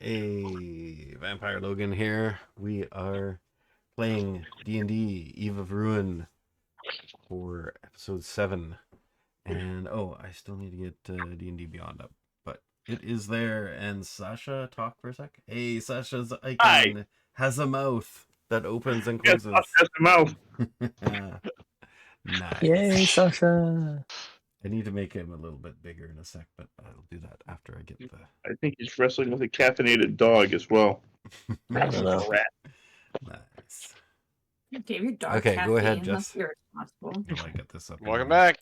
Hey, Vampire Logan here. We are playing D&D Eve of Ruin for episode 7. And I still need to get D&D Beyond up, but it is there. And Sasha, talk for a sec. Hey, Sasha's Hi. icon has a mouth that opens and Yes, closes. that's the mouth. Nice. Yay, Sasha. I need to make him a little bit bigger in a sec, but I'll do that after I get the... I think he's wrestling with a caffeinated dog as well. I don't know. Rat. Nice. Gave your dog Okay, go ahead, caffeine. Jess. That's irresponsible. I'll get this up. Welcome back.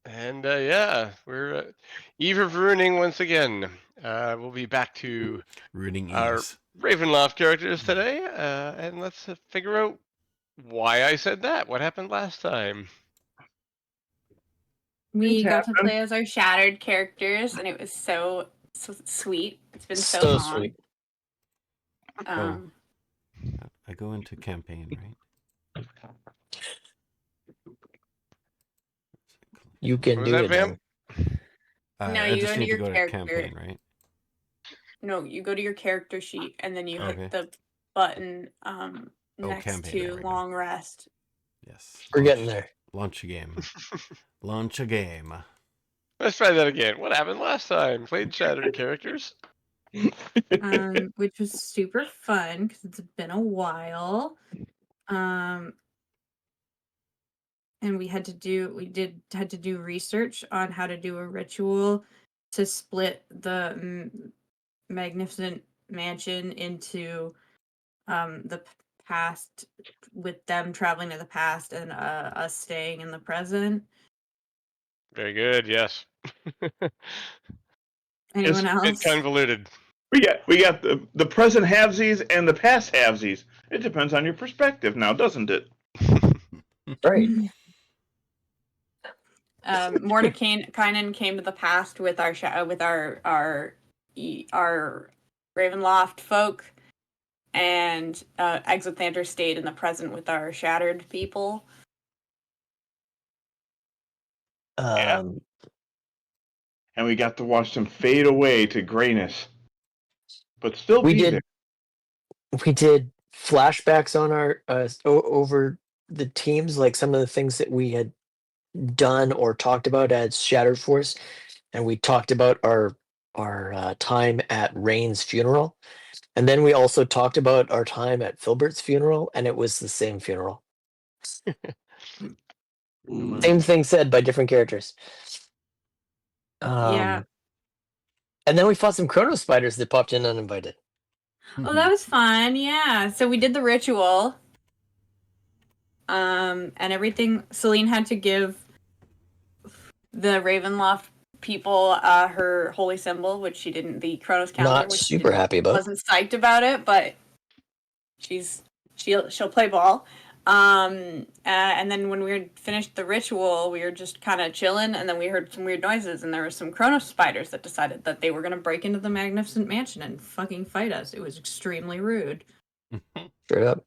And we're Eve of Ruining once again. We'll be back to Ruining our Eves. Ravenloft characters today, and let's figure out why I said that. What happened last time? We got to play as our shattered characters, and it was so sweet. It's been so long. Sweet. I go into campaign, right? You can What do was it. that, Vamp? No, I you just go need to to your go character. to campaign, right? No, you go to your character sheet, and then you Okay. hit the button next campaign, to there we go. long rest. Yes. We're getting there. Launch a game. Launch a game. Let's try that again. What happened last time? Played shattered characters. Which was super fun because it's been a while. And we had to do research on how to do a ritual to split the magnificent mansion into the past, with them traveling to the past and us staying in the present. Very good. Yes. Anyone else? It's convoluted. We got the present halvesies and the past halvesies. It depends on your perspective now, doesn't it? Right. Mordekainen came to the past with our Ravenloft folk, and Exothander stayed in the present with our shattered people. And we got to watch them fade away to grayness, but still we be did. there. We did flashbacks on our over the teams, like some of the things that we had done or talked about as Shattered Force, and we talked about our time at Rain's funeral, and then we also talked about our time at Filbert's funeral, and it was the same funeral. Same thing said by different characters. Yeah. And then we fought some Chrono Spiders that popped in uninvited. Oh, that was fun. Yeah. So we did the ritual. And everything. Celine had to give the Ravenloft people her holy symbol, which she didn't. The Chronos calendar, Not which super happy about. Wasn't psyched about it, but she'll play ball. And then when we had finished the ritual, we were just kind of chilling, and then we heard some weird noises, and there were some Chronos spiders that decided that they were going to break into the Magnificent Mansion and fucking fight us. It was extremely rude. Straight up.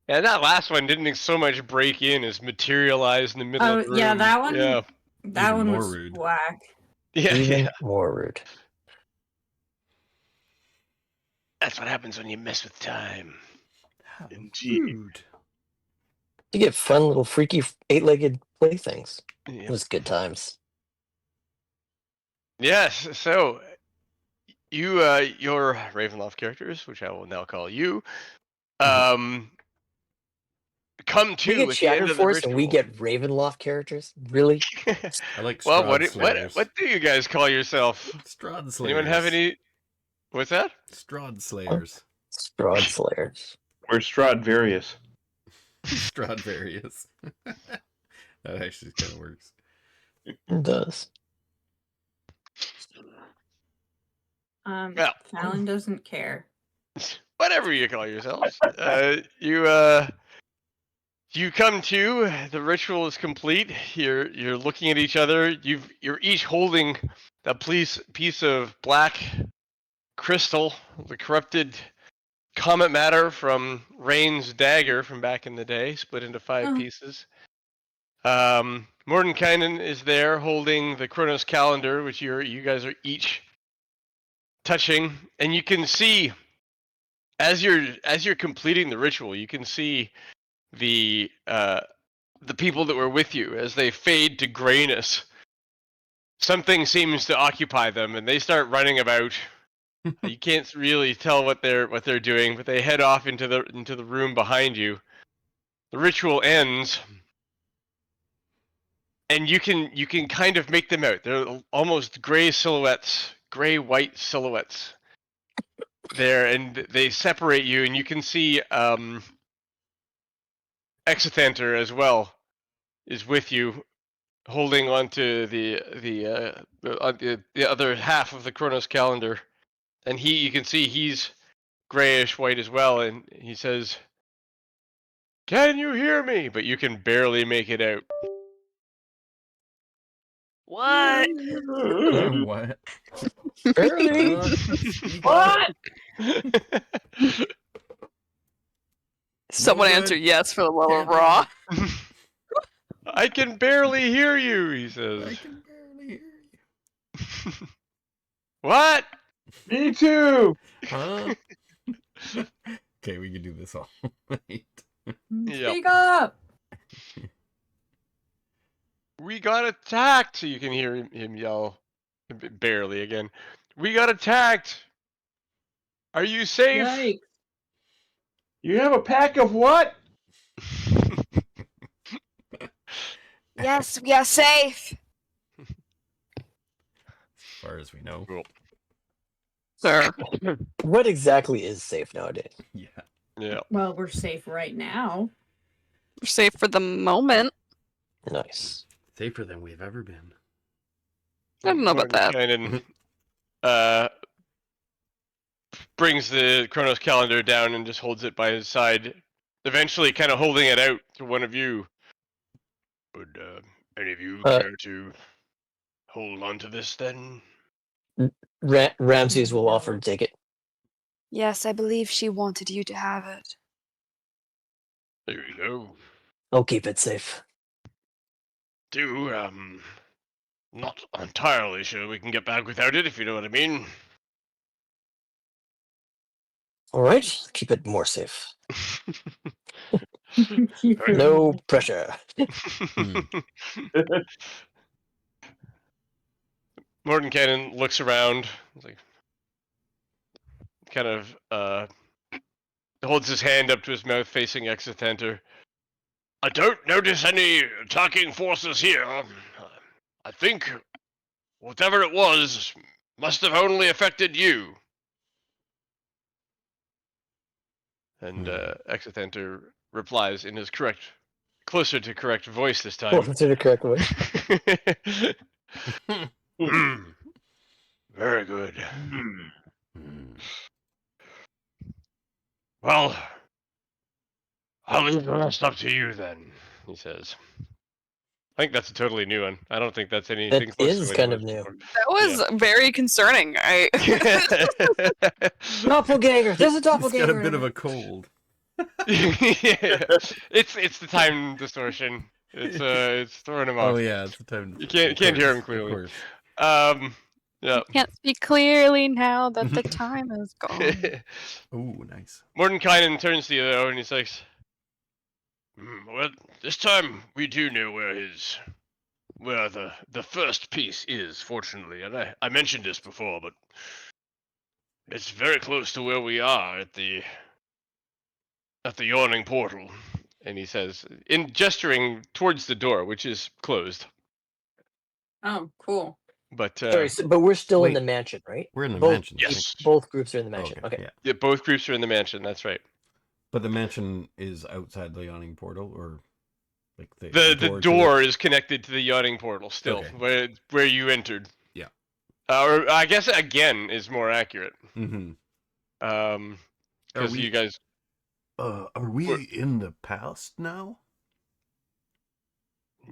Yeah, that last one didn't so much break in as materialize in the middle of the room. Yeah, that one. Yeah. That Even one more was rude. whack. Yeah, Even yeah. more rude. That's what happens when you mess with time. Indeed. Rude. You get fun little freaky 8-legged playthings. Yeah. It was good times. Yes, so you, your Ravenloft characters, which I will now call you, come to We get at the end Shattered of the Force and we ritual. get Ravenloft characters? Really? I like Well, Strahd Slayers. what do you guys call yourself? Strahd Slayers. Anyone have any? What's that? Strahd Slayers. Strahd Slayers. We're Stradivarius. Stradivarius. That actually kind of works. It does. Well. Fallon doesn't care. Whatever you call yourselves. You come to, the ritual is complete. You're looking at each other. You're each holding a piece of black crystal, the corrupted comet matter from Rain's dagger from back in the day, split into 5 pieces. Mordekainen is there holding the Chronos calendar, which you guys are each touching, and you can see as you're completing the ritual, you can see the people that were with you as they fade to grayness. Something seems to occupy them, and they start running about. You can't really tell what they're doing, but they head off into the room behind you. The ritual ends, and you can kind of make them out. They're almost gray silhouettes, gray-white silhouettes there, and they separate you, and you can see Exithanter as well is with you, holding onto the other half of the Chronos calendar, and you can see he's grayish white as well, and he says, "Can you hear me?" But you can barely make it out. What? What? Barely. Speak up. Someone No answer good. yes for the love of Can't Raw. I can barely hear you, he I says. can barely hear you. What? Me too. Huh? Okay, we can do this all night. Speak up! We got attacked! You can hear him yell, barely again. We got attacked! Are you safe? Yikes. You have a pack of what? Yes, we are safe. As far as we know. Cool. Sir. What exactly is safe nowadays? Yeah. Yeah. Well, we're safe right now. We're safe for the moment. Nice. Safer than we've ever been. I don't know about that. Mordenkainen, brings the Chronos calendar down and just holds it by his side, eventually kind of holding it out to one of you. Would any of you care to hold on to this then? Ramses will offer to take it. Yes, I believe she wanted you to have it. There you go. I'll keep it safe. Not entirely sure we can get back without it, if you know what I mean. All right, keep it more safe. Very No pressure. Mordenkainen looks around, like, kind of holds his hand up to his mouth facing Exithanter. I don't notice any attacking forces here. I think whatever it was must have only affected you. And Exithanter replies in his closer to correct voice this time. Closer to the correct way. Very good. Hmm. Well, I'll leave the rest up to you then, he says. I think that's a totally new one. I don't think that's anything That close to is what kind it of was new. before. That was very concerning. Doppelganger. There's a He's got doppelganger. a bit of a cold. Yeah. It's the time distortion. It's throwing him off. Oh yeah, it's the time. You can't hear him clearly. Of course. Yeah. Can't speak clearly now that the time is gone. Oh, nice. Mordenkainen turns to the other and he's like, well, this time we do know where the first piece is, fortunately, and I mentioned this before, but it's very close to where we are at the yawning portal. And he says, in gesturing towards the door, which is closed. Oh, cool. But Sorry, but we're still in wait. the mansion, right? We're in the Both- mansion. I think. yes, Both groups are in the Oh, mansion. Okay. Yeah. yeah, both groups are in the mansion. That's right. But the mansion is outside the yawning portal, or like The door is connected to the yawning portal still, Okay. where you entered. Yeah. Or I guess again is more accurate. Mm-hmm. Because you guys. Are we in the past now?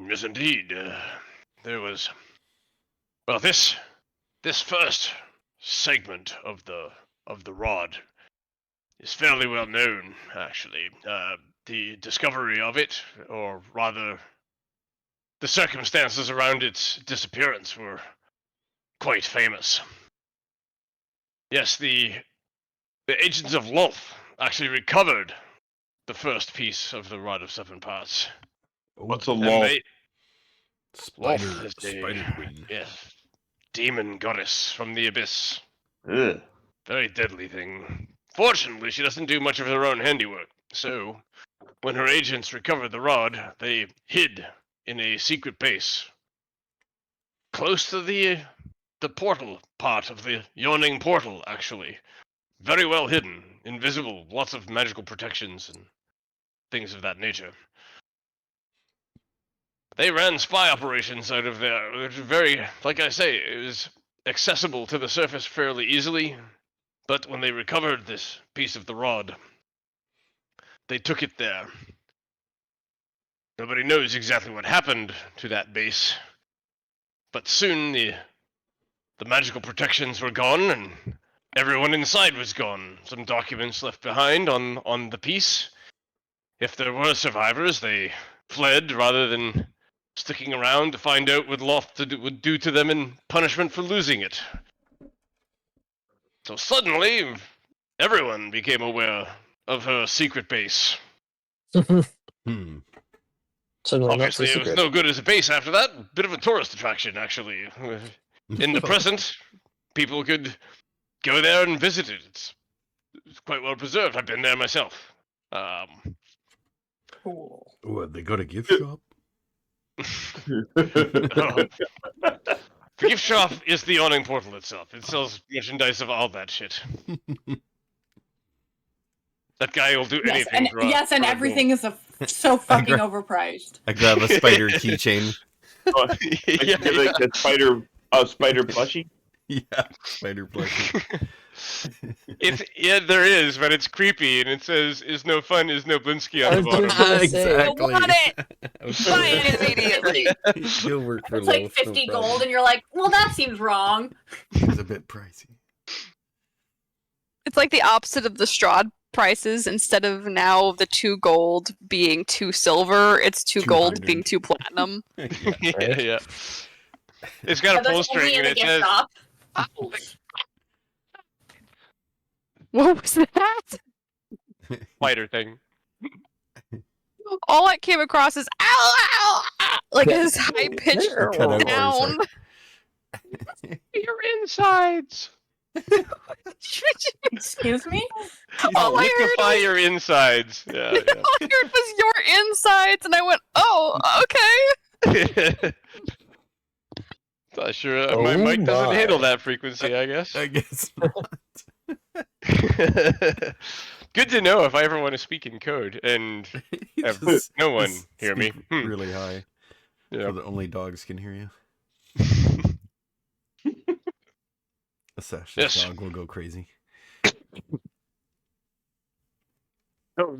Yes, indeed. There was. Well, this first segment of the rod is fairly well known, actually. The discovery of it, or rather, the circumstances around its disappearance, were quite famous. Yes, the agents of Lolth actually recovered the first piece of the Rod of Seven Parts. What's a And lull? they Spider, Lolth is spider queen. yes, demon goddess from the abyss. Ugh. Very deadly thing. Fortunately, she doesn't do much of her own handiwork. So, when her agents recovered the rod, they hid in a secret base close to the portal part of the yawning portal. Actually, very well hidden, invisible, lots of magical protections and things of that nature. They ran spy operations out of there, which was very, like I say, it was accessible to the surface fairly easily. But when they recovered this piece of the rod, they took it there. Nobody knows exactly what happened to that base, but soon the magical protections were gone and everyone inside was gone. Some documents left behind on the piece. If there were survivors, they fled rather than sticking around to find out what Lolth would do to them in punishment for losing it. So suddenly, everyone became aware of her secret base. Hmm. Suddenly not so Obviously, it was secret. no good as a base after that. Bit of a tourist attraction, actually. In the present, people could go there and visit it. It's quite well preserved. I've been there myself. Cool. What, they got a gift shop? The gift shop is the awning portal itself. It sells merchandise of all that shit. That guy will do Yes, anything for and a everything is so fucking overpriced. I grab a spider keychain. I yeah, get like a spider plushie. Yeah, spider plushie. there is, but it's creepy, and it says "is no fun, is no Blinsky" on the I was bottom. just gonna say. I want it! Buy it immediately! You'll work for It's like Lolth, 50 no gold, problem. and you're like, well, that seems wrong. It's a bit pricey. It's like the opposite of the Strahd prices. Instead of now the 2 gold being 2 silver, it's 2 gold 200. being 2 platinum. Yeah. Yeah. It's got a Are those pull string, only in and the it gift says shop? What was that? spider thing. All I came across is ow, ow, ow, like this high pitched Cut out for a down. Your insides. Excuse me? All I Liquefy heard your insides. Yeah. all I heard was your insides, and I went, oh, okay. Not sure. Oh My mic doesn't my. handle that frequency, I guess. I guess not. Good to know if I ever want to speak in code and have Just- no one just hear me. speak Hmm. really high, Yeah. so that only dogs can hear you. Sash's Yes. dog will go crazy. So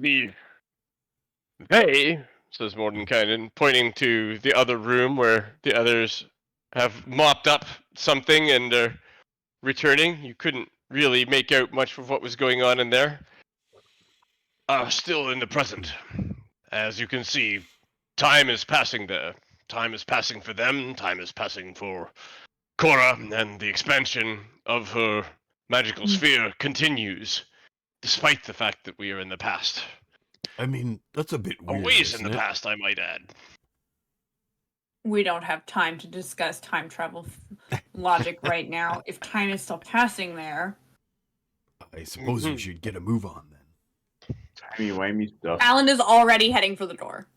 they, says Mordenkainen, pointing to the other room where the others have mopped up something and are returning. You couldn't really make out much of what was going on in there. Still in the present. As you can see, time is passing there. Time is passing for them, time is passing for Cora, and the expansion of her magical sphere continues, despite the fact that we are in the past. I mean, that's a bit A weird. ways in isn't the it? past, I might add. We don't have time to discuss time travel logic right now. If time is still passing there. I suppose we should get a move on then. Timey-wimey stuff. Alan is already heading for the door.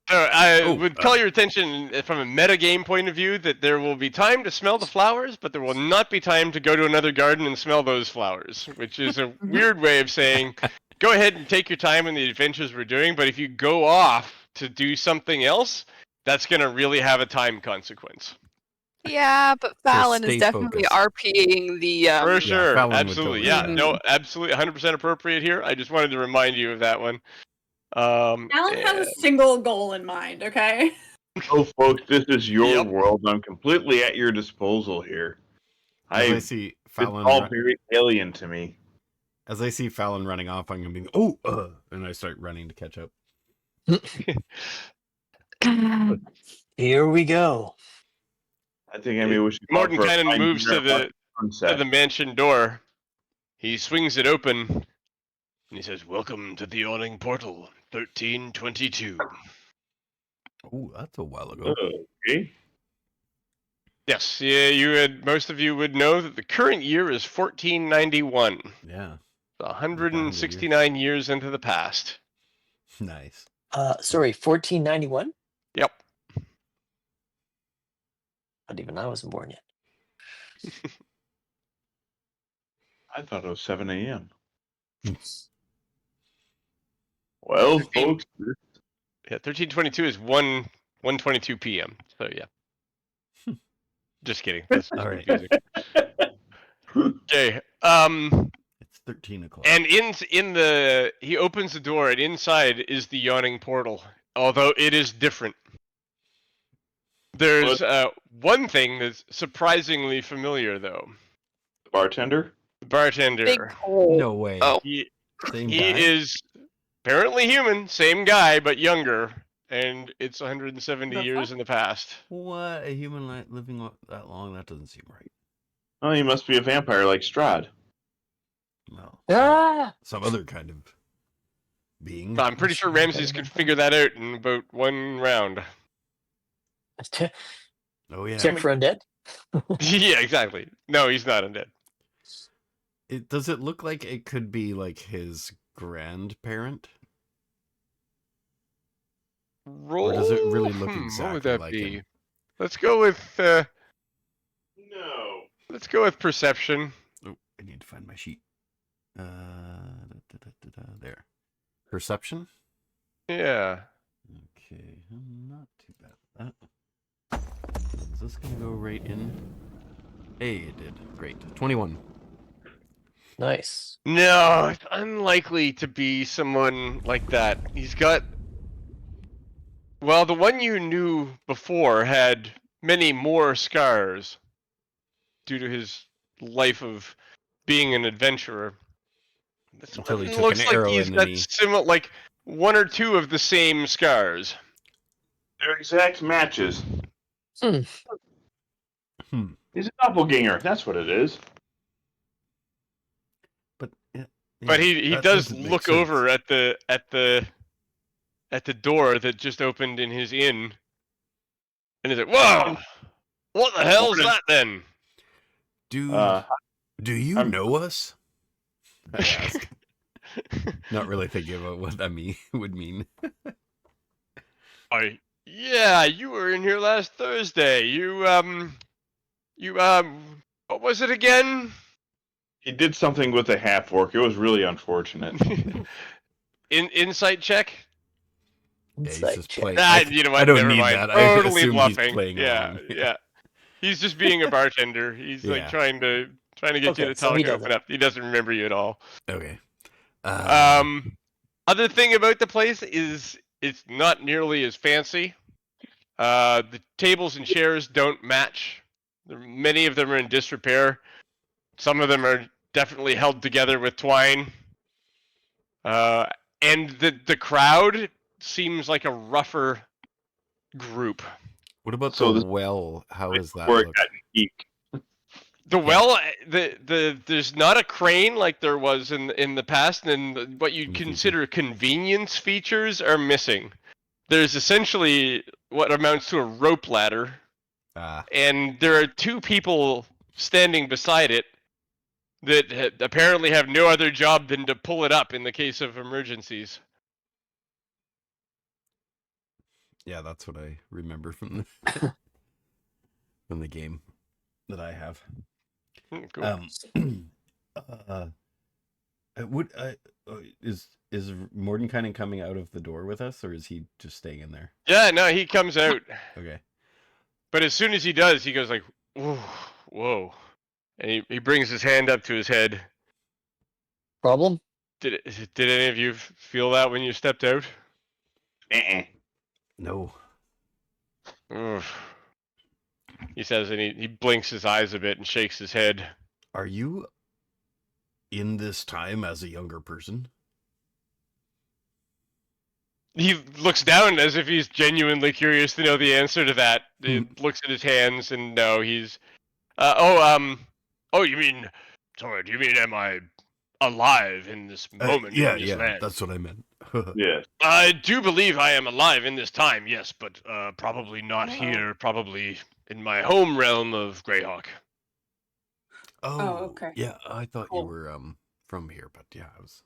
I Oh, would call your attention from a metagame point of view that there will be time to smell the flowers, but there will not be time to go to another garden and smell those flowers, which is a weird way of saying, go ahead and take your time in the adventures we're doing, but if you go off to do something else, that's going to really have a time consequence. Yeah, but Fallon stay is definitely focused. RPing the. For sure, Fallon would absolutely. totally Yeah, do no, absolutely, 100% appropriate here. I just wanted to remind you of that one. Alan has a single goal in mind, okay? Oh, folks, this is your Yep. world. I'm completely at your disposal here. As I It's see Fallon, all very alien to me. as I see Fallon running off, I'm gonna be and I start running to catch up. Here we go. I think we should. Mordenkainen moves to the Sunset. the mansion door. He swings it open, and he says, "Welcome to the yawning portal, 1322." Oh, that's a while ago. Okay. Yes, yeah, most of you would know that the current year is 1491. Yeah. 169 years into the past. Nice. Sorry, 1491? Yep. Not even I wasn't born yet. I thought it was 7 a.m. Well, 15 folks, Yeah, 1322 is 1:22 p.m. So yeah. Just kidding. That's just All right. confusing. Okay. It's 13 o'clock. And he opens the door, and inside is the yawning portal. Although it is different. There's one thing that's surprisingly familiar, though. the bartender. The bartender. Big hole. No way. Oh. He Same he guy? is apparently human, same guy but younger, and it's 170 years in the past. What? A human living that long? That doesn't seem right. Oh, he must be a vampire like Strahd. No. Ah! Some other kind of being. I'm pretty sure Ramses could figure that out in about one round. Oh, yeah. Check for undead. Yeah, exactly. No, he's not undead. Does it look like it could be like his grandparent? Roll. does it really look What would exactly that like be? him? Let's go with No. let's go with perception. Oh, I need to find my sheet. There. Perception? Yeah. Okay, not too bad. Is this gonna go right in? Hey, it did. Great. 21. Nice. No, it's unlikely to be someone like that. He's got. Well, the one you knew before had many more scars due to his life of being an adventurer. This Until he one took looks an like arrow he's in got and he... similar, like one or two of the same scars. They're exact matches. Hmm. He's a doppelganger. That's what it is. But But he that does doesn't make look sense. over at the door that just opened in his inn, and he's like, "Whoa, what the hell's that then?" Do you I'm- know us? I ask. Not really thinking about what that would mean. Yeah, you were in here last Thursday. You what was it again? He did something with a half orc. It was really unfortunate. Insight check. Yeah, he's Insight just check. playing. Nah, you know what? I don't Never need mind. that. I Totally assume bluffing. he's playing Yeah, along. yeah. He's just being a bartender. He's Yeah. like trying to get Okay, you to so talk he and open doesn't. up. He doesn't remember you at all. Okay. Other thing about the place is it's not nearly as fancy. The tables and chairs don't match. Many of them are in disrepair. Some of them are definitely held together with twine. And the crowd seems like a rougher group. What about So the this- well? How is that Where it look? got geek. The well, there's not a crane like there was in the past, and what you'd consider convenience features are missing. There's essentially what amounts to a rope ladder, and there are two people standing beside it that apparently have no other job than to pull it up in the case of emergencies. Yeah, that's what I remember from the from the game that I have. Cool. Is Mordenkainen coming out of the door with us, or is he just staying in there? Yeah, no, he comes out, Okay. but as soon as he does, he goes like, "Whoa," and he brings his hand up to his head. Problem? Did any of you feel that when you stepped out? No. Oof. He says, and he blinks his eyes a bit and shakes his head. Are you in this time as a younger person? He looks down as if he's genuinely curious to know the answer to that. He looks at his hands, and no, he's. Oh, you mean... Sorry, do you mean am I alive in this moment Yeah, in this yeah, land? that's what I meant. Yes. I do believe I am alive in this time, yes, but probably not Oh. here. Probably in my home realm of Greyhawk. Oh, okay. yeah, I thought you Cool. were from here, but yeah, I was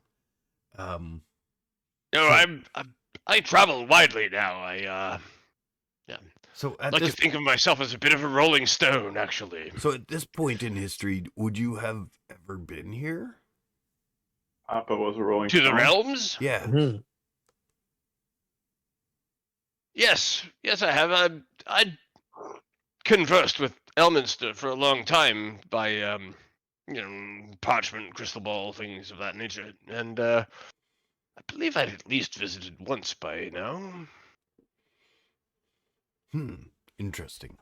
No, So- I travel widely now. so I at like to this think of myself as a bit of a rolling stone, actually. so at this point in history, would you have ever been here? Papa was a rolling To the stone. realms? Yeah. Mhm. Yes, I have. I conversed with Elminster for a long time by parchment, crystal ball, things of that nature, and I believe I've at least visited once by now. Interesting.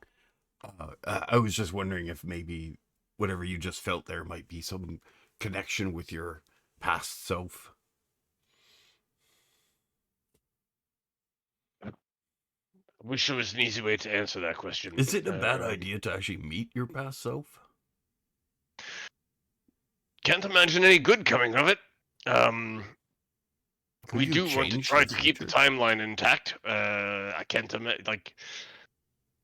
I was just wondering if maybe whatever you just felt there might be some connection with your past self. Wish there was an easy way to answer that question. Is it a bad idea to actually meet your past self? Can't imagine any good coming of it. Could We you do want to change try the to keep the future? timeline intact. I can't imagine, like,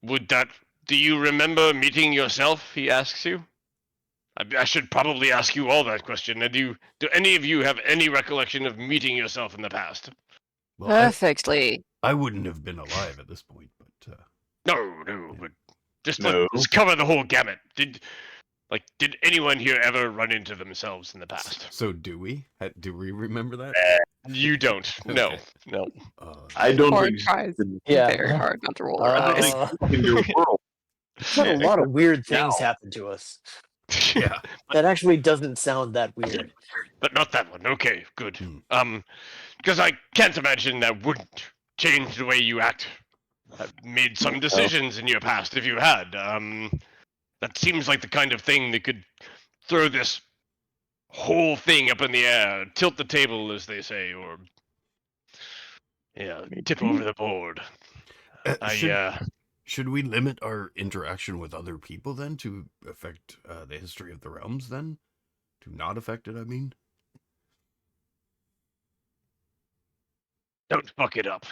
would that... Do you remember meeting yourself, he asks you? I should probably ask you all that question. Do any of you have any recollection of meeting yourself in the past? Well, Perfectly. I wouldn't have been alive at this point, but No, but just No. let's cover the whole gamut. Did anyone here ever run into themselves in the past? so do we? Do we remember that? You don't. No, Okay. no. I don't Or exist tries in, Yeah. very hard not to roll Uh, her eyes. in your world. We've had a lot of weird things now. happen to us. Yeah. That actually doesn't sound that weird. But not that one. Okay, good. Hmm. Because I can't imagine that wouldn't change the way you act. I've made some decisions in your past if you had. That seems like the kind of thing that could throw this whole thing up in the air, tilt the table, as they say, or tip over the board. Should we limit our interaction with other people then to affect the history of the realms then? To not affect it, I mean? Don't fuck it up.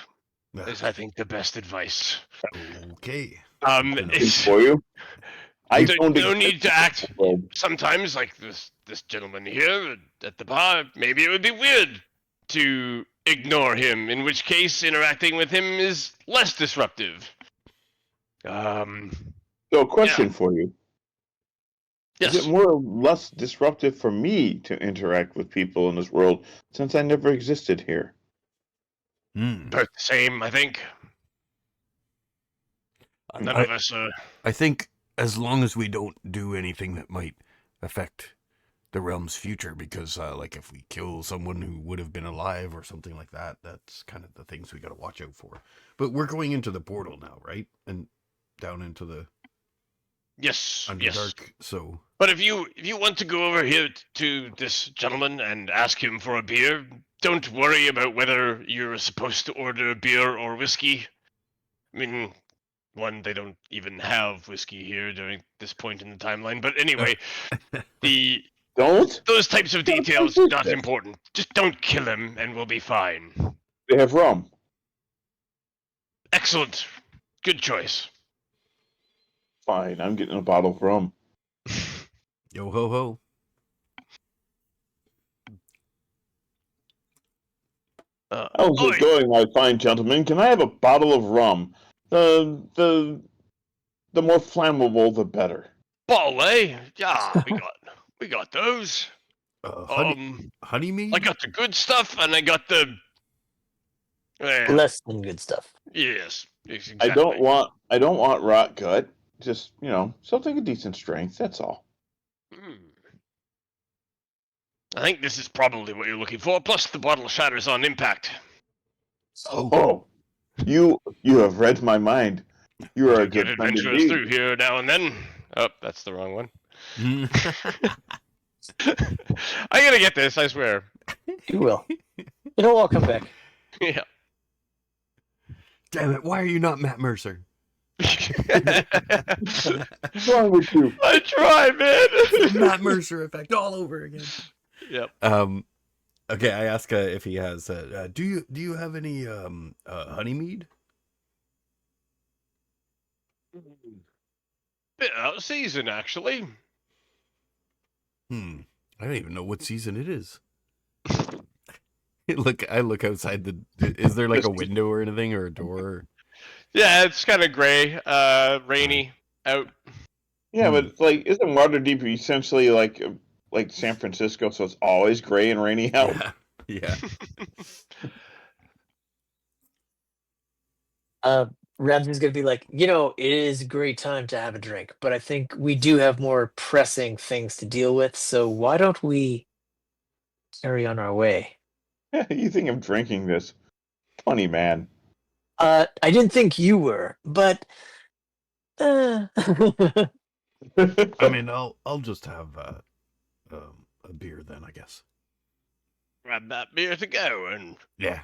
Is I think the best advice. Okay. It's For you. I don't no exist need to in act. your world. Sometimes, like this gentleman here at the bar, maybe it would be weird to ignore him. In which case, interacting with him is less disruptive. So, a question for you. Yes. Is it more or less disruptive for me to interact with people in this world since I never existed here? Both the same, I think. None of us are. I think as long as we don't do anything that might affect the realm's future, because like if we kill someone who would have been alive or something like that, that's kind of the things we got to watch out for. But we're going into the portal now, right? And down into the Yes. Underdark. So, but if you want to go over here to this gentleman and ask him for a beer, don't worry about whether you're supposed to order beer or whiskey. I mean, one, they don't even have whiskey here during this point in the timeline. But anyway, those types of details not important. Just don't kill him, and we'll be fine. They have rum. Excellent. Good choice. Fine, I'm getting a bottle of rum. yo ho ho. How's it going, my fine gentlemen? Can I have a bottle of rum? The more flammable, the better. Bottle, eh? Yeah, we got those. Honey mead? I got the good stuff, and I got the Less than good stuff. Yes, exactly. I don't want rot gut. Just something of decent strength. That's all. I think this is probably what you're looking for. Plus, the bottle shatters on impact. Oh, you have read my mind. You are a Good good friend adventurers indeed. through here now and then. Oh, that's the wrong one. I'm gonna get this, I swear. You will. It'll all come back. Yeah. Damn it! Why are you not Matt Mercer? What's wrong with you? I try, man. Matt Mercer effect all over again. Yep. Okay, I ask if he has. Do you have any honey mead? Bit out of season, actually. I don't even know what season it is. I look outside the. Is there like a window or anything or a door? Yeah, it's kind of gray, rainy out. Yeah, but like, isn't Waterdeep essentially like San Francisco? So it's always gray and rainy out. Yeah. Ramsey's gonna be like, it is a great time to have a drink, but I think we do have more pressing things to deal with. So why don't we carry on our way? You think of drinking this? Funny man. I didn't think you were, but I mean, I'll just have a beer then, I guess. Grab that beer to go and Yeah.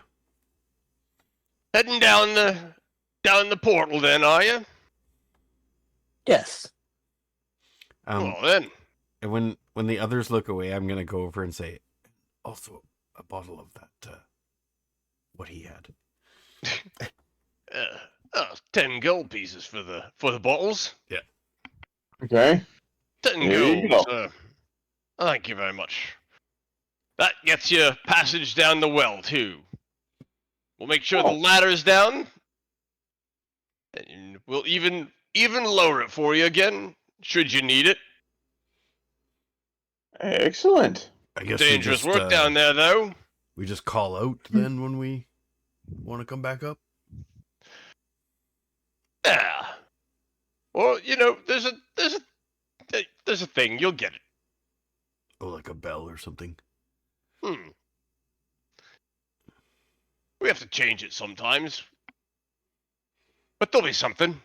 heading down the portal. Then, are you? yes. Well then. And when the others look away, I'm gonna go over and say, also a bottle of that. What he had. 10 gold pieces for the bottles. Yeah. Okay. 10 There you gold. go. Thank you very much. That gets you passage down the well too. We'll make sure the ladder's down, and we'll even lower it for you again, should you need it. Excellent. I guess Dangerous work down there, though. We just call out then when we want to come back up. Yeah. Well, there's a thing. You'll get it. Oh, like a bell or something. We have to change it sometimes, but there'll be something.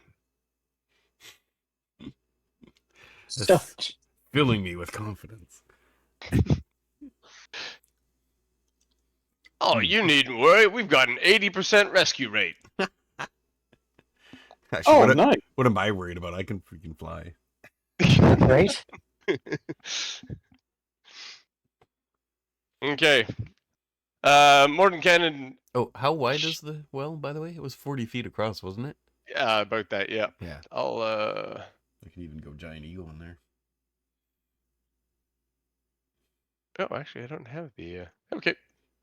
That's filling me with confidence. Oh, you needn't worry. We've got an 80% rescue rate. Actually, Nice. What am I worried about? I can freaking fly. Right? Okay. Morton Cannon. Oh, how wide is the well, by the way? It was 40 feet across, wasn't it? Yeah, about that, yeah. Yeah. I could even go giant eagle in there. Oh, actually, I don't have the... Okay.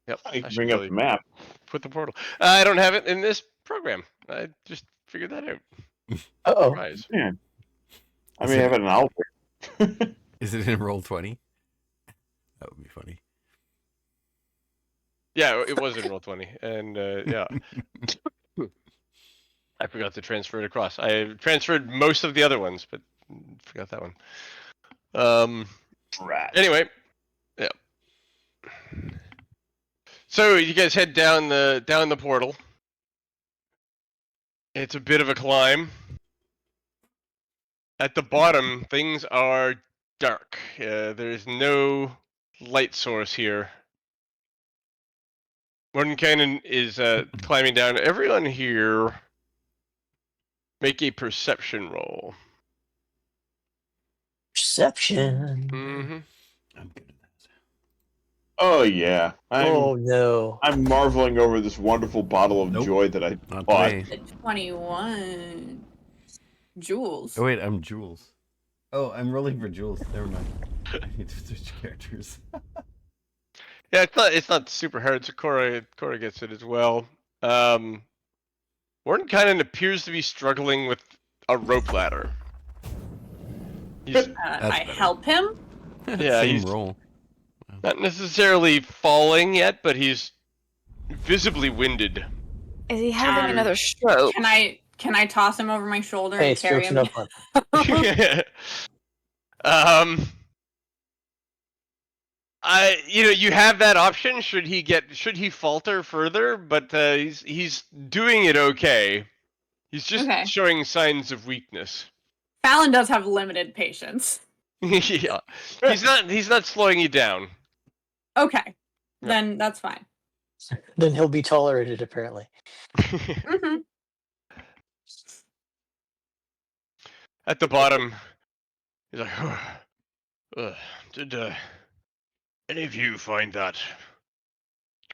Yep. You can bring up the map. Put the portal. I don't have it in this program. I just figured that out. Uh-oh. Surprise. Yeah. I may have it in Alfred. Is it in Roll20? That would be funny. Yeah, it was in Roll20. And, yeah. I forgot to transfer it across. I transferred most of the other ones, but forgot that one. Right. Anyway, yeah. So you guys head down the portal. It's a bit of a climb. At the bottom, things are dark. There's no light source here. Mordenkainen is climbing down. Everyone here, make a perception roll. Perception. Mm-hmm. I'm good at that. Oh yeah. No. I'm marveling over this wonderful bottle of joy that I Not bought. today. 21 jewels. Oh wait, I'm Jules. Oh, I'm rolling for Jules. Never mind. I need to switch characters. Yeah, it's not super hard. So Cora gets it as well. Mordenkainen appears to be struggling with a rope ladder. I help him. Yeah, Same he's roll. not necessarily falling yet, but he's visibly winded. Is he having another stroke? Can I toss him over my shoulder Hey, and carry strokes him? no fun. You have that option should he falter further, but he's doing it okay. He's just showing signs of weakness. Fallon does have limited patience. Yeah. He's not slowing you down. Okay. Then that's fine. Then he'll be tolerated, apparently. Mm-hmm. at the bottom, he's like, did any of you find that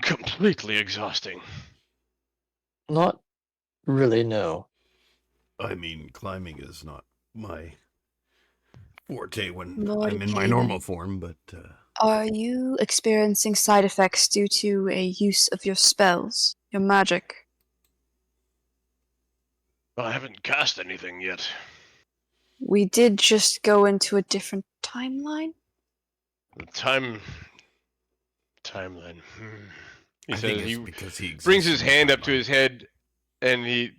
completely exhausting? Not really, no. I mean, climbing is not my forte when Lord I'm in my Caven. normal form, but Are you experiencing side effects due to a use of your spells, your magic? Well, I haven't cast anything yet. We did just go into a different timeline. The timeline. He I think says it's he because he brings exists his in the hand up to timeline. his head, and he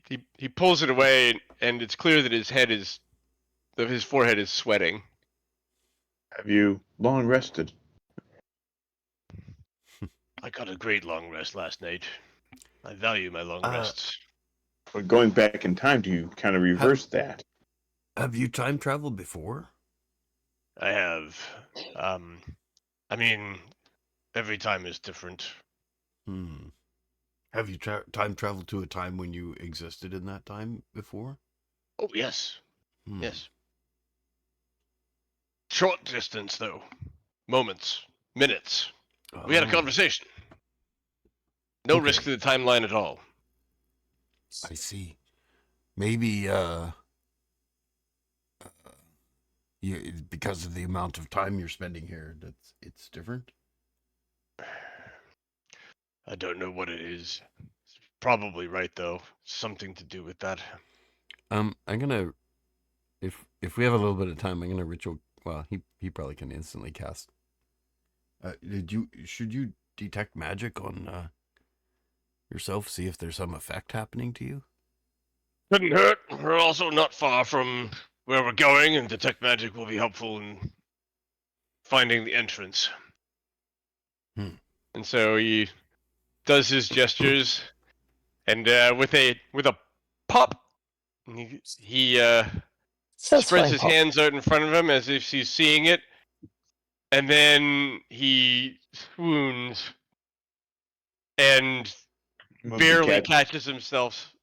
pulls it away, and it's clear that his forehead is sweating. Have you long rested? I got a great long rest last night. I value my long rests. But going back in time, do you kind of reverse that? Have you time traveled before? I have. I mean, every time is different. Have you time traveled to a time when you existed in that time before? Oh, yes. Yes. Short distance, though. Moments. Minutes. We had a conversation. No Okay. risk to the timeline at all. I see. Maybe because of the amount of time you're spending here, it's different. I don't know what it is. It's probably right, though. Something to do with that. I'm gonna, if we have a little bit of time, I'm gonna ritual. Well, he probably can instantly cast. Should you detect magic on yourself? See if there's some effect happening to you. Couldn't hurt. We're also not far from where we're going, and detect magic will be helpful in finding the entrance. And so he does his gestures, and with a pop, he That's spreads fine, his Pop. hands out in front of him as if he's seeing it, and then he swoons and barely catches himself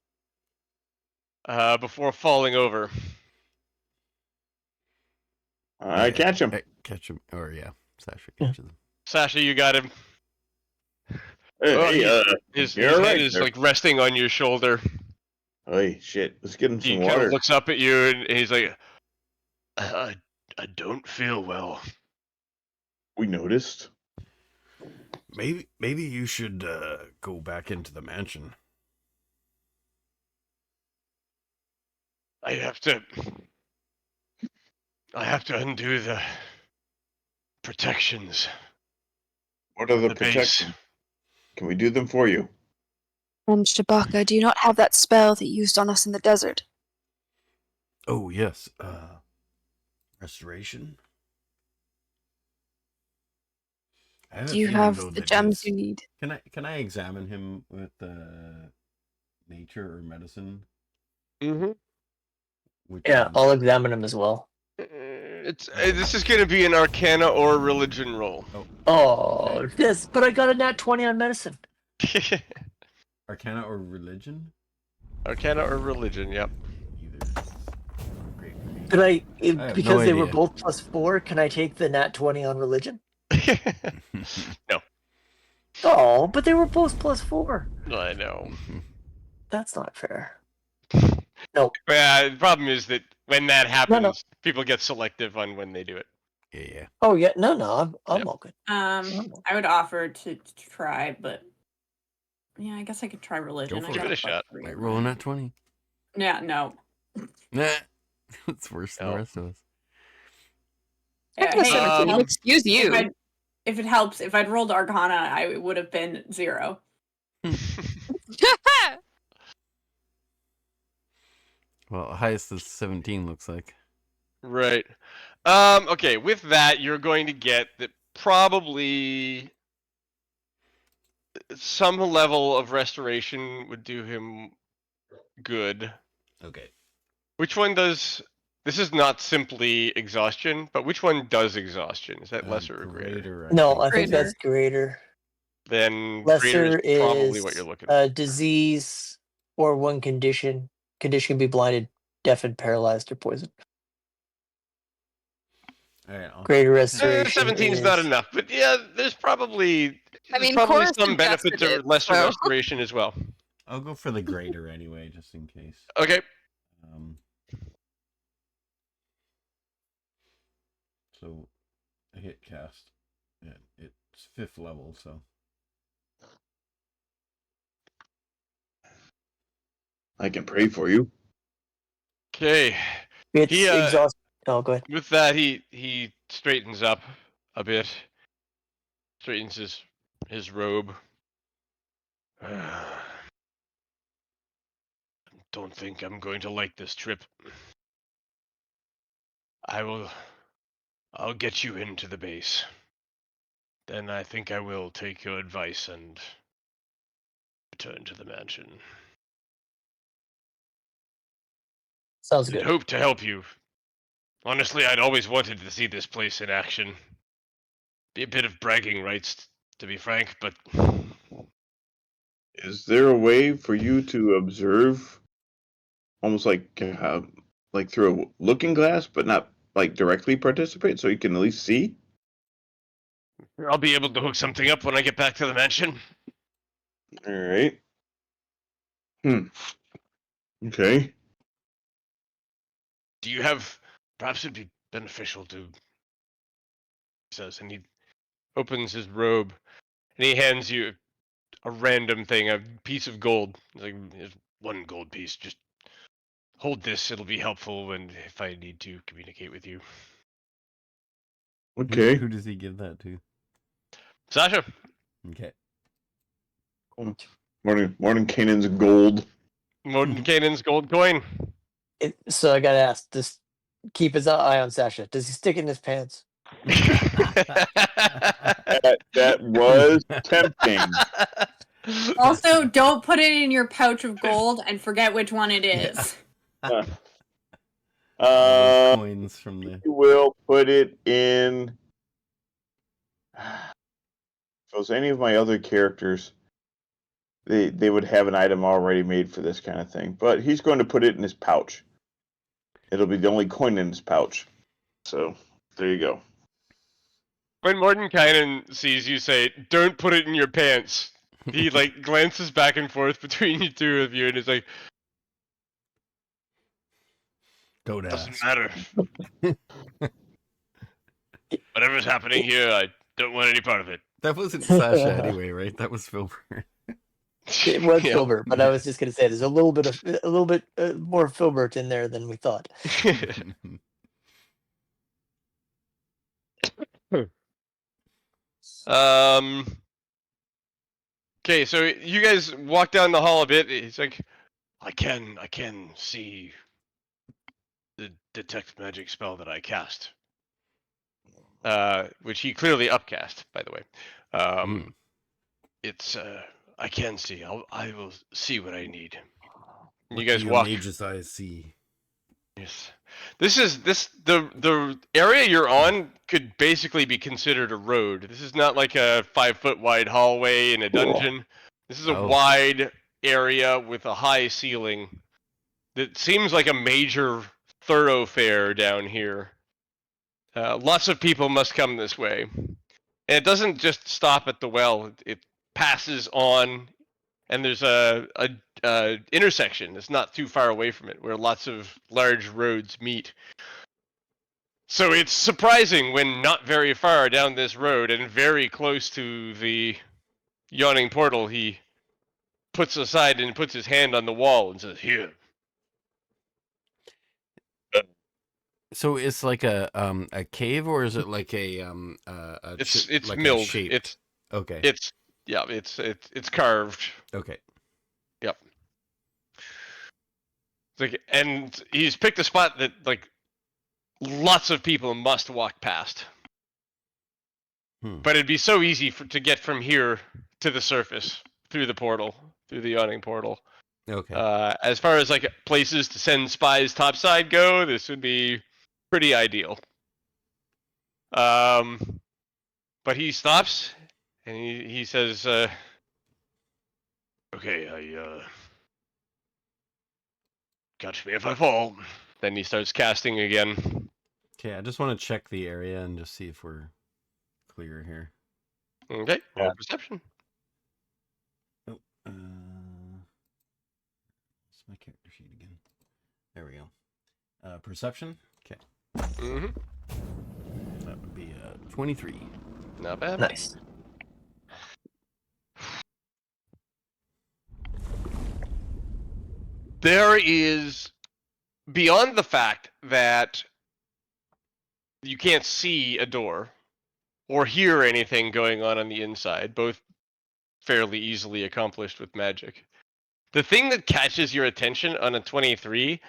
before falling over. I catch him. Catch him, or yeah, Sasha catches him. Sasha, you got him. Hey, his you're head right is there. like resting on your shoulder. Hey, shit! Let's get him He some kind water. of looks up at you and he's like, I don't feel well. We noticed. Maybe you should go back into the mansion. I have to undo the protections. What are the The protections? Can we do them for you? And Shabaka, do you not have that spell that you used on us in the desert? Oh yes, restoration. Do you have the gems you need? Can I examine him with nature or medicine? Mm-hmm. Yeah, I'll examine him as well. This is going to be an Arcana or Religion roll. Oh, yes, but I got a nat 20 on medicine. Arcana or Religion? Arcana or Religion, yep. Could I have because no they were idea. both +4, can I take the nat 20 on religion? No. Oh, but they were both +4. I know. That's not fair. No. Yeah, the problem is that when that happens, No. people get selective on when they do it. Yeah. Oh yeah, no, I'm all good. I would offer to try, but yeah, I guess I could try religion. Go for I it. got Give it a shot. +3 Might on roll mine. in at 20. Yeah, no. Nah, it's worse than the rest of us. Yeah, Hey, hey, if it helps- excuse you. If it helps, if I'd rolled Arcana, I would have been 0. Well, highest is 17 looks like. Right. Okay, with that, you're going to get that probably some level of restoration would do him good. Okay. Which one does... This is not simply exhaustion, but which one does exhaustion? Is that lesser or greater? No, I think Greater. that's greater. Then Lesser greater is probably is what you're looking for. a disease or one condition. Condition can be blinded, deafened, paralyzed, or poisoned. All right, Greater restoration 17 is is. not enough, but yeah, there's probably Cora some benefit suggested to it, lesser so. restoration as well. I'll go for the greater anyway, just in case. Okay. So I hit cast. Yeah, it's 5th level, so. I can pray for you. Okay. It's He, exhaust. Oh, go ahead. With that, he straightens up a bit. Straightens his robe. Don't think I'm going to like this trip. I'll get you into the base. Then I think I will take your advice and return to the mansion. Sounds I'd good. hope to help you. Honestly, I'd always wanted to see this place in action. Be a bit of bragging rights, to be frank, but Is there a way for you to observe, almost like through a looking glass, but not like directly participate, so you can at least see? I'll be able to hook something up when I get back to the mansion. All right. Okay. Do you have... Perhaps it'd be beneficial to... He says, and he opens his robe, and he hands you a random thing, a piece of gold. It's like, here's 1 gold piece. Just hold this. It'll be helpful when if I need to communicate with you. Okay. Who does he give that to? Sasha. Okay. Morning, Canaan's gold. Modern Canaan's gold coin. So I gotta ask, just keep his eye on Sasha. Does he stick it in his pants? That was tempting. Also, don't put it in your pouch of gold and forget which one it is. Coins from the. You will put it in. If it was any of my other characters, they would have an item already made for this kind of thing. But he's going to put it in his pouch. It'll be the only coin in his pouch. So there you go. When Mordenkainen sees you say, "Don't put it in your pants," he like glances back and forth between you two of you, and is like, Don't "Doesn't ask. matter. Whatever's happening here, I don't want any part of it." That wasn't Sasha anyway, right? That was Filbert. It was Yeah. Filbert, but I was just gonna say there's a little bit more Filbert in there than we thought. Okay, so you guys walk down the hall a bit. He's like, I can see the detect magic spell that I cast. Which he clearly upcast, by the way. It's I can see. I will see what I need. What You guys do your walk. mage's eyes see? Yes. The area you're on could basically be considered a road. This is not like a 5-foot wide hallway in a dungeon. This is a wide area with a high ceiling that seems like a major thoroughfare down here. Lots of people must come this way. And it doesn't just stop at the well. It passes on, and there's a intersection that's not too far away from it, where lots of large roads meet. So it's surprising when not very far down this road and very close to the yawning portal, he puts aside and puts his hand on the wall and says, "Here." So it's like a cave, or is it like a It's like milled. a shape? It's okay. It's carved. Okay. Yep. It's like, and he's picked a spot that like lots of people must walk past. But it'd be so easy to get from here to the surface through the portal, through the yawning portal. Okay. As far as like places to send spies topside go, this would be pretty ideal. But he stops and he says, "Okay, catch me if I fall." Then he starts casting again. Okay, I just want to check the area and just see if we're clear here. Okay, roll Yeah. perception. Oh, what's my character sheet again? There we go. Perception. Okay, Mm-hmm. that would be 23. Not bad. Nice. There is, beyond the fact that you can't see a door or hear anything going on the inside, both fairly easily accomplished with magic. The thing that catches your attention on a 23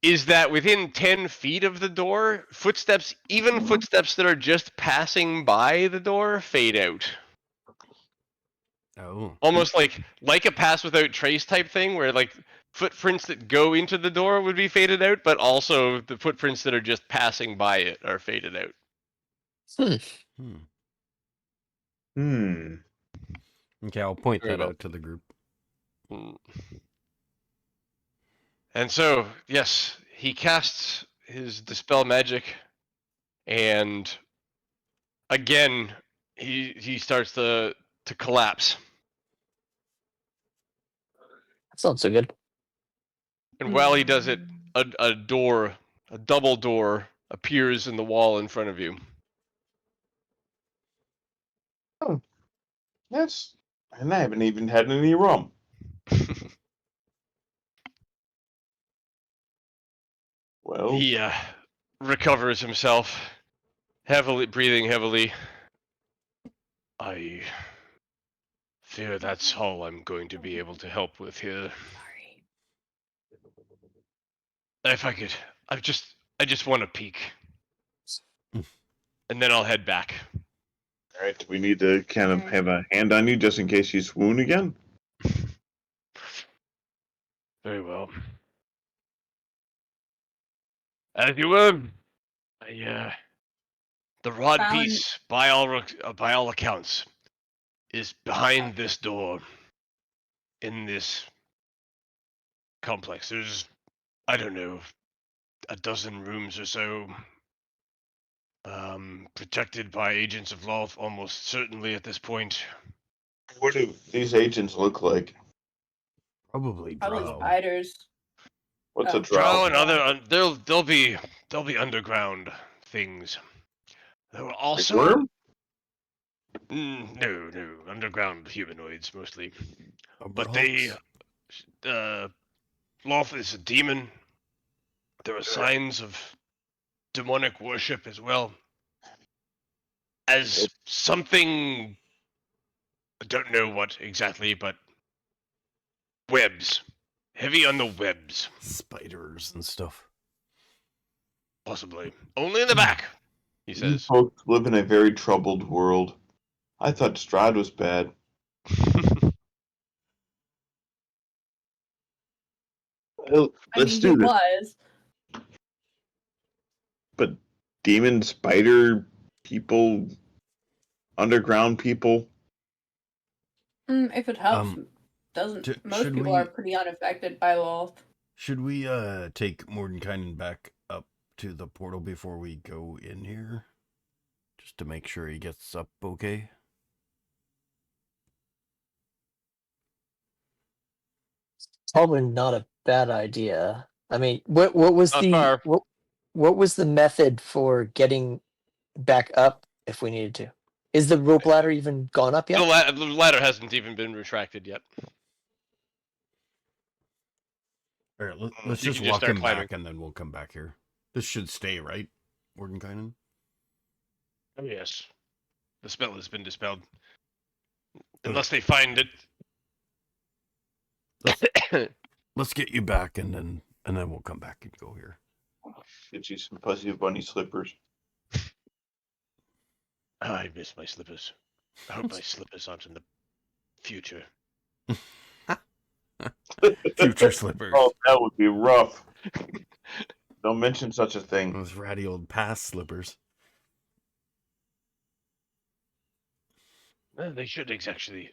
is that within 10 feet of the door, footsteps, even footsteps that are just passing by the door, fade out. Oh. Almost like a pass without trace type thing, where like footprints that go into the door would be faded out, but also the footprints that are just passing by it are faded out. Hmm. Hmm. Okay, I'll point Very that well. out to the group. And so, yes, he casts his dispel magic, and again, he starts to collapse. That sounds so good. And while he does it, a door, a double door, appears in the wall in front of you. Yes. And I haven't even had any rum. Well, He recovers himself, breathing heavily. I fear that's all I'm going to be able to help with here. Sorry. If I could, I just want a peek, and then I'll head back. all right. We need to kind of have a hand on you just in case you swoon again. Very well. As you were, the rod Found- piece, by all accounts, is behind this door. In this complex, there's, I don't know, a dozen rooms or so, protected by agents of Lolth, almost certainly at this point. What do these agents look like? Probably Probably drow. spiders. What's Oh. a drow? Drow and other, they'll be underground things. There were Like also worm? no underground humanoids mostly, but Hawks? Lolth is a demon. There are signs of demonic worship as well. As something, I don't know what exactly, but webs. Heavy on the webs, Spiders and stuff. possibly. Only in the back, he You says. folks live in a very troubled world. I thought Strahd was bad. Well, let's do he this. was. But demon, spider, people, underground people. If it helps, should most people we- are pretty unaffected by Lolth. Should we take Mordenkainen back up to the portal before we go in here? Just to make sure he gets up okay? Probably not a bad idea. I mean, what was Not the far. what was the method for getting back up if we needed to? Is the rope ladder even gone up yet? The ladder hasn't even been retracted yet. All right, let's You just can just walk start him climbing. back and then we'll come back here. This should stay, right, Mordenkainen? Oh yes, the spell has been dispelled. Unless they find it. Let's get you back and then we'll come back and go here. Get you some fuzzy bunny slippers. I miss my slippers. I hope my slippers aren't in the future. Future slippers. Oh, that would be rough. Don't mention such a thing. Those ratty old past slippers. Well, they should actually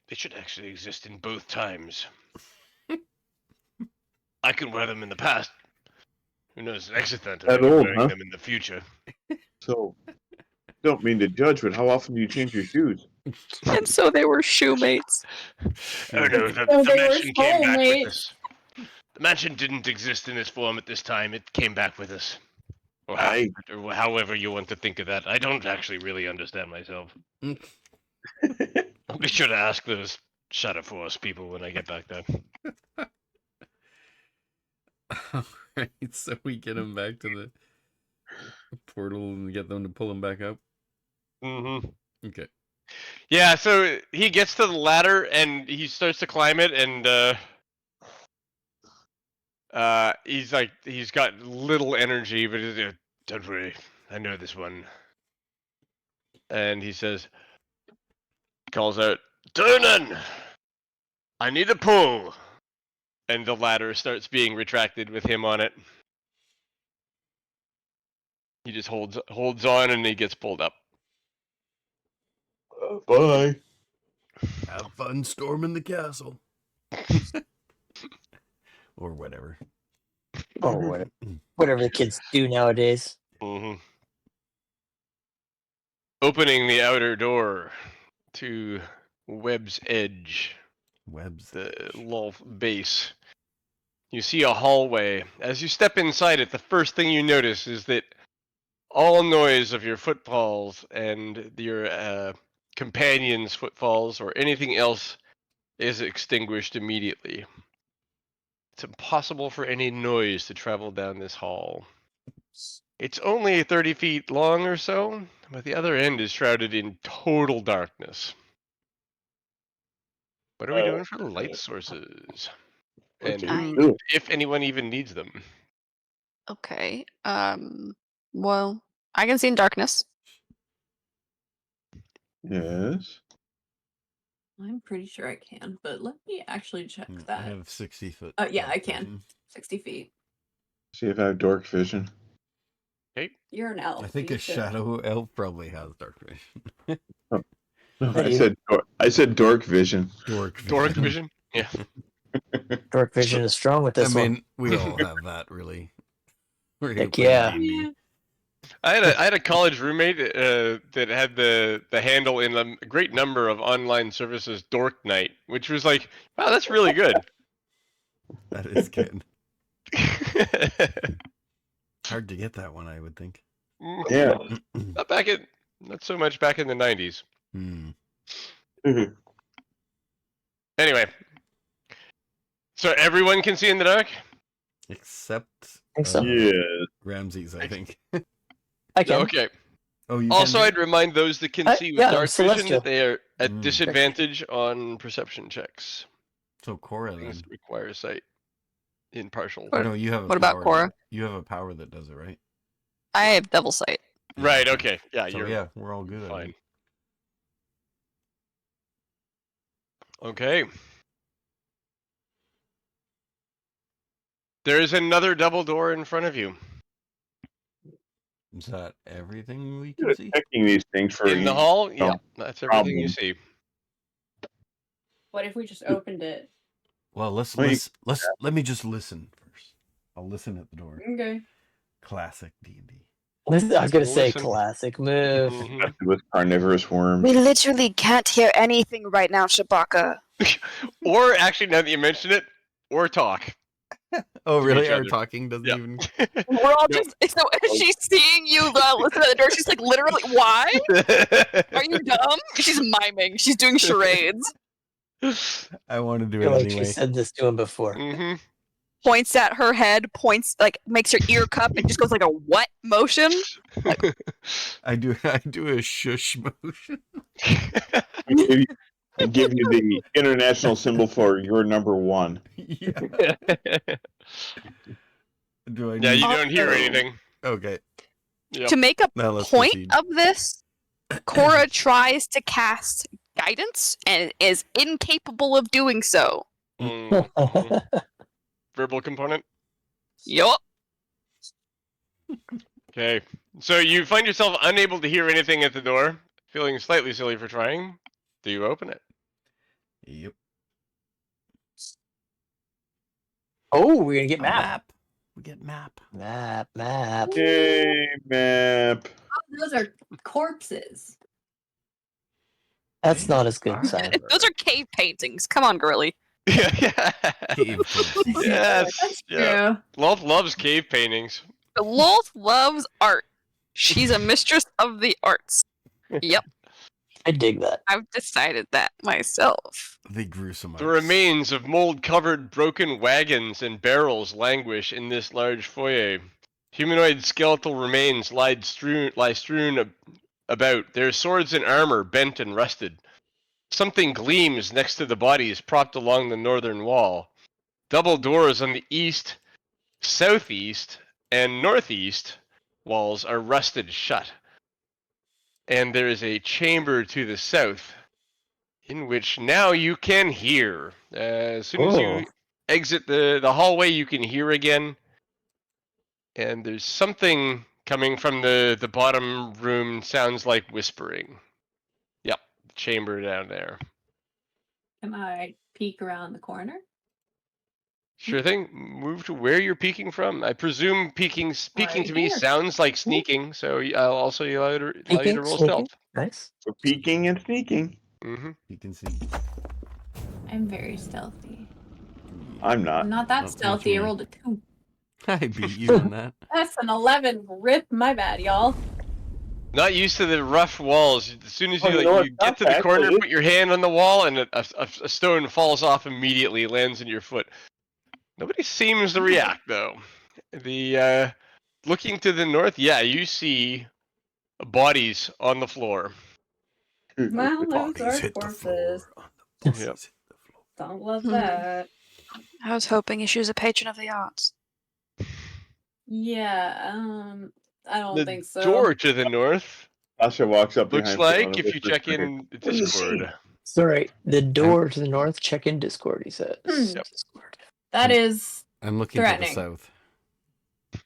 exist in both times. I can wear them in the past. Who knows? Exithant That are old, wearing huh? them in the future. So, don't mean to judge, but how often do you change your shoes? And so they were shoemates. Oh no, the No, they were mansion came back with soulmates. us. The mansion didn't exist in this form at this time. It came back with us. Or, Aye. or however you want to think of that. I don't actually really understand myself. I'll be sure to ask those Shadow Force people when I get back there. Alright, so we get him back to the portal and get them to pull him back up. Mm-hmm. Okay. Yeah, so he gets to the ladder and he starts to climb it, and he's got little energy, but he's, don't worry, I know this one. And he calls out, Turnan! I need a pull! And the ladder starts being retracted with him on it. He just holds on and he gets pulled up. Bye. Have fun storming the castle. Or whatever. Or whatever the kids do nowadays. Mm-hmm. Opening the outer door to Webb's Edge, Webs. the Lolth base. You see a hallway. As you step inside it, the first thing you notice is that all noise of your footfalls and your companions' footfalls or anything else is extinguished immediately. It's impossible for any noise to travel down this hall. It's only 30 feet long or so, but the other end is shrouded in total darkness. What are we doing for light sources? And if anyone even needs them. Okay. Well, I can see in darkness. Yes. I'm pretty sure I can, but let me actually check I that. have 60 foot. Yeah, I dark can. vision. 60 feet. See if I have dork vision. You're an elf. I think you a should. shadow elf probably has dark vision. No, I do. I said dork vision. Dork vision. Dork vision? Yeah. Dark vision is strong with I this one. mean, we all have that, really. We're here Heck playing yeah. D&D. I had a college roommate that had the handle in a great number of online services Dork Night, which was like, wow, that's really good. That is good. Hard to get that one, I would think. Yeah. Not so much back in the 90s. Hmm. Anyway, so everyone can see in the dark? Except think so. Yeah. Ramses, I think. I can. Okay. Oh, you Also, can I'd remind those that can see with yeah, dark vision celestial. that they are at Mm. disadvantage on perception checks. So Cora then. Things that require sight in partial. What- No, you have a what about power Cora? You have a power that does it, right? I have devil sight. Right, okay. Yeah, So you're yeah, we're all good. I fine. think. Okay. There's another double door in front of you. Is that everything we Good can at see? checking these things for In the you. hall? Yeah, that's everything you problem. see. What if we just opened it? Well, Wait. let me just listen first. I'll listen at the door. Okay. Classic D&D. I was gonna say Listen. classic move. Mhm. With carnivorous worms. We literally can't hear anything right now, Shabaka. Or actually, now that you mention it, or talk. Oh, To really? each Our other. talking doesn't Yep. even. We're all No. just so as she's seeing you listen at the door, she's like literally, why? Are you dumb? She's miming. She's doing charades. I want to do I feel it like she anyway. said this to him before. hmm Points at her head, points like makes her ear cup and just goes like a what motion? I do a shush motion. I give you the international symbol for your number one. Yeah. Do I Yeah, need... you don't hear Also- anything. Okay. Yep. To make a Now let's point proceed. of this, Cora tries to cast guidance and is incapable of doing so. Mhm. Verbal component. Yup. Okay. So you find yourself unable to hear anything at the door, feeling slightly silly for trying. Do you open it? Yep. Oh, we're gonna get A map. map. We get map. Map. Yay, map. Oh, those are corpses. That's not as good, Simon. Those are cave paintings. Come on, Gorilly. Yeah. Cave corpses. Yes. That's Yeah. true. Lolth loves cave paintings. Lolth loves art. She's a mistress of the arts. Yep, I dig that. I've decided that myself. The gruesome The arts. remains of mold-covered broken wagons and barrels languish in this large foyer. Humanoid skeletal remains lie strewn about, their swords and armor bent and rusted. Something gleams next to the bodies propped along the northern wall. Double doors on the east, southeast, and northeast walls are rusted shut. And there is a chamber to the south, in which now you can hear. As soon as you exit the hallway, you can hear again. And there's something coming from the bottom room, sounds like whispering. Yep, chamber down there. Can I peek around the corner? Sure thing. Move to where you're peeking from. I presume peeking Right to me here. sounds like sneaking, so I'll also allow you to Sneaking, roll sneaking. stealth. Nice. For peeking and sneaking. Mm-hmm. You can see. I'm very stealthy. I'm not. I'm not that Not stealthy. I me. rolled a 2. I beat you on that. That's an 11. Rip, my bad, y'all. Not used to the rough walls. As soon as Oh, you, you know what? you get to the Not corner, actually. put your hand on the wall, and a stone falls off immediately, lands in your foot. Nobody seems to react, though. The looking to the north, yeah, you see bodies on the floor. Well, those Bodies are hit the corpses. floor. Bodies Yep. hit the floor. Don't love Hmm. that. I was hoping she was a patron of the arts. Yeah, I don't The think so. door to the north Sasha walks up looks behind Phil and like, if you whispers check to her, in "What do you see?" Discord. Sorry, the door to the north. Check in Discord. He says. Hmm. Yep. Discord. That is I'm looking threatening. to the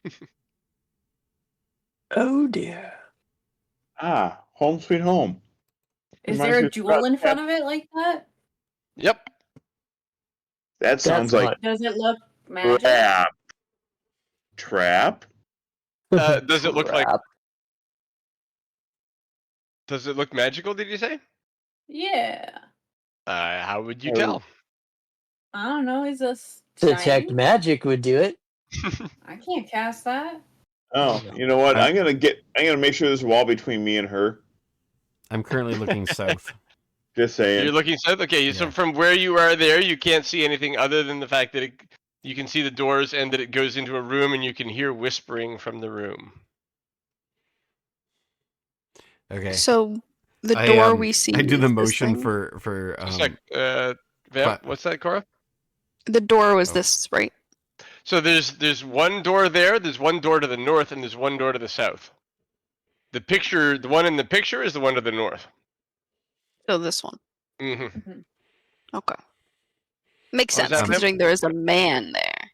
south. Oh dear. Ah, home sweet home. Is Reminds there me a of jewel in Strahd front of it like that? Yep. That sounds That's like Does it look magic? trap. Trap? not Does it look like? trap. Does it look magical? Did you say? Yeah. How would you Oh. tell? I don't know. Is this Detect shiny? magic would do it. I can't cast that. Oh, No. you know what? I- I'm gonna make sure there's a wall between me and her. I'm currently looking south. Just saying. You're looking south. Okay, so Yeah. from where you are there, you can't see anything other than the fact that you can see the doors and that it goes into a room, and you can hear whispering from the room. Okay. So the I, door we see. I do the is this motion thing? for Vamp, but- what's that, Cora? The door was Oh. this, right? So there's one door there. There's one door to the north, and there's one door to the south. The one in the picture is the one to the north. So this one. Mm-hmm. Okay. Makes Oh, is sense that him? considering there is a man there.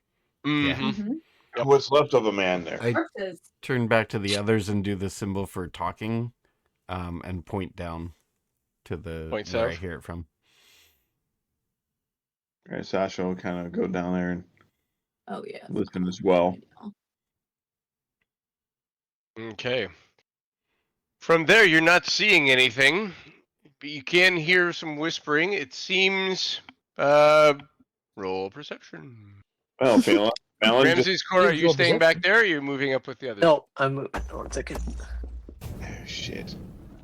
Mm-hmm. Mm-hmm. What's left of a man there? I Corpses. turn back to the others and do the symbol for talking, and point down to the Point where I south? hear it from. Right, Sasha will kind of go down there and Oh yeah. listen as well. Okay. From there, you're not seeing anything, but you can hear some whispering. It seems. Roll perception. Well, Phelan just Ramses, Cora, are you roll staying perception. back there? Or are you moving up with the others? No, I'm moving. 1 second. shit.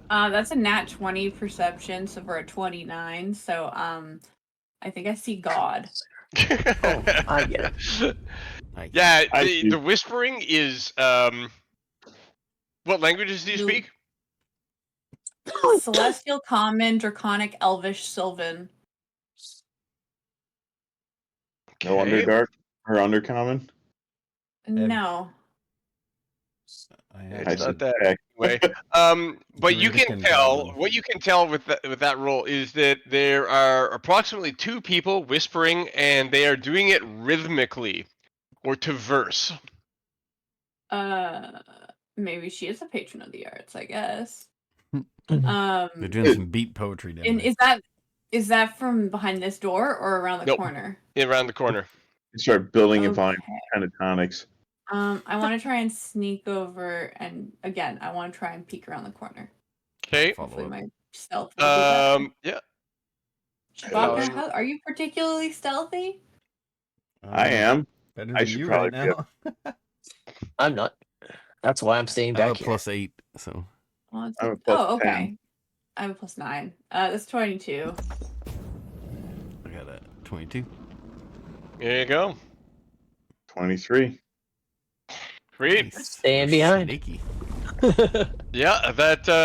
That's a nat 20 perception, so we're at 29. So I think I see God. Oh, I get it. Nice. Yeah, I the, see. the whispering is what languages do you Lu- speak? Celestial, Common, Draconic, Elvish, Sylvan. No Underdark or Undercommon? No. I It's I not that suspect. way. But you Druidic can and tell Dragon. what you can tell with that roll is that there are approximately 2 people whispering, and they are doing it rhythmically or to verse. Maybe she is a patron of the arts, I guess. They're doing some beat poetry down And there. is that from behind this door or around the Nope. corner? Around the corner. Start building and Okay. volume pentatonics. I want to try and sneak over, and again, I want to try and peek around the corner. Okay. Hopefully, my stealth will be better. Yeah. Shabaka, are you particularly stealthy? I am. Better I than should you probably right now. I'm not. That's why I'm staying I'm a back here. +8, so I'm a plus okay. I have a +9. That's 22. I got a 22. There you go. 23. Great. Nice. Staying We're behind. Sneaky. Yeah,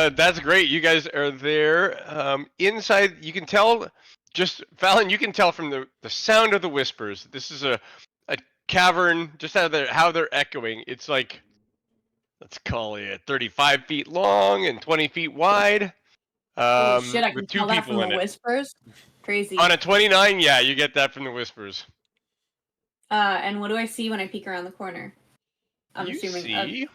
that's great. You guys are there. Inside, you can tell. Just Fallon, you can tell from the sound of the whispers. This is a cavern. Just how they're echoing. It's like, let's call it 35 feet long and 20 feet wide. Holy shit, I can with two tell that from people the in it. whispers. Crazy. On a 29, yeah, you get that from the whispers. And what do I see when I peek around the corner? I'm You assuming. see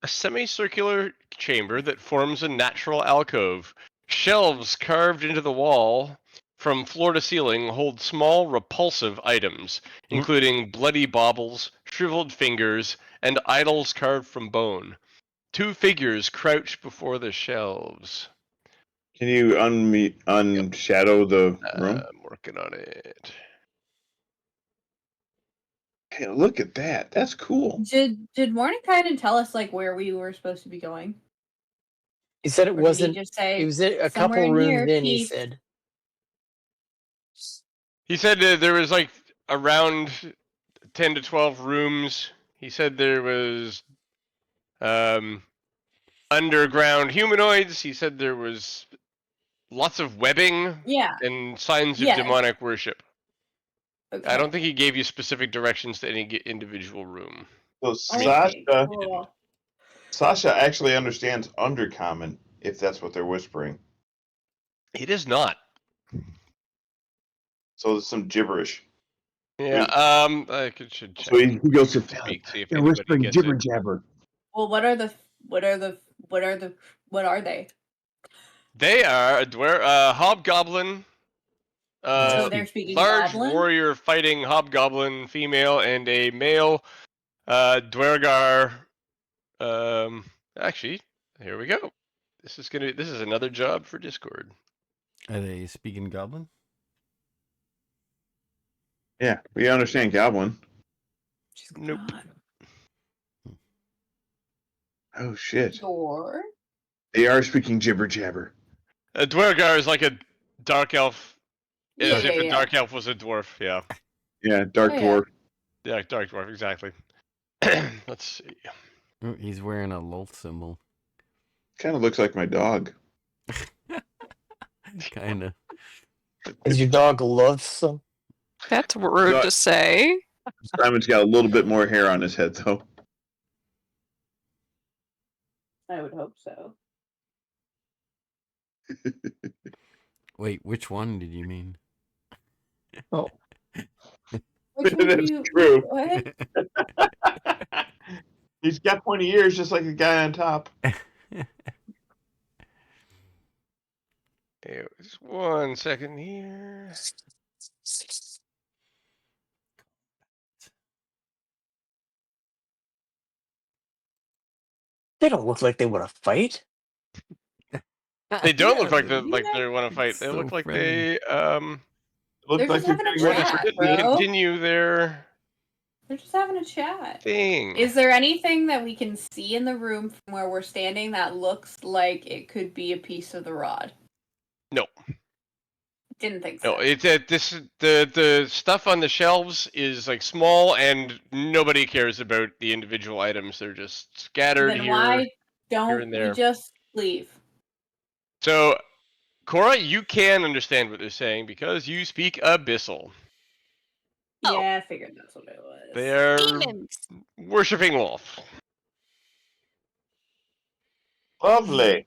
a semicircular chamber that forms a natural alcove. Shelves carved into the wall from floor to ceiling hold small repulsive items, including bloody baubles, shriveled fingers, and idols carved from bone. Two figures crouch before the shelves. Can you unshadow the room? I'm working on it. Hey, look at that. That's cool. Did Mordenkainen tell us like where we were supposed to be going? He said it Or did he wasn't. just say It was a somewhere couple in rooms here, in. He peace? said. He said there was like around 10 to 12 rooms. He said there was underground humanoids. He said there was lots of webbing Yeah. and signs of Yes. demonic worship. Okay. I don't think he gave you specific directions to any individual room. So Okay, cool. Sasha actually understands undercommon, if that's what they're whispering. He does not. So there's some gibberish. Yeah, I should check. So he goes to Speak, see if they're anybody whispering gets jibber it. jabber. Well, what are they? They are a hobgoblin, So they're speaking large Goblin? warrior fighting hobgoblin female, and a male dwergar. Actually, here we go. This is another job for Discord. Are they speaking Goblin? Yeah, we understand goblin. Nope. Oh shit. Door. They are speaking jibber jabber. A dwergar is like a dark elf, as if a Yeah. dark elf was a dwarf. Yeah. Yeah, dark Oh, yeah. dwarf. Yeah, dark dwarf, exactly. Let's see. Oh, he's wearing a Lolth symbol. Kind of looks like my dog. Kinda. Is your dog loathsome? That's rude No. to say. Simon's got a little bit more hair on his head, though. I would hope so. Wait, which one did you mean? Oh, Which one do That's you? true. What? He's got pointy ears just like the guy on top. Hey, just 1 second here. they don't look like they want to fight. They don't Yeah, look like you they want to fight. They So look like friendly. they Looks They're like just having a getting ready chat, for bro. continue their They're just having a chat. thing. Is there anything that we can see in the room from where we're standing that looks like it could be a piece of the rod? No. Didn't think so. No, it's the stuff on the shelves is like small and nobody cares about the individual items. They're just scattered Then here. why here don't and we there. just leave? So, Cora, you can understand what they're saying because you speak Abyssal. Oh. Yeah, I figured that's what it was. They're Demons. worshipping Wolf. Lovely.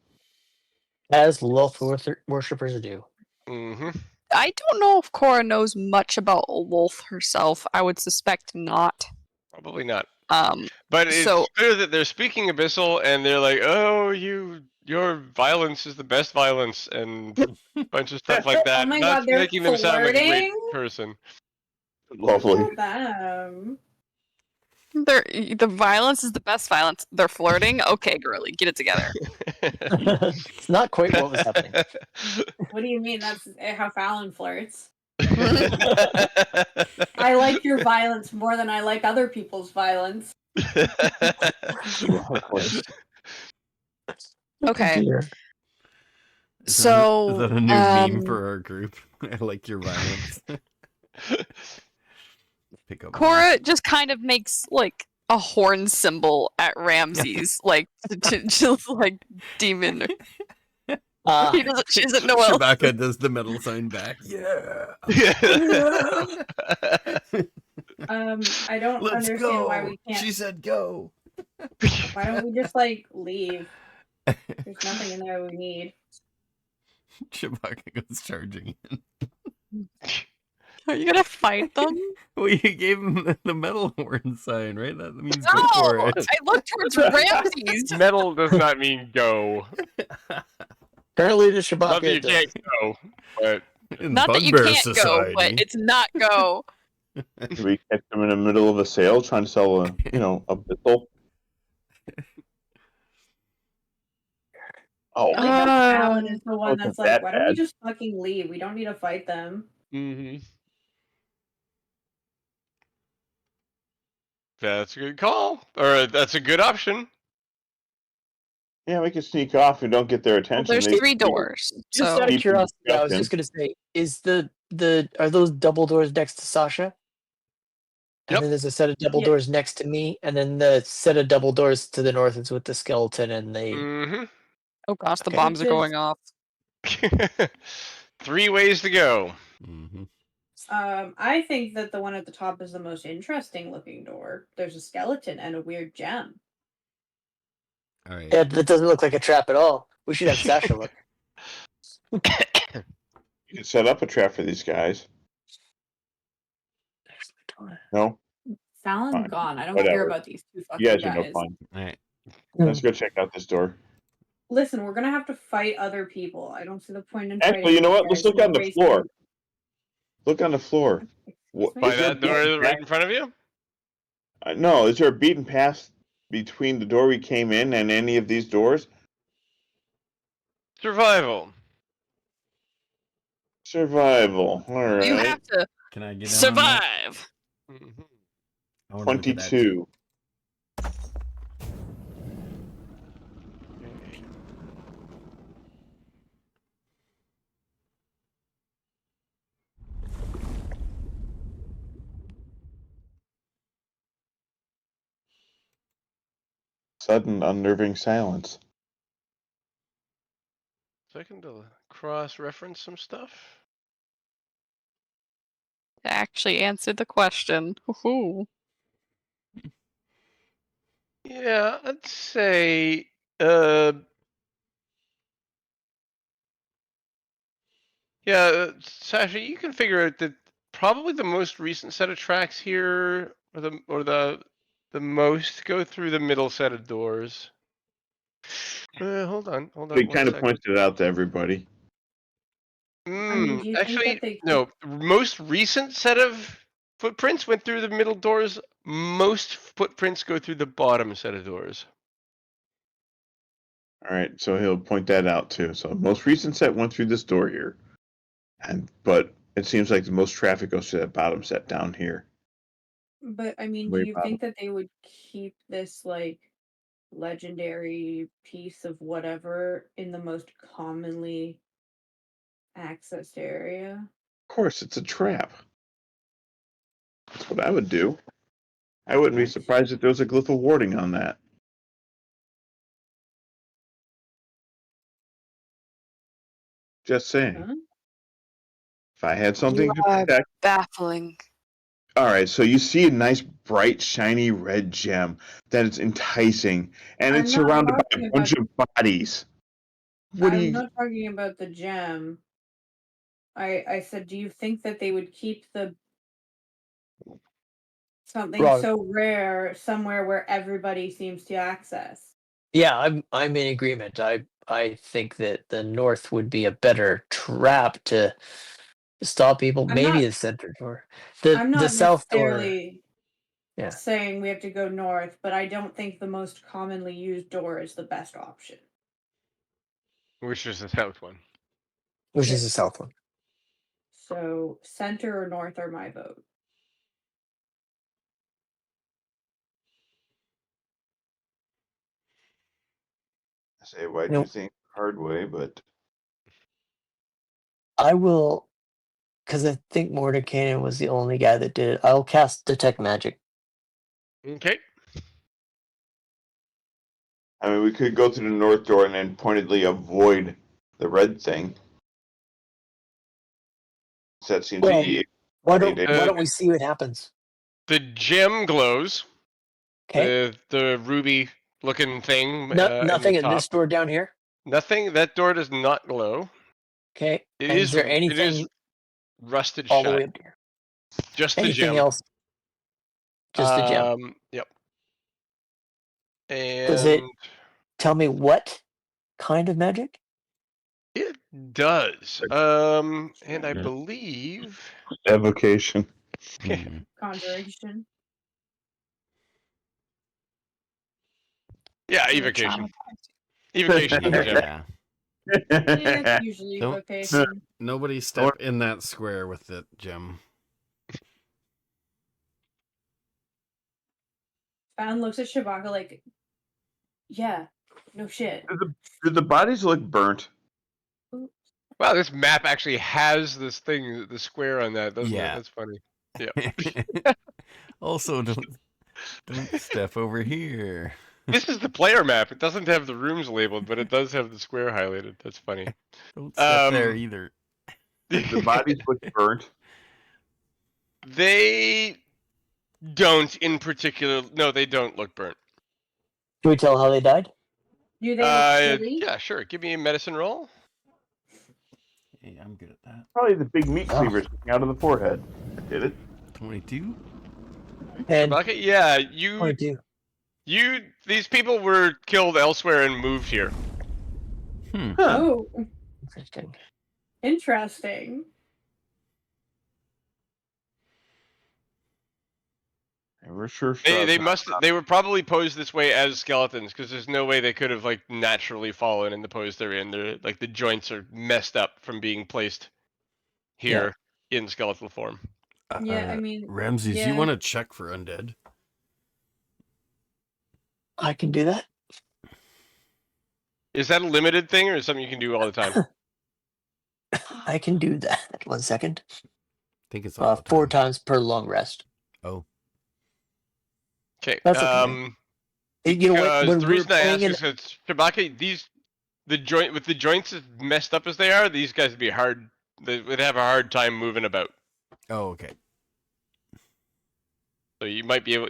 As Lolth Worshippers do. Mm-hmm. I don't know if Cora knows much about Lolth herself. I would suspect not. Probably not. So- But it's clear that they're speaking Abyssal and they're like, oh, your violence is the best violence and a bunch of stuff like that. Oh my That's God, they're making them sound like a great flirting? person. Lovely. Look at them. The violence is the best violence. They're flirting. Okay, girly, get it together. It's not quite what was happening. What do you mean? That's how Fallon flirts. I like your violence more than I like other people's violence. Okay. Dear. Is So, that a new meme for our group? I like your violence. Pick up. Cora just kind of makes like a horn symbol at Ramses, like to just like demon. She doesn't know what else. Chewbacca does the metal sign back. Yeah. I don't Let's understand go. why we can't. She said go. Why don't we just like leave? There's nothing in there we need. Chewbacca goes charging in. Are you gonna fight them? Well, you gave him the metal horn sign, right? That means No, go for it. I look towards Ramses. Metal does not mean go. Apparently, the Not Chewbacca that you does. can't go, but In Not that you Bugbear can't go, but it's not go. Do we catch them in the middle of a sale trying to sell a pistol? Oh, I think Fallon is the one wasn't that's like, that why don't we bad. just fucking leave? We don't need to fight them. That's a good call, or that's a good option. yeah, we can sneak off and don't get their Well, attention. there's They- 3 doors. Just So out of Keep curiosity, I was discussion. just gonna say, is are those double doors next to Sasha? And Yep. then there's a set of double Yeah. doors next to me, and then the set of double doors to the north is with the skeleton and the. Mm-hmm. oh gosh, the Okay. bombs are Which is- going off. 3 ways to go. Mm-hmm. I think that the one at the top is the most interesting looking door. There's a skeleton and a weird gem. All right. Yeah, that doesn't look like a trap at all. We should have Sasha look. You can set up a trap for these guys. No, Fallon's Fine. gone. I don't Whatever. care about these two fucking you guys are no guys. fun. All right. Let's go check out this door. Listen, we're gonna have to fight other people. I don't see the point in Actually, fighting you know these what? Let's guys. look on the Waste floor. time. Look on the floor. What, me? By is there a that door beaten right in front of you? no, is there a beaten path between the door we came in and any of these doors? Survival. Survival. All right. You have to Can I get in on that? survive. Mhm. I wanna look at that 22. Sudden unnerving silence. Second to cross-reference some stuff. Actually answered the question. Woohoo. Yeah, I'd say Sasha, you can figure out that probably the most recent set of tracks here, or the most go through the middle set of doors. Hold on. We one kind of second. pointed it out to everybody. mean, do you think Actually, that they no. Most recent set of footprints went through the middle doors. Most footprints go through the bottom set of doors. All right, so he'll point that out too. So most recent set went through this door here, but it seems like the most traffic goes to that bottom set down here. But I mean, Way do you bottom. think that they would keep this like legendary piece of whatever in the most commonly accessed area? Of course, it's a trap. That's what I would do. I wouldn't be surprised if there was a glyph of warding on that. Just saying. Huh? If I had something You to are protect. baffling. All right, so you see a nice, bright, shiny red gem that is enticing, and I'm it's not surrounded by talking a bunch of bodies. What do I'm you? not talking about the gem. I said, do you think that they would keep the something Wrong. so rare somewhere where everybody seems to access? Yeah, I'm in agreement. I think that the north would be a better trap to stop people. I'm Maybe not- the center door. I'm The not south door. necessarily Yeah. saying we have to go north, but I don't think the most commonly used door is the best option. Which is the south one. Which is the south one. So center or north are my vote. I say, why do you think hard way? But I will, because I think Mordecai was the only guy that did it. I'll cast Detect Magic. Okay. I mean, we could go through the north door and then pointedly avoid the red thing. That seems Well, to be. Why don't we see what happens? The gem glows. Okay. The ruby looking thing. Nothing in the at this top. door down here. Nothing. That door does not glow. Okay. It And is. is there It is anything rusted all shut. the way up here? Just the Anything gem. else? Just the gem. Yep. Does it And tell me what kind of magic? it does. And I Yeah. believe. Evocation. Hmm. Conjuration. Yeah, You're evocation. traumatized. Evocation of the gem. Yeah. Yeah, it's usually Don't- vocation. Nobody step in that square with it, Jim. Found looks at Shabaka like, yeah, no shit. Do the bodies look burnt? Wow, this map actually has this thing, the square on that, doesn't it? Yeah. That's funny. Yeah. Also, don't step over here. This is the player map. It doesn't have the rooms labeled, but it does have the square highlighted. That's funny. Don't step there Um, either. The bodies look burnt. They don't in particular. No, they don't look burnt. Can we tell how they died? Do they look silly? Yeah, sure. Give me a medicine roll. Hey, I'm good at that. Probably the big meat cleavers sticking out of the forehead. I did it. 22. And Bucket, yeah, you 22. these people were killed elsewhere and moved here. Hmm. Huh. Oh, Interesting. interesting. We're sure. They were probably posed this way as skeletons because there's no way they could have like naturally fallen in the pose they're in. They're like the joints are messed up from being placed here in skeletal form. Yeah, I mean, Ramses, yeah. you want to check for undead? I can do that. Is that a limited thing or is something you can do all the time? I can do that. 1 second. I think it's all the time. 4 times per long rest. Oh. Okay. That's okay. You know what? Because When the we're reason I ask playing is that Shabaka, the joints as messed up as they are, these guys would be hard. They would have a hard time moving about. Oh, okay. So you might be able.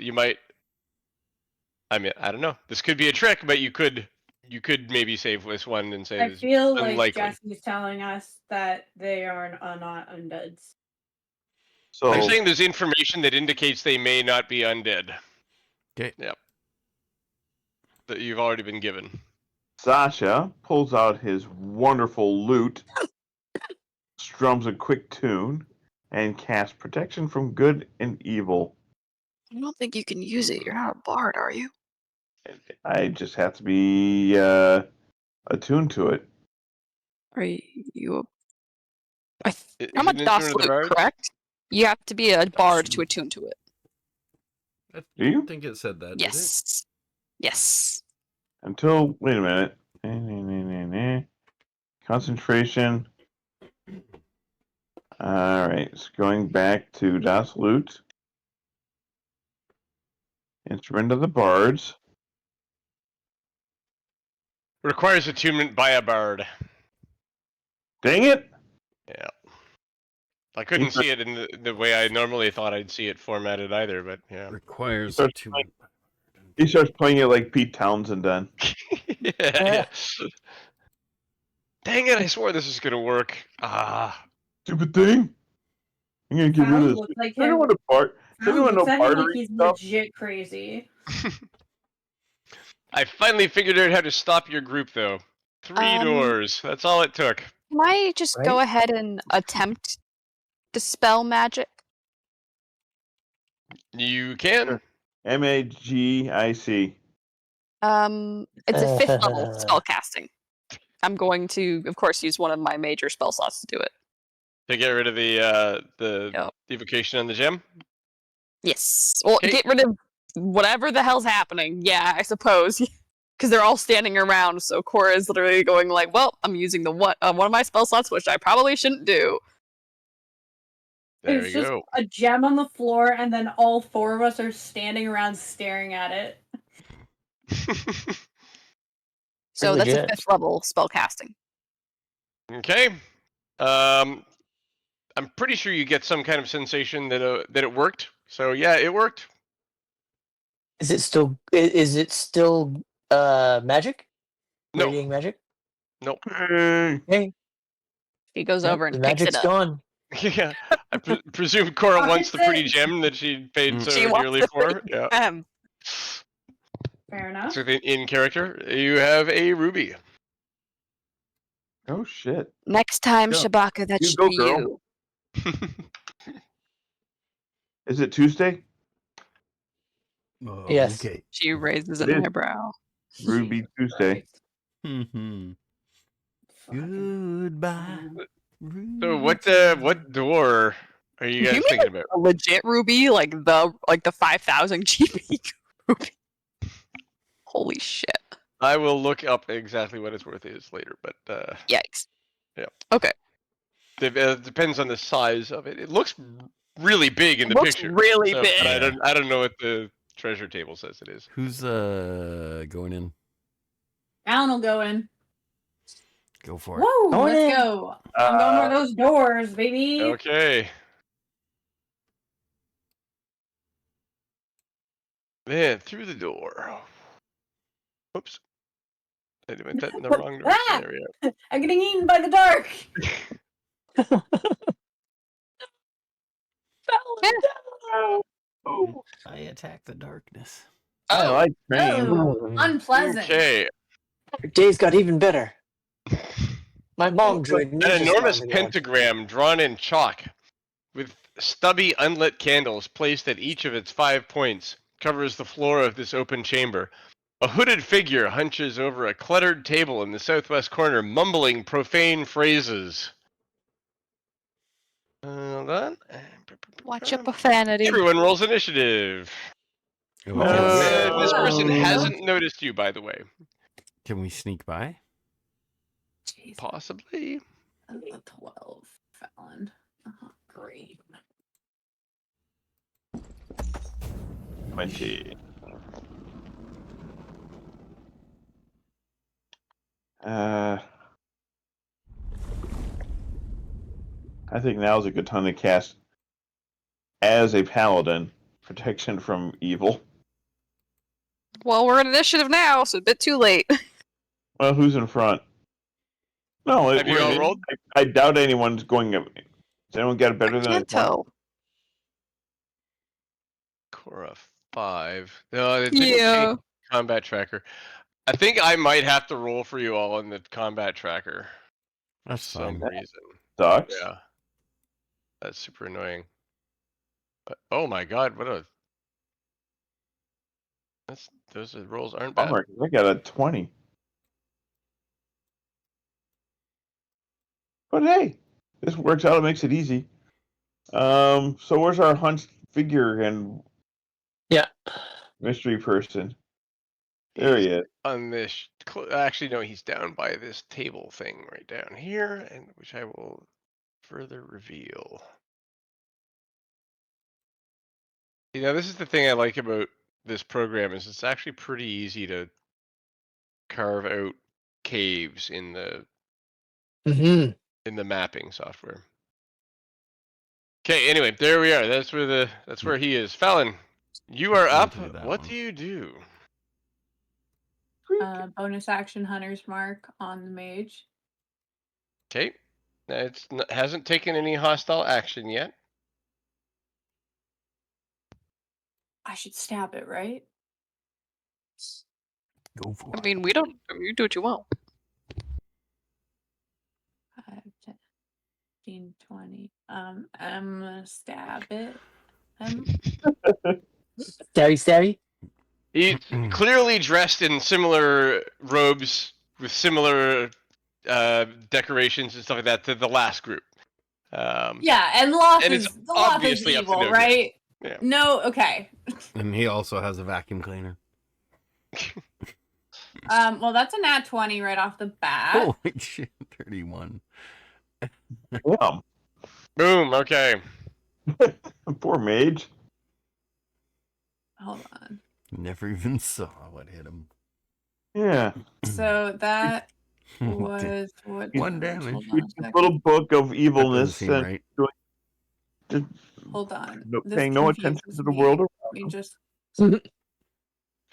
I mean, I don't know. This could be a trick, but you could maybe save this one and say I it's feel like unlikely. Jesse's telling us that they are not undeads. So I'm saying there's information that indicates they may not be undead. Okay. Yep. That you've already been given. Sasha pulls out his wonderful lute, strums a quick tune, and casts protection from good and evil. I don't think you can use it. You're not a bard, are you? I just have to be attuned to it. Are you? Is I'm a it an instrument of the Doslute, bards? correct? You have to be a bard to attune to it. I Do you? don't think it said that, did it? Yes. Yes. Until, wait a minute. Concentration. Alright, it's going back to Das Lute. Instrument of the Bards. Requires attunement by a bard. Dang it! Yeah. I couldn't see it in the way I normally thought I'd see it formatted either, but yeah. Requires Starts attunement. He starts playing it like Pete Townsend done. Yeah. Dang it, I swore this was gonna work. Ah. Stupid thing! I'm gonna get rid Found of this. looks like I don't him. want to part. Does Found anyone know looks at him like bartering he's stuff? legit crazy. I finally figured out how to stop your group though. 3 doors. That's all it took. Can I just go Right? ahead and attempt dispel magic? You can. Magic. It's a 5th level spell casting. I'm going to, of course, use one of my major spell slots to do it. To get rid of the Yep. evocation on the gem? Yes. Well, Okay. get rid of whatever the hell's happening. Yeah, I suppose. Because they're all standing around, so Cora is literally going like, well, I'm using the one of my spell slots, which I probably shouldn't do. There It's we just go. a gem on the floor, and then all 4 of us are standing around staring at it. So that's a legit. 5th level spell casting. Okay. I'm pretty sure you get some kind of sensation that it worked. So yeah, it worked. Is it still? Is it still magic? No. Radiating magic. Nope. Hey, He goes yep, over and the picks it magic's up. gone. Yeah. I presume Cora wants the pretty Opposite. gem that she paid so She wants dearly the for. Yeah. Fair enough. So in character, you have a ruby. Oh shit! Next time, Yeah. Shabaka, that You should go, be girl. you. Is it Tuesday? Yes. Okay. She raises It an is. eyebrow. Ruby Tuesday. Mm-hmm. Fucking- Goodbye. So what door are you You guys mean thinking about? a legit ruby, like the 5,000 GP ruby? Holy shit! I will look up exactly what its worth is later, but Yikes. Yeah. Okay. it depends on the size of it. It looks really big in the Looks picture. really so, big. But I don't know what the treasure table says it is. Who's going in? Alan will go in. Go for it. Woo! Going Let's in. go. I'm going for those doors, baby. Okay. Then through the door. Oops. I went that in the wrong direction. Ah! There we go. I'm getting eaten by the dark. Oh, I attack the darkness. I Oh, like trains. Oh, unpleasant. Okay. Your days got even better. My mom drew a An ninja enormous star on the wall. pentagram drawn in chalk with stubby unlit candles placed at each of its 5 points covers the floor of this open chamber. A hooded figure hunches over a cluttered table in the southwest corner, mumbling profane phrases. Hold on. watch your profanity. Everyone rolls initiative. Okay. This person Oh. hasn't noticed you, by the way. Can we sneak by? Jeez, Possibly. that's a 12 Fallon. Great. 20. I think now's a good time to cast as a paladin protection from evil. Well, we're in initiative now, so a bit too late. Well, who's in front? No, Have you all rolled? I doubt anyone's going. Does anyone get it better than a Can't 20? tell. Cora 5. No, it didn't Yeah. change combat tracker. I think I might have to roll for you all in the combat tracker for That's some fine. reason. Sucks. Yeah. That's super annoying. But, oh my god, what a... Those rolls aren't bad. Bummer, 'cause I got a 20. But hey, this works out. It makes it easy. So where's our hunched figure and Yeah. mystery person? There he is. On this... Actually, no, he's down by this table thing right down here, and which I will further reveal. You know, this is the thing I like about this program is it's actually pretty easy to carve out caves in the mapping software. Okay, anyway, there we are. That's where he is. Fallon, you are up. Into that What one. do you do? Bonus action Hunter's Mark on the mage. Okay, hasn't taken any hostile action yet. I should stab it, right? Go for I it. mean, we don't. You do what you want. 5, 10, 15, 20. I'm gonna stab it. Stabby. He's clearly dressed in similar robes with similar decorations and stuff like that to the last group. Yeah, and Lolth And is it's the Lolth is obviously up to evil, no good. right? Yeah. No, okay. And he also has a vacuum cleaner. Well, that's a nat 20 right off the bat. Holy shit, 31. Yeah. Boom. Okay. Poor mage. Hold on. Never even saw what hit him. Yeah. So that was what? One damage. Hold on a second. Little book of That doesn't evilness. seem right. Just Hold on. no, paying no attention confuses to the me. world Let me just. around.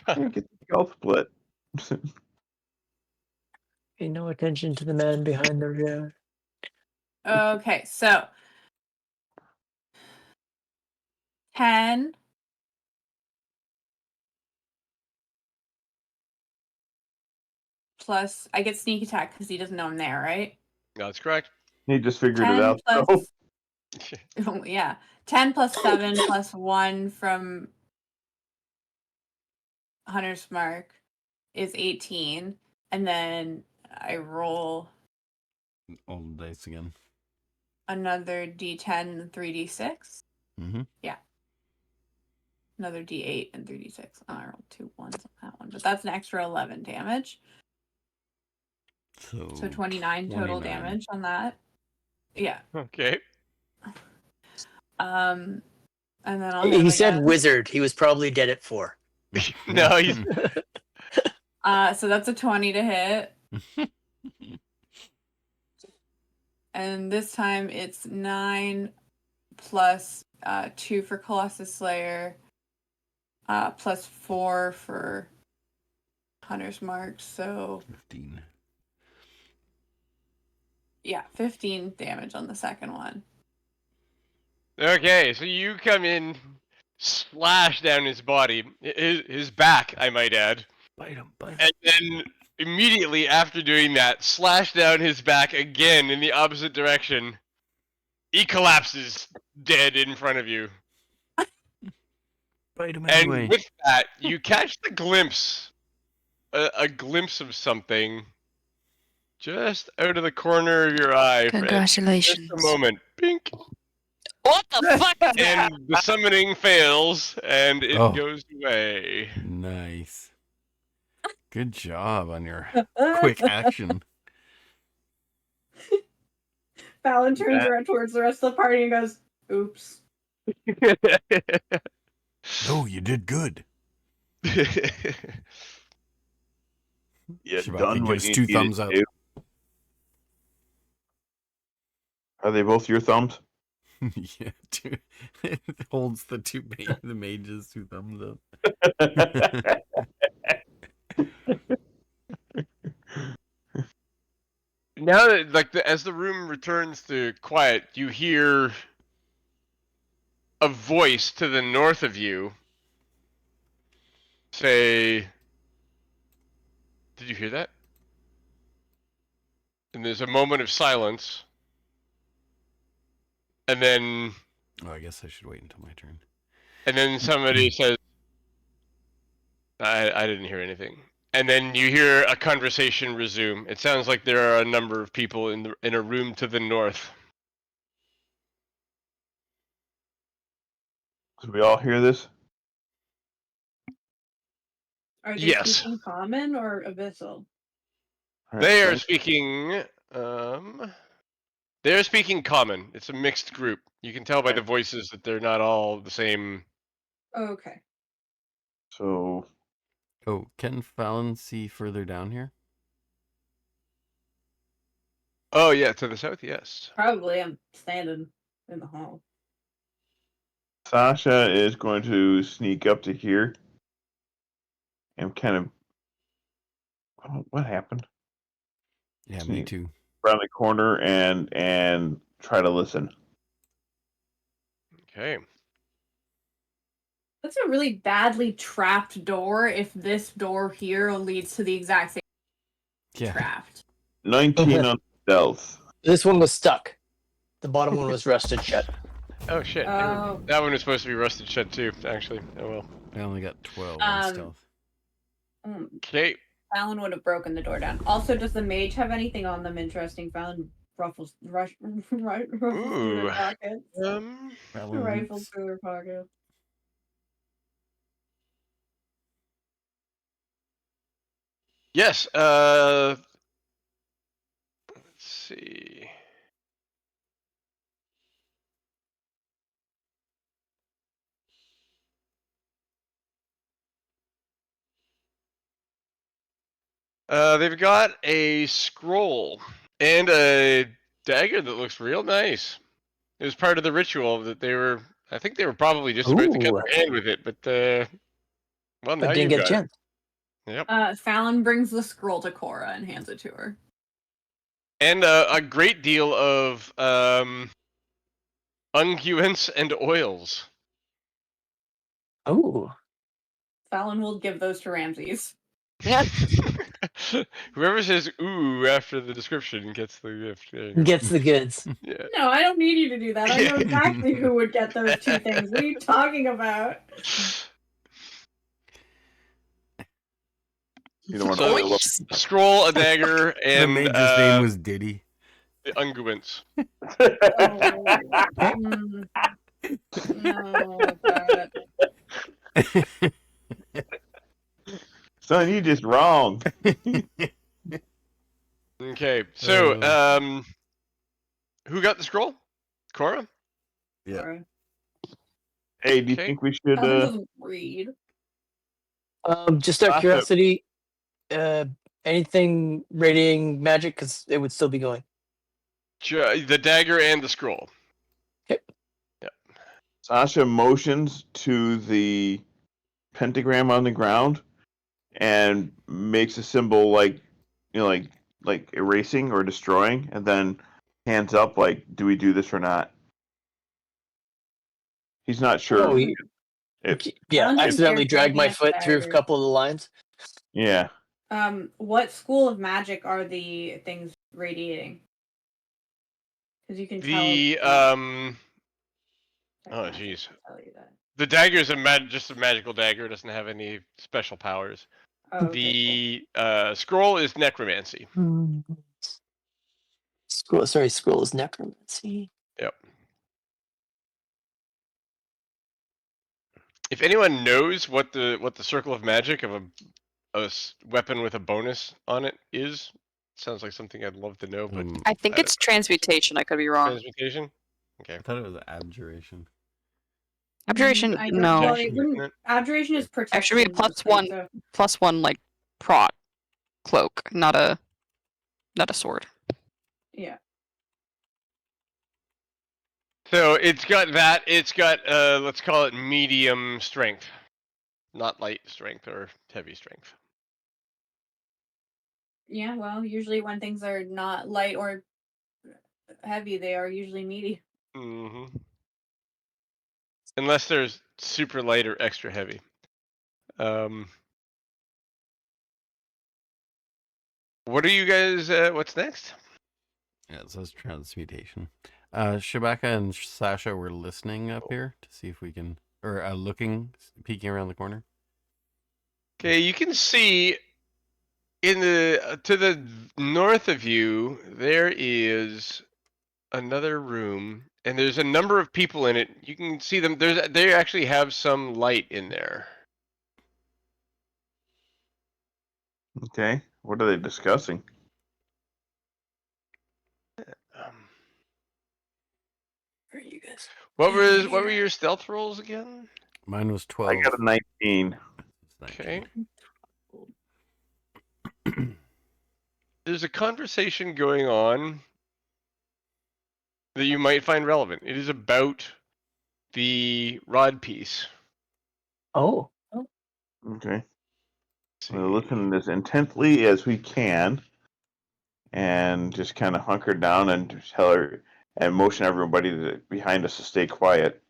Get the skull split. Pay no attention to the man behind the rear. Okay, so 10 plus. I get sneak attack because he doesn't know I'm there, right? That's correct. He just figured 10 it out. plus. So. Oh, yeah, 10 plus 7 plus 1 from Hunter's Mark is 18, and then I roll All the dice again. another D10 and 3D6. Mm-hmm. Another D8 and 3D6. Oh, I rolled 2 ones on that one, but that's an extra 11 damage. So 29 total 29. damage on that. Yeah. Okay. And then I'll He have said again. wizard. He was probably dead at 4. No, he's So that's a 20 to hit. And this time it's 9 plus 2 for Colossus Slayer, plus 4 for Hunter's Mark. So 15. yeah, 15 damage on the second one. okay. So you come in, slash down his body, his back, I might add, Bite him. and then immediately after doing that, slash down his back again in the opposite direction. He collapses dead in front of you. Bite him And anyway. with that, you catch the glimpse, a glimpse of something just out of the corner of your eye. For Congratulations. just a moment. Pink. What the fuck is that? And the summoning fails, and it Oh. goes away. Nice. Good job on your quick action. Fallon turns around towards the rest of the party and goes, "Oops." No, you did good. Yeah, Shabaki done what gives you 2 needed thumbs to up. do. Are they both your thumbs? Yeah, it holds the the mages 2 thumbs up. Now that, like, as the room returns to quiet, you hear a voice to the north of you say, "Did you hear that?" And there's a moment of silence, and then Oh, I guess I should wait until my turn. somebody says, I didn't hear anything. And then you hear a conversation resume. It sounds like there are a number of people in a room to the north. Did we all hear this? Are they Yes. speaking common or abyssal? All right, They are thanks. speaking. They're speaking common. It's a mixed group. You can tell by the voices that they're not all the same. Okay. So Oh, can Fallon see further down here? Oh yeah, to the south. Yes. Probably I'm standing in the hall. Sasha is going to sneak up to here and kind of. What happened? Yeah, me Sneak too. around the corner and try to listen. Okay. That's a really badly trapped door if this door here leads to the exact same Yeah. trapped. 19 on stealth. This one was stuck. The bottom one was rusted shut. Oh shit! Oh. That one was supposed to be rusted shed too. Actually, oh well. I only got 12 on stealth. Okay. Fallon would have broken the door down. Also, does the mage have anything on them interesting? Fallon ruffles through Ooh. their pockets. Rifles Balance. through their pockets. Yes. Let's see. They've got a scroll and a dagger that looks real nice. It was part of the ritual that they were. I think they were probably just about to cut Ooh. their hand with it, but well, now But didn't you get a got chance. it. Yep. Fallon brings the scroll to Cora and hands it to her. And a great deal of unguents and oils. Oh. Fallon will give those to Ramses. Yeah. Whoever says "ooh" after the description gets the gift. There you go. Gets the goods. Yeah. No, I don't need you to do that. I know exactly who would get those two things. What are you talking about? You don't want So, to look. scroll, a dagger, The and mage's name was Diddy. the unguents. No, God. Son, you just wrong. Okay, so who got the scroll? Cora? Yeah. Cora. Hey, do you Okay. think we should? Fallon doesn't read. Just out of Awesome. curiosity, anything radiating magic? Because it would still be going. The dagger and the scroll. Okay. Yep. Sasha motions to the pentagram on the ground and makes a symbol like like erasing or destroying, and then hands up like, "Do we do this or not?" He's not sure. Oh, yeah. Fallon Accidentally hears dragged my radiant foot through a daggers. couple of the lines. Yeah. What school of magic are the things radiating? Because you can The tell. oh jeez. Tell you that. The dagger is just a magical dagger. It doesn't have any special powers. Oh, okay, The scroll is necromancy. Scroll is necromancy. Yep. If anyone knows what the circle of magic of a weapon with a bonus on it is, sounds like something I'd love to know. But I think it's transmutation. I could be wrong. transmutation. Okay. I thought it was abjuration. Abjuration, I don't- no. Well, it wouldn't. Abjuration is protection. Actually, be a +1 like prot cloak, not a sword. Yeah. So it's got that. It's got let's call it medium strength, not light strength or heavy strength. Yeah. Well, usually when things are not light or heavy, they are usually meaty. Mm-hmm. Unless there's super light or extra heavy. What are you guys? What's next? Yeah, it says transmutation. Shabaka and Sasha were listening up here to see if we can, or peeking around the corner. Okay, you can see in the to the north of you there is another room, and there's a number of people in it. You can see them. They actually have some light in there. Okay. What are they discussing? Where are you guys? What were your stealth rolls again? Mine was 12. I got a 19. Okay. There's a conversation going on that you might find relevant. It is about the rod piece. Oh. Okay. We'll listen as intently as we can, and just kind of hunker down and tell her and motion everybody behind us to stay quiet.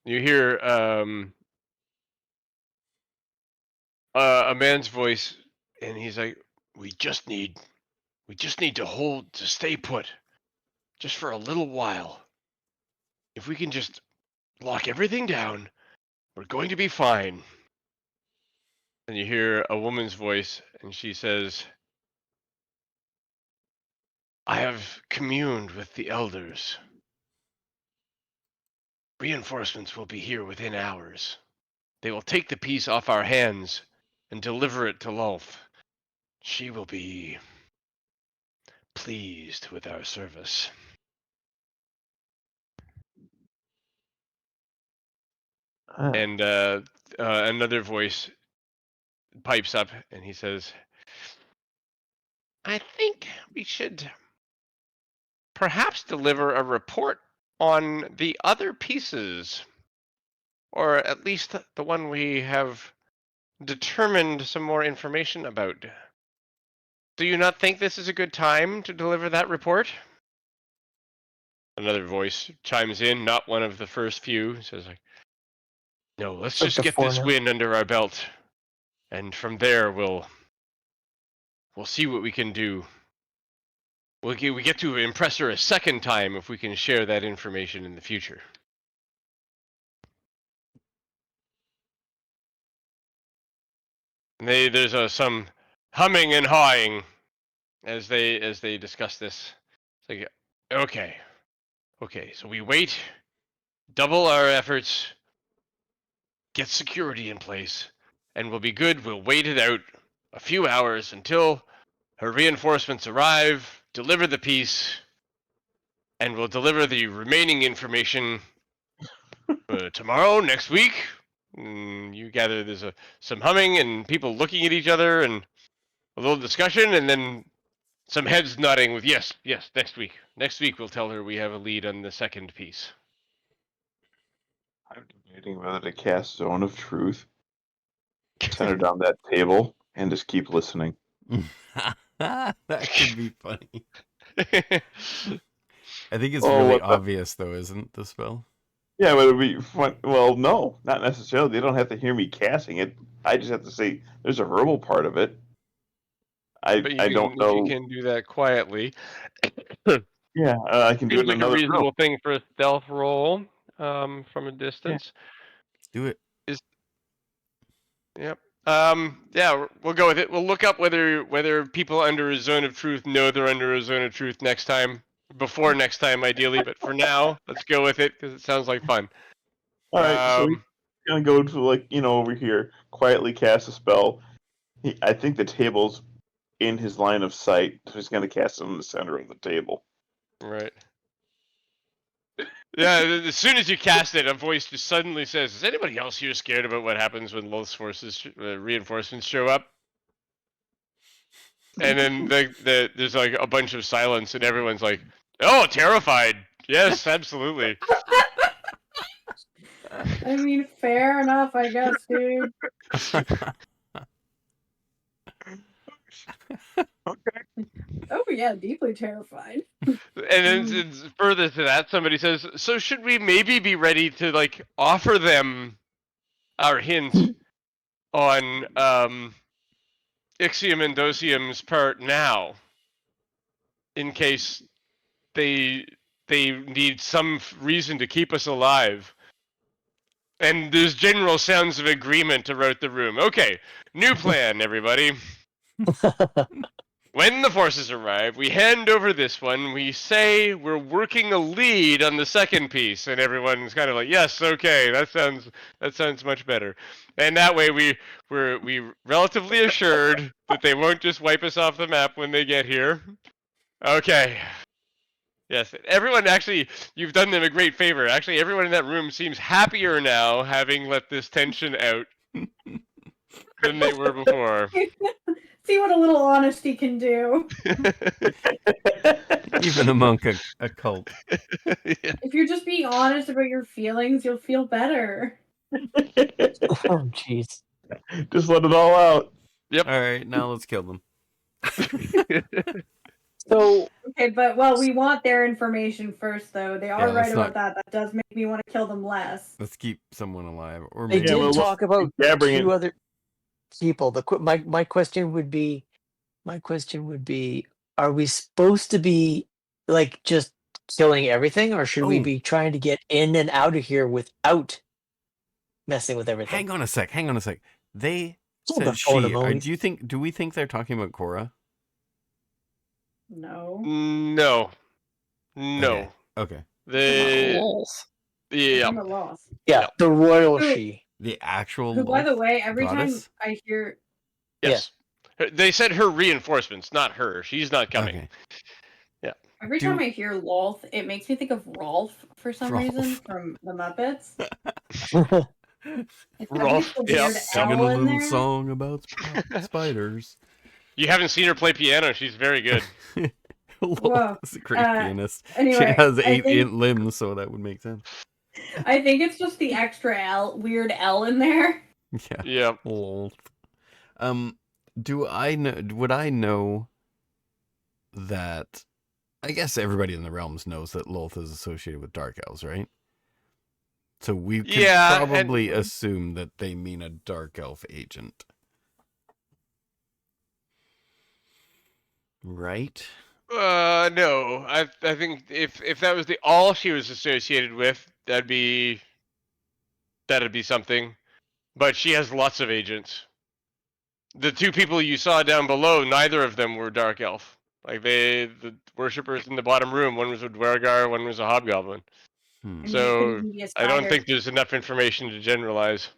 You hear a man's voice, and he's like, "We just need to stay put. just for a little while. If we can just lock everything down, we're going to be fine. And you hear a woman's voice, and she says, I have communed with the elders. Reinforcements will be here within hours. They will take the piece off our hands and deliver it to Lolth. She will be pleased with our service. And another voice pipes up, and he says, I think we should perhaps deliver a report on the other pieces, or at least the one we have determined some more information about. Do you not think this is a good time to deliver that report? Another voice chimes in, not one of the first few, says like, no, let's Like just the get this foreigner. win under our belt, and from there we'll see what we can do. We get to impress her a second time if we can share that information in the future. And there's some humming and hawing as they discuss this. It's like, okay, so we wait, double our efforts, get security in place, and we'll be good. We'll wait it out a few hours until her reinforcements arrive, deliver the piece, and we'll deliver the remaining information tomorrow, next week. You gather there's some humming and people looking at each other and a little discussion, and then some heads nodding with yes, next week. Next week we'll tell her we have a lead on the second piece. I'm debating whether to cast Zone of Truth, set her down that table, and just keep listening. That could be funny. I think it's Oh, really what the- obvious, though, isn't the spell? Yeah, but it'd be fun. Well, no, not necessarily. They don't have to hear me casting it. I just have to say there's a verbal part of it. But I don't know. you can do that quietly. Yeah, I can do it Seems in like a another reasonable room. thing for a stealth roll from a distance. Let's do it. Yep. Yeah, we'll go with it. We'll look up whether people under a zone of truth know they're under a zone of truth next time. Before next time, ideally, but for now, let's go with it because it sounds like fun. All right, so he's gonna go to over here, quietly cast a spell. I think the table's in his line of sight, so he's gonna cast it in the center of the table. Right. Yeah, as soon as you cast it, a voice just suddenly says, is anybody else here scared about what happens when Lolth's forces, reinforcements show up? And then there's like a bunch of silence, and everyone's like, oh, terrified. Yes, absolutely. I mean, fair enough, I guess, dude. Oh yeah, deeply terrified. And then it's further to that, somebody says, so should we maybe be ready to like offer them our hint on Ixiom and Dosium's part now, in case they need some reason to keep us alive? And there's general sounds of agreement throughout the room. Okay, new plan, everybody. When the forces arrive, we hand over this one. We say we're working a lead on the second piece, and everyone's kind of like, "Yes, okay, that sounds much better." And that way, we're relatively assured that they won't just wipe us off the map when they get here. Okay. Yes, everyone actually, you've done them a great favor. Actually, everyone in that room seems happier now, having let this tension out, than they were before. See what a little honesty can do. Even among a cult. Yeah. If you're just being honest about your feelings, you'll feel better. Oh, jeez. Just let it all out. Yep. All right, now let's kill them. So, Okay, but we want their information first, though. They are Yeah, right let's about not- that. That does make me want to kill them less. Let's keep someone alive, or they maybe did well, talk about gabbering two it. other people. My question would be, are we supposed to be like just killing everything, or should we Oh. be trying to get in and out of here without messing with everything? Hang on a sec. They Hold the said phone a she. moment. Do we think they're talking about Cora? No. No. No. Okay. They. Lolth. Yeah. I'm a loss. Yeah, Yep. the royal Who- she. The actual. Who, by the Lolth way, every goddess? time I hear Yes. They said her reinforcements, not her. She's not coming. Okay. every time I hear Lolth, it makes me think of Rolf for some reason Rolf. from the Muppets. It's Rolf, a yeah. weird Singing L a in little there. song about spiders. You haven't seen her play piano. She's very good. Lolth Whoa. is a great pianist. Anyway, She has I 8 think- limbs, so that would make sense. I think it's just the extra weird L in there. Yeah. Yeah. Lolth. Do I know? Would I know that? I guess everybody in the realms knows that Lolth is associated with dark elves, right? So we can Yeah, probably assume that they mean a dark elf agent, right? No. I think if that was the all she was associated with, that'd be something. But she has lots of agents. The 2 people you saw down below, neither of them were dark elf. Like the worshippers in the bottom room, one was a Dwergar, one was a hobgoblin. Hmm. And So, they couldn't even be a I don't spider. think there's enough information to generalize.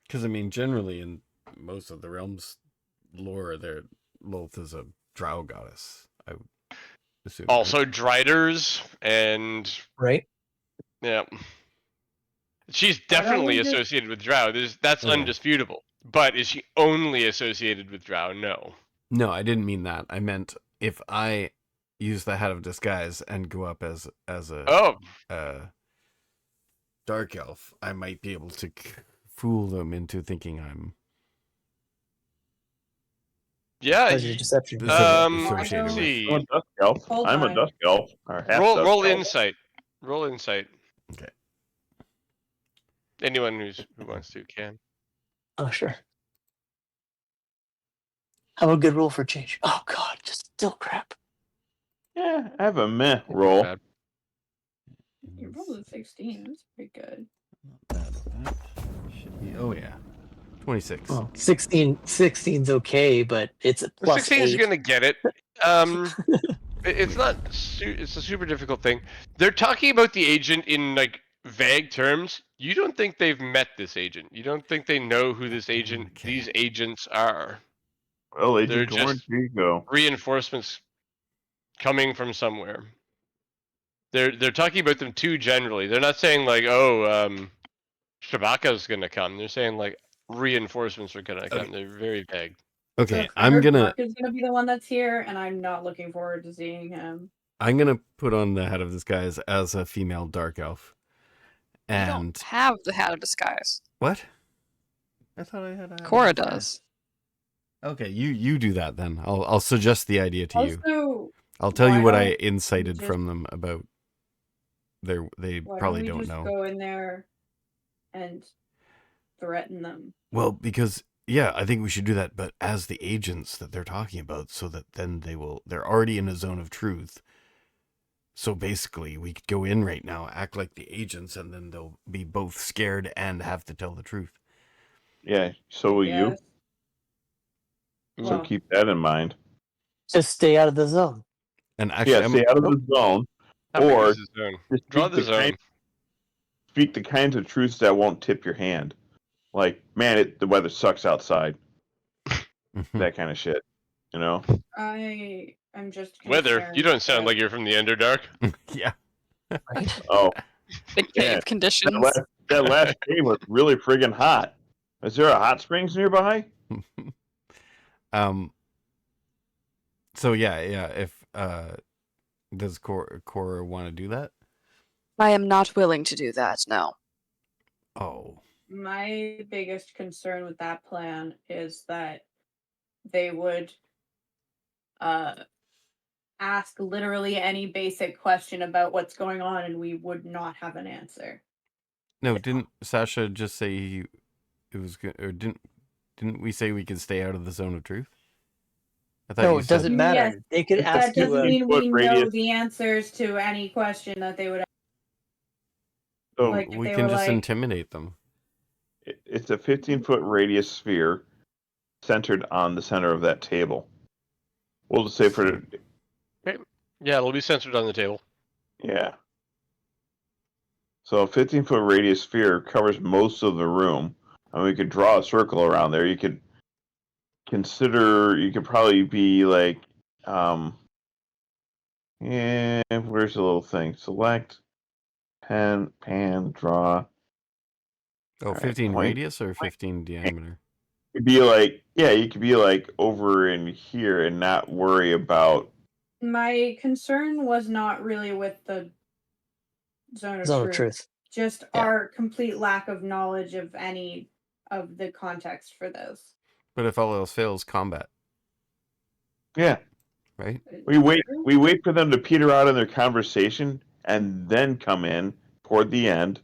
Because I mean, generally in most of the realms lore, Lolth is a drow goddess. I would assume. right? Also, Driders and Right? yeah, she's Why don't definitely we just- associated with Drow. That's Okay. undisputable. But is she only associated with Drow? No. No, I didn't mean that. I meant if I use the hat of disguise and go up as a Oh, dark elf, I might be able to fool them into thinking I'm yeah. Pleasure deception. associated let's with. see. I'm a dusk elf. Hold I'm a on. dusk elf. Or half Roll dusk elf. insight. Roll insight. Okay. Anyone who wants to can. Oh, sure. Have a good roll for change. Oh, God, just still crap. Yeah, I have a meh Not roll. bad. You rolled a 16. That's pretty good. That should be. Oh yeah, 26. Well, 16's okay, but it's a The plus 16 is 8. gonna get it. It's not. It's a super difficult thing. They're talking about the agent in like vague terms. You don't think they've met this agent. You don't think they know who this agent, Okay. these agents are. Well, They're Agent Orange, just- here you go. Reinforcements coming from somewhere. They're talking about them too generally. They're not saying like, oh, Shabaka's gonna come. They're saying like reinforcements are gonna come. They're very vague. Okay, So I I'm heard gonna Mark is gonna be the one that's here, and I'm not looking forward to seeing him. put on the hat of disguise as a female dark elf. You And don't have the hat of disguise. what? I thought I had a hat of Cora disguise. does. Okay, you do that then. I'll suggest the idea to you. Also, I'll tell you why what I don't incited just- from them about. They why probably don't we don't just know. go in there and threaten them? Well, because yeah, I think we should do that, but as the agents that they're talking about, so that then they're already in a zone of truth. So basically, we could go in right now, act like the agents, and then they'll be both scared and have to tell the truth. Yeah, so will you. Yes. So Well, keep that in mind. Just stay out of the zone. And actually, Yeah, stay out of the zone. How big Or is the zone? just Draw speak the zone. Speak the kinds of truths that won't tip your hand. Like, man, the weather sucks outside. That kind of shit. You know? I'm just Weather. concerned You don't sound that- like you're from the Underdark. yeah. Right? Oh, Big Yeah, cave conditions. that last game was really friggin' hot. Is there a hot springs nearby? So yeah. If does Cora want to do that? I am not willing to do that, no. Oh, My biggest concern with that plan is that they would ask literally any basic question about what's going on, and we would not have an answer. no! Didn't Sasha just say it was good? Or didn't we say we could stay out of the zone of truth? I thought No, you it said doesn't matter. Yes, They could It's a ask that you doesn't a. mean we 15-foot know radius. the answers to any question that they would ask. So Like, if we they can were just like, intimidate them. it's a 15-foot radius sphere centered on the center of that table. We'll just say for Yeah, it'll be centered on the table. yeah. So a 15-foot radius sphere covers most of the room, and we could draw a circle around there. You could consider. You could probably be like, yeah. Where's the little thing? Select, pan, draw. Oh, All right, 15 point. radius or 15 diameter? You'd be like, yeah, you could be like over in here and not worry about. my concern was not really with the zone of truth. Just Yeah. our complete lack of knowledge of any of the context for those. But if all else fails, combat, Yeah, right? we wait for them to peter out in their conversation and then come in toward the end.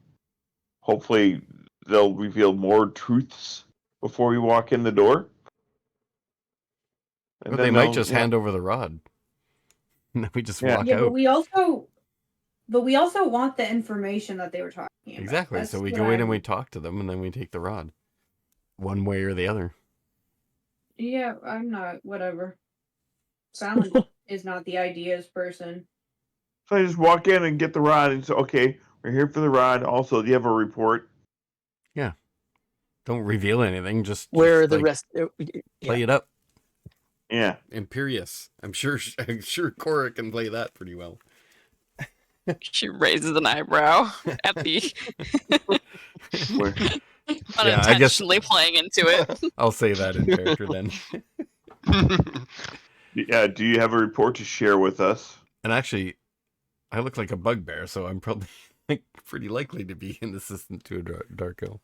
Hopefully, they'll reveal more truths before we walk in the door. And But then they might they'll, just hand over the rod. And then we just walk Yeah, out. but we also want the information that they were talking about. Exactly. That's So we what go in and I'm- we talk to them, and then we take the rod, one way or the other. Yeah, I'm not. Whatever. Fallon is not the ideas person. So I just walk in and get the rod and say, okay, we're here for the rod. Also, do you have a report? Don't reveal anything. Just Where are just, the like, rest? play it up. Yeah. Imperious. I'm sure Cora can play that pretty well. She raises an eyebrow at the Where- Yeah, I guess unintentionally playing into it. I'll say that in character then. Yeah. Do you have a report to share with us? And actually, I look like a bugbear, so I'm probably pretty likely to be an assistant to a dark elf.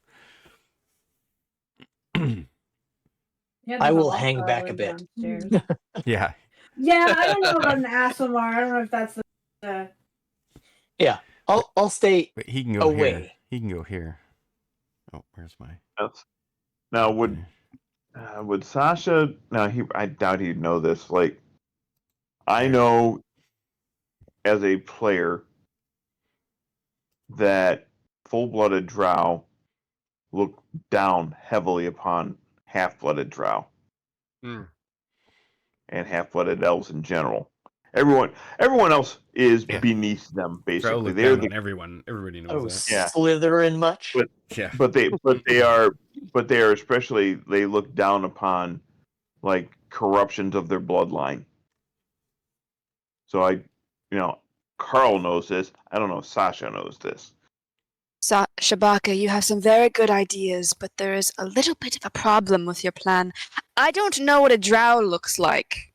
Yeah, I there's will a hang hostile back a in bit. downstairs. Yeah. Yeah, I don't know about an Asimar. I don't know if that's the. Yeah, I'll stay Wait, he can go here. away. He can go here. Oh, where's my... Now, would Sasha? Now, I doubt he'd know this. Like, I know as a player that full-blooded Drow look down heavily upon half-blooded Drow Hmm. and half-blooded elves in general. Everyone else is Yeah. beneath them, Drow basically. look They're down the on everyone. Everybody Oh, knows that. Yeah. Slytherin much? But- Yeah. but they are especially, they look down upon like corruptions of their bloodline. So Carl knows this. I don't know if Sasha knows this. Shabaka, you have some very good ideas, but there is a little bit of a problem with your plan. I don't know what a drow looks like.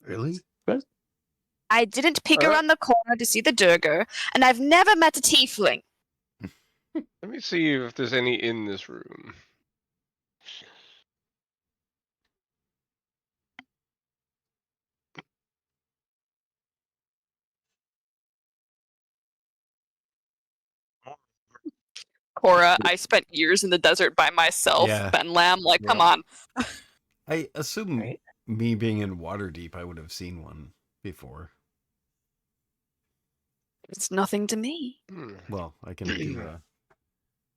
Really? I didn't peek around the corner to see the Durgar, and I've never met a tiefling. Let me see if there's any in this room. Cora, I spent years in the desert by myself. Yeah. Ben Lamb, like, come Yeah. on. I assume Right. me being in Waterdeep, I would have seen one before. It's nothing to me. Well, I can do an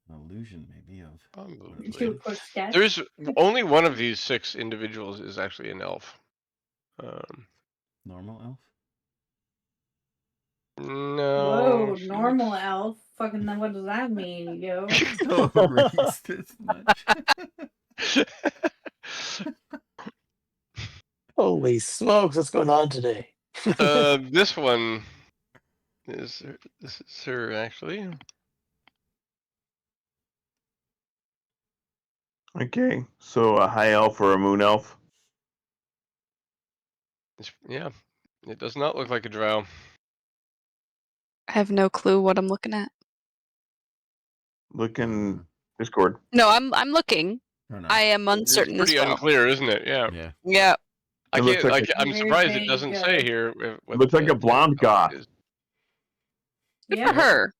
illusion maybe of... Unbelievably. Do a quick sketch. There's only one of these 6 individuals is actually an elf. Normal elf? No. Whoa, she normal looks- elf. Fucking, what does that mean, yo? Don't raise this much. Holy smokes, what's going on today? This one is her actually. Okay, so a high elf or a moon elf? Yeah, it does not look like a drow. I have no clue what I'm looking at. Look in Discord. No, I'm looking. Oh, no. I am uncertain It's as pretty well. unclear, isn't it? Yeah. Yeah. Yeah. I It looks can't. like I'm Very surprised it vague, doesn't say here. What looks like the- a blonde the elf goth. is. Good Yeah. for her.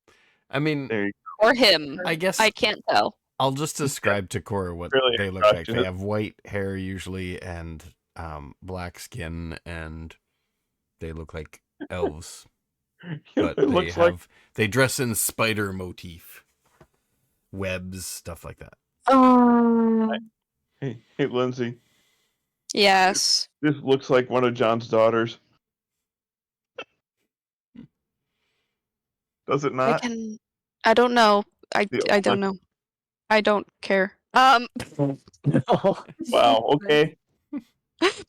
I mean, There you Or him. I guess I can't tell. I'll just describe to Cora what Really they look like. They attractive. have white hair usually and black skin, and they look like elves. But It looks like they dress in spider motif, webs, stuff like that. hey, Lindsay. Yes. This looks like one of John's daughters. Does it not? I don't know. I The don't know. I don't care. No. Wow. Okay.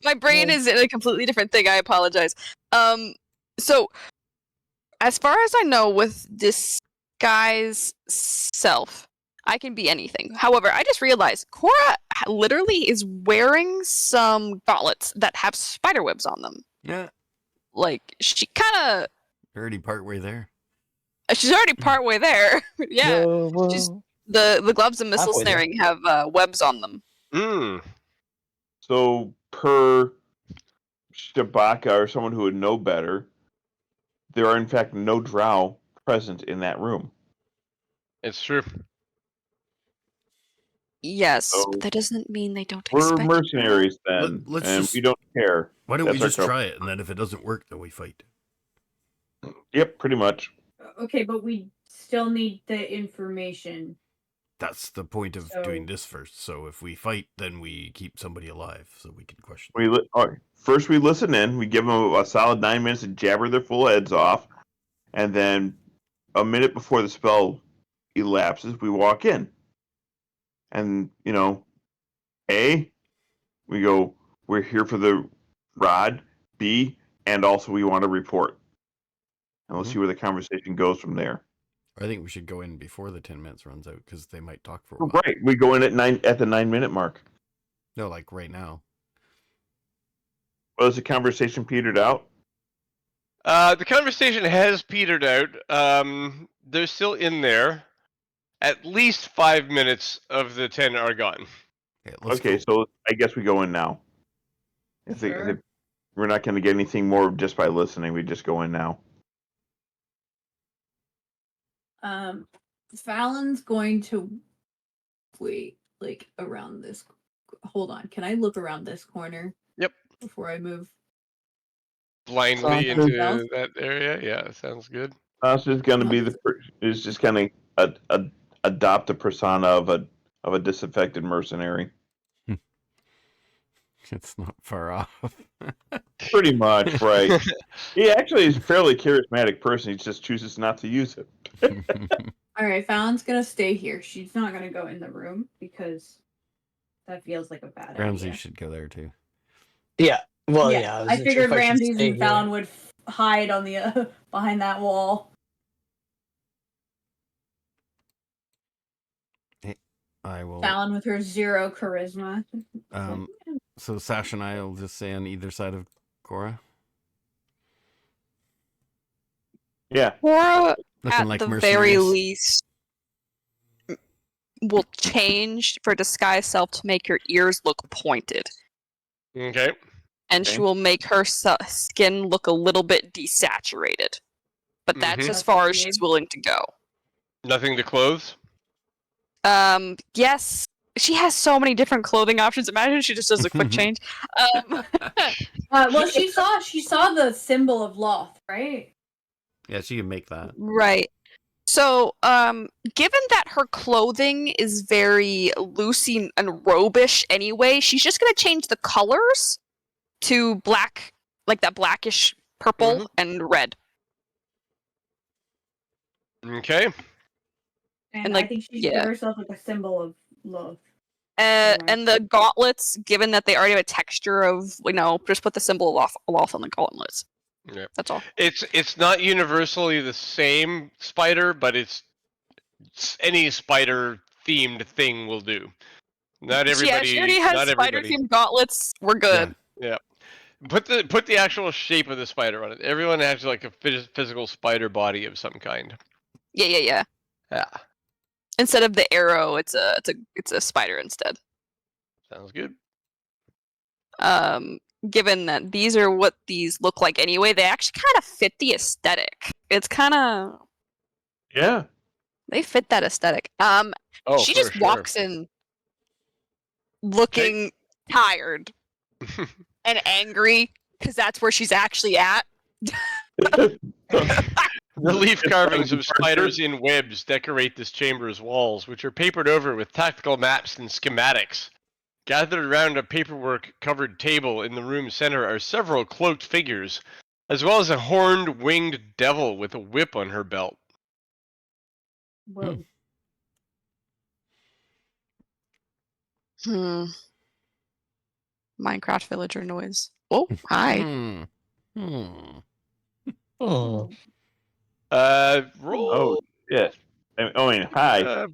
My brain is in a completely different thing. I apologize. So as far as I know, with this guy's self, I can be anything. However, I just realized Cora literally is wearing some gauntlets that have spider webs on them. Yeah, Like she kind already partway there. of, she's already partway there. Yeah, Whoa, whoa. she's the gloves and missile Halfway there. snaring have webs on them. So per Shabaka or someone who would know better, there are in fact no drow present in that room. It's true. Yes, So but that doesn't mean they don't we're expect. mercenaries then, Let's and just- we don't care. Why don't we That's our just trouble. try it, and then if it doesn't work, then we fight. Yep, pretty much. Okay, but we still need the information. That's the point of So- doing this first. So if we fight, then we keep somebody alive, so we can question. All right. First, we listen in. We give them a solid 9 minutes to jabber their full heads off, and then a minute before the spell elapses, we walk in. And A, we go, we're here for the rod. B, and also we want to report. And we'll see where the conversation goes from there. I think we should go in before the 10 minutes runs out, because they might talk for a while. Right, we go in at the 9 minute mark. No, like right now. Well, has the conversation petered out? The conversation has petered out. They're still in there. At least 5 minutes of the 10 are gone. Okay, let's Okay, go. so I guess we go in now. Sure. We're not going to get anything more just by listening. We just go in now. Fallon's going to wait, like around this. Hold on, can I look around this corner? Yep. Before I move. Blindly Sounds into good. that area. Yeah, sounds good. Sasha's going to be is just going to adopt the persona of a disaffected mercenary. It's not far off. Pretty much, right? He actually is a fairly charismatic person. He just chooses not to use it. All right, Fallon's gonna stay here. She's not gonna go in the room because that feels like a bad Ramsey idea. should go there too. Yeah. Well, yeah. I wasn't sure figured if I should Ramses stay and here. Fallon would hide on the behind that wall. I will. Fallon with her 0 charisma. So Sasha and I will just stay on either side of Cora. Yeah. Cora, Looking at like the very mercenaries. least, will change for disguise self to make her ears look pointed, Okay. and she will make her skin look a little bit desaturated. But that's Mhm. as far as she's willing to go. Nothing to clothes. Yes, she has so many different clothing options. Imagine she just does a quick change. Well, she saw the symbol of Lolth, right? Yeah, she can make that. Right. So, given that her clothing is very loosey and robish anyway, she's just gonna change the colors to black, like that blackish purple and red. Okay. And like, I think she's yeah. give herself like a symbol of Lolth. And the gauntlets, given that they already have a texture of, just put the symbol of Lolth on the gauntlets. Yeah. That's all. It's not universally the same spider, but it's any spider themed thing will do. Not everybody. She already has not spider everybody. themed gauntlets. We're good. Yeah. Put the actual shape of the spider on it. Everyone has like a physical spider body of some kind. Yeah. Yeah. Instead of the arrow, it's a spider instead. Sounds good. Given that these are what these look like anyway, they actually kind of fit the aesthetic. It's kind of Yeah. They fit that aesthetic. Oh, She for just sure. walks in looking tired and angry because that's where she's actually at. Relief It's carvings not a of spiders departure. in webs decorate this chamber's walls, which are papered over with tactical maps and schematics. Gathered around a paperwork-covered table in the room's center are several cloaked figures, as well as a horned, winged devil with a whip on her belt. Whoa. Minecraft villager noise. Oh, hi. Oh. Roll Yeah. I mean, hi.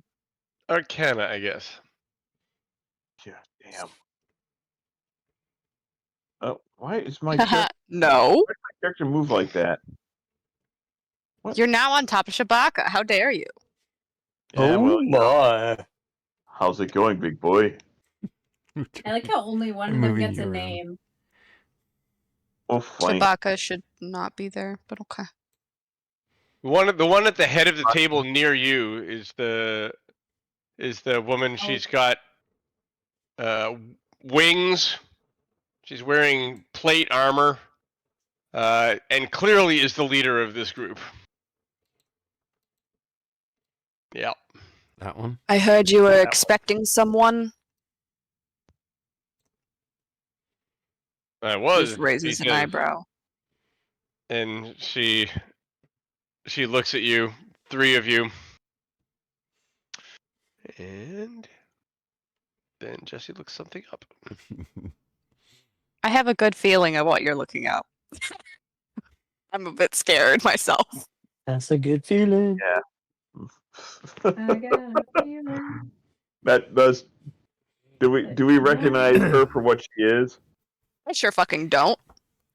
Arcana, I guess. Yeah, damn. Oh, why is my character, No. move like that? What? You're now on top of Shabaka. How dare you? Yeah, well, you know, my. how's it going, big boy? I like how only one I'm of them moving gets you a around. name. Oh, fine. Shabaka should not be there, but okay. The one at the head of the table near you is the woman. She's got wings. She's wearing plate armor, and clearly is the leader of this group. Yeah. That one. I heard you were expecting someone. I was. Just raises an because- eyebrow. And she looks at you, three of you, and then Jesse looks something up. I have a good feeling of what you're looking up. I'm a bit scared myself. That's a good feeling. I got a feeling. That does. Do we recognize her for what she is? I sure fucking don't.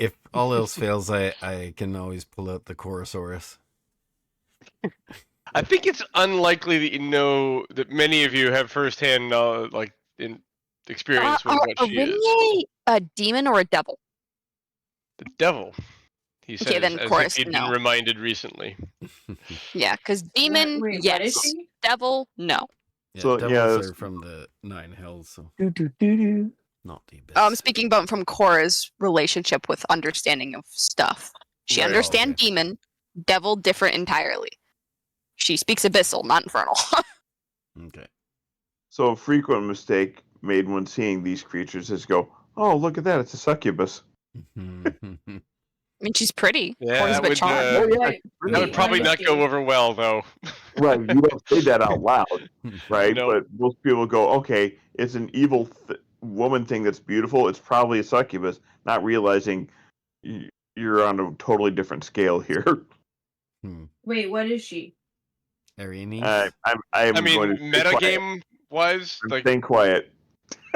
If all else fails, I can always pull out the Chorosaurus. I think it's unlikely that you know that many of you have firsthand experience with what Are she is. Rinye a demon or a devil? The devil, he says, then, as chorus, if he'd been no. reminded recently. Yeah, because demon, Wait, yes. what is she? Devil, no. Yeah, So, devils yeah, are from the Nine Hells, so Do. not the abyss. I'm speaking about from Cora's relationship with understanding of stuff. She Right. understands Okay. demon, devil different entirely. She speaks abyssal, not infernal. Okay. So a frequent mistake made when seeing these creatures is go, oh, look at that, it's a succubus. I mean, she's pretty. Yeah, Cora's a bit charming. Wait, That would probably wait, not go over well, though. Right, you don't say that out loud, right? No. But most people go, okay, it's an evil woman thing that's beautiful. It's probably a succubus, not realizing you're on a totally different scale here. Wait, what is she? Arianes? I'm I going mean, to stay quiet. metagame wise, I'm like staying quiet.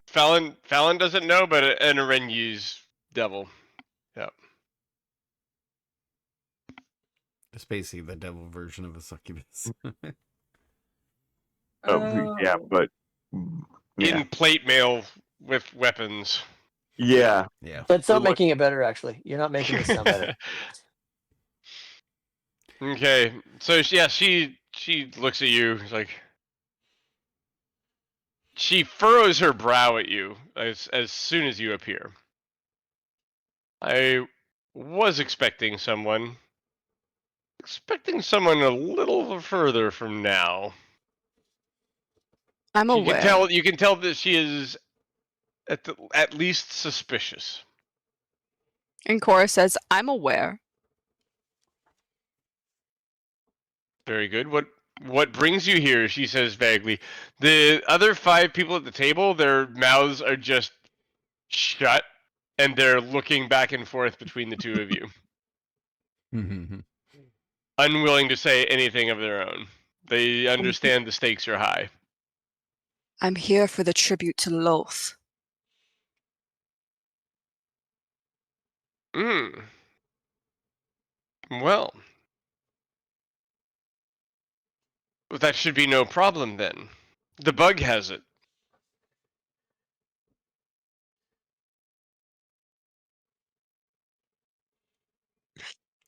Fallon doesn't know, but an Arenyu's devil. Yeah. It's basically the devil version of a succubus. Yeah, but yeah, In plate mail with weapons. yeah. Yeah. That's not What- making it better, actually. You're not making it sound better. Okay, so she looks at you. She's like, she furrows her brow at you as soon as you appear. I was expecting someone a little further from now. I'm aware. You can tell that she is at least suspicious. And Cora says, I'm aware. Very good. What brings you here? She says vaguely. The other 5 people at the table, their mouths are just shut, and they're looking back and forth between the two of you, unwilling to say anything of their own. They understand the stakes are high. I'm here for the tribute to Lolth. Well, that should be no problem then. The bug has it.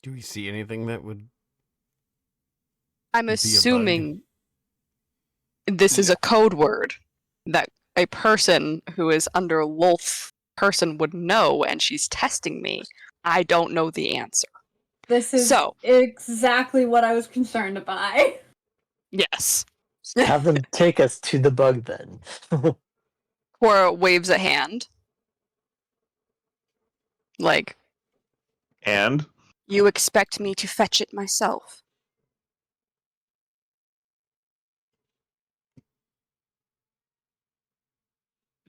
Do we see anything that would I'm Be a bug. assuming this is a code word that a person who is under Lolth person would know, and she's testing me. I don't know the answer. This is So- exactly what I was concerned by. Yes. Have them take us to the bug then. Cora waves a hand. Like, And You expect me to fetch it myself?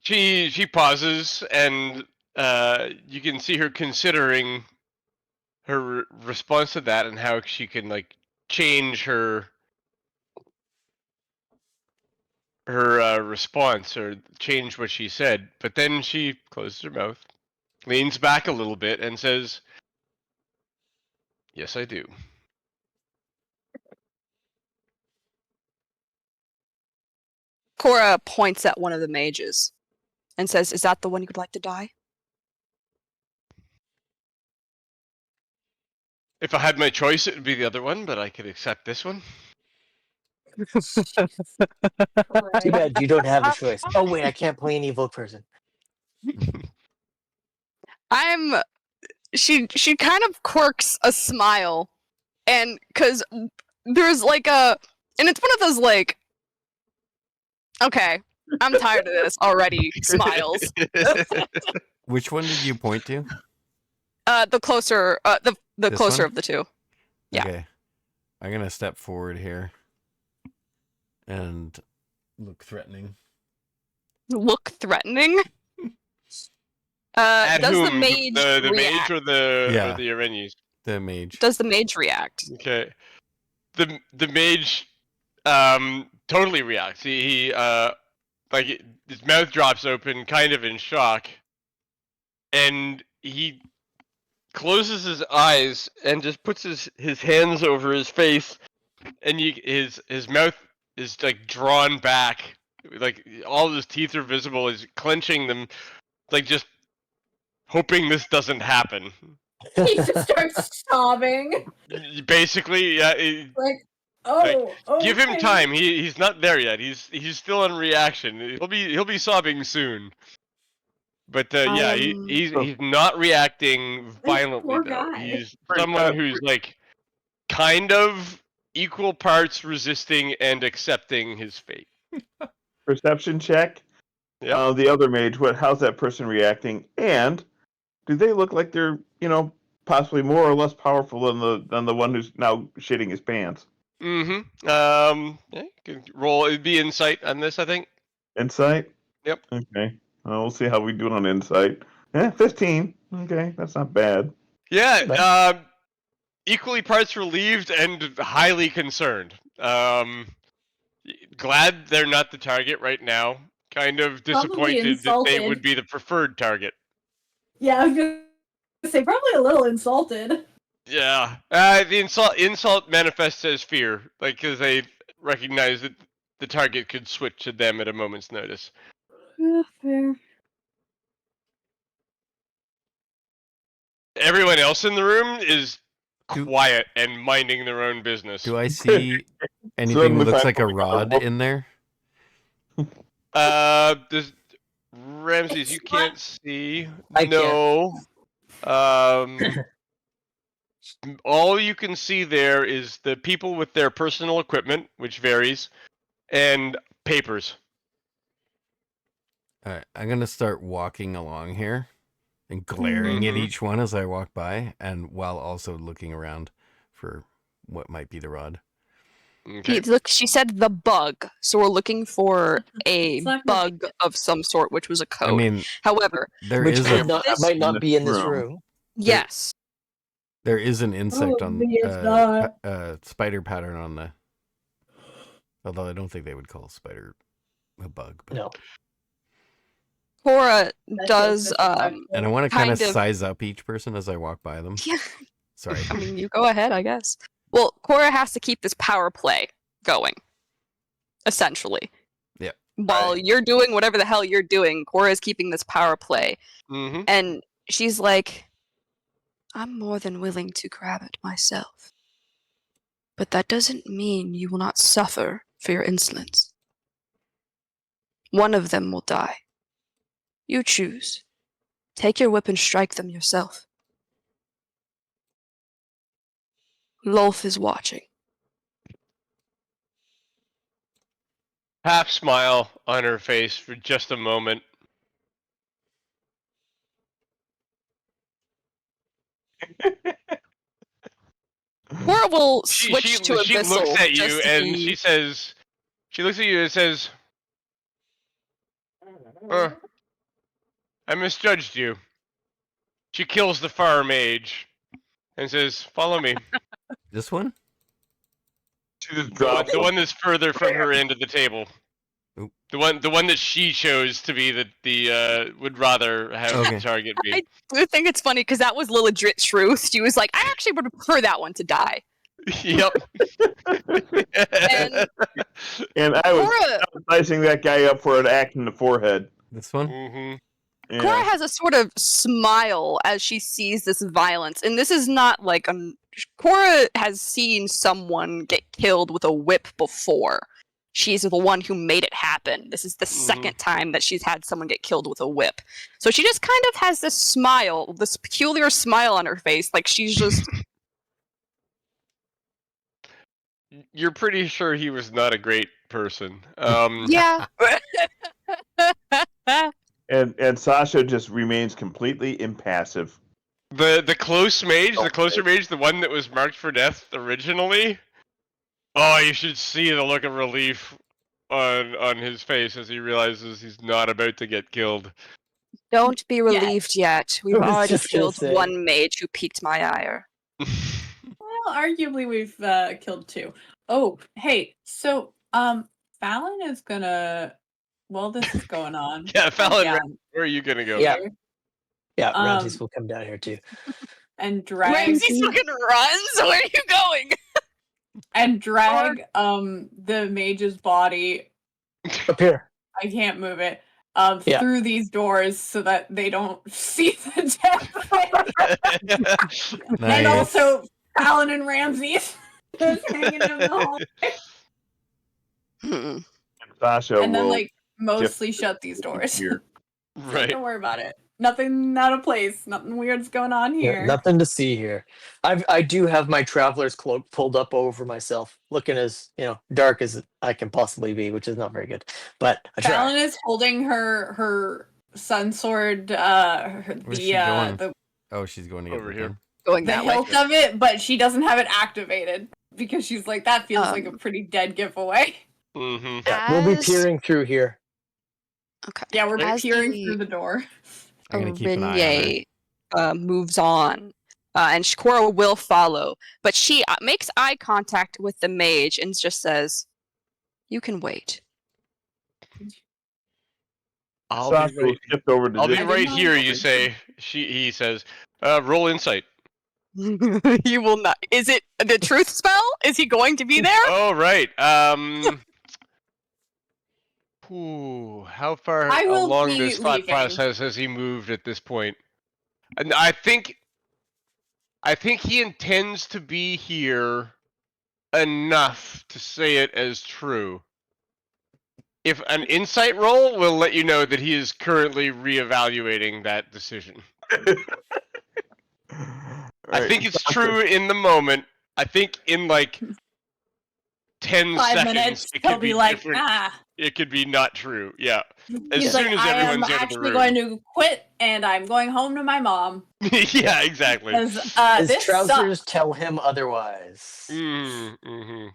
She pauses, and you can see her considering her response to that and how she can like change her response or change what she said. But then she closes her mouth, leans back a little bit, and says, "Yes, I do." Cora points at one of the mages and says, "Is that the one you would like to die?" If I had my choice, it would be the other one, but I could accept this one. Too bad you don't have a choice. Oh wait, I can't play an evil person. She kind of quirks a smile, and because there's like a, and it's one of those like, okay, I'm tired of this already. Smiles. Which one did you point to? The closer, the This closer one? of the two. Yeah. Okay. I'm gonna step forward here and look threatening. Look threatening. At Does whom? the mage the react? mage or the Yeah. Arenes? The mage. Does the mage react? Okay. The mage totally reacts. He like his mouth drops open, kind of in shock, and he closes his eyes and just puts his hands over his face, and his mouth is like drawn back, like all of his teeth are visible. He's clenching them, like just hoping this doesn't happen. He just starts sobbing. Basically, yeah. Like, oh, Give him okay. time. He's not there yet. He's still in reaction. He'll be sobbing soon. But yeah, he's not reacting violently poor though. guy. He's someone who's like kind of equal parts resisting and accepting his fate. perception check. Yep. The other mage. How's that person reacting? And do they look like they're possibly more or less powerful than the one who's now shitting his pants? Mm-hmm. Yeah, you can roll. It'd be insight on this, I think. Insight. Yep. Okay. We'll see how we do it on insight. 15. Okay, that's not bad. Yeah. Equally parts relieved and highly concerned. Glad they're not the target right now. Kind of disappointed that they would be the preferred target. Yeah, I was gonna say probably a little insulted. Yeah. The insult manifests as fear, like because they recognize that the target could switch to them at a moment's notice. Yeah, fair. Everyone else in the room is Do- quiet and minding their own business. Do I see anything that looks like a rod in there? Does Ramses, you can't see. I No. All you can see there is the people with their personal equipment, which varies, and papers. All right, I'm gonna start walking along here and glaring at Mhm. each one as I walk by, and while also looking around for what might be the rod. Okay. Look, she said the bug, so we're looking for a It's not gonna be bug of some sort, which was a code. I mean, However, there Which is might a not, This- might not be in this room. room. yes, there is an insect on Probably it's not. spider pattern on the. Although I don't think they would call spider a bug. But... No. Cora That does. feels disrespectful. And I want to kind of Kind of. size up each person as I walk by them. Yeah, Sorry. I mean, you go ahead, I guess. Well, Cora has to keep this power play going, essentially. Yep. While you're doing whatever the hell you're doing, Cora is keeping this power play, Mm-hmm. and she's like, I'm more than willing to grab it myself. But that doesn't mean you will not suffer for your insolence. One of them will die. You choose. Take your whip and strike them yourself. Lolth is watching. Half smile on her face for just a moment. Cora will She switch to she Abyssal looks at you just to and be... she looks at you and says, I misjudged you. She kills the fire mage and says, follow me. This one? She just drops The him. one that's further from her end of the table. Oop. The one that she chose to be the would rather have Okay. the target be. I do think it's funny because that was the legit truth. She was like, I actually would prefer that one to die. Yep. And And I was Cora, sizing that guy up for an act in the forehead. This one? hmm Yeah. Cora has a sort of smile as she sees this violence. And this is not like Cora has seen someone get killed with a whip before. She's the one who made it happen. This is the second time that she's had someone get killed with a whip. So she just kind of has this smile, this peculiar smile on her face, like she's just... You're pretty sure he was not a great person. Yeah. And Sasha just remains completely impassive. The closer mage, the one that was marked for death originally. Oh, you should see the look of relief on his face as he realizes he's not about to get killed. Don't be relieved yet. We've I was already just gonna killed say. one mage who piqued my ire. Well, arguably we've killed 2. Oh, hey, so Fallon is gonna while this is going on. Yeah, Fallon, down where are you gonna go? Yeah. here Yeah, Um, Ramses will come down here too. and drag Ramsey fucking runs. Where are you going? the mage's body. Up here. I can't move it. Yeah. Through these doors so that they don't see the death. And Nice. also Fallon and Ramses just hanging in the hallway. Hmm. Sasha And then will like mostly shut these doors. here. Right. Don't worry about it. Nothing out of place. Nothing weird's going on Yeah, here. nothing to see here. I do have my traveler's cloak pulled up over myself, looking as dark as I can possibly be, which is not very good. But I try. Fallon is holding her sun sword. Where's she going? The Oh, she's going to get Over the here. gun. Going that way. hilt of it, but she doesn't have it activated because she's like, that feels like a pretty dead giveaway. Mm-hmm. Yeah, we'll be As- peering through here. Okay. Yeah, we're As peering the- through the door. I'm gonna keep an eye on her. Moves on, and Cora will follow, but she makes eye contact with the mage and just says, "You can wait." I'll Sasha be will right. shift over to I'll be this. right know here. what You we're say. He says. Roll insight. You will not. Is it the truth spell? Is he going to be there? Oh right. Ooh, how far I will along be this thought leaving. process has he moved at this point? And I think he intends to be here enough to say it as true. If an insight roll will let you know that he is currently reevaluating that decision. I think it's true in the moment. I think in like 10 5 seconds minutes, it he'll could be be like, different. It could be not true. Yeah. As He's soon like, as I am everyone's out of the actually room. going to quit and I'm going home to my mom. Yeah, exactly. Because His this trousers sucks. tell him otherwise. Mm-hmm.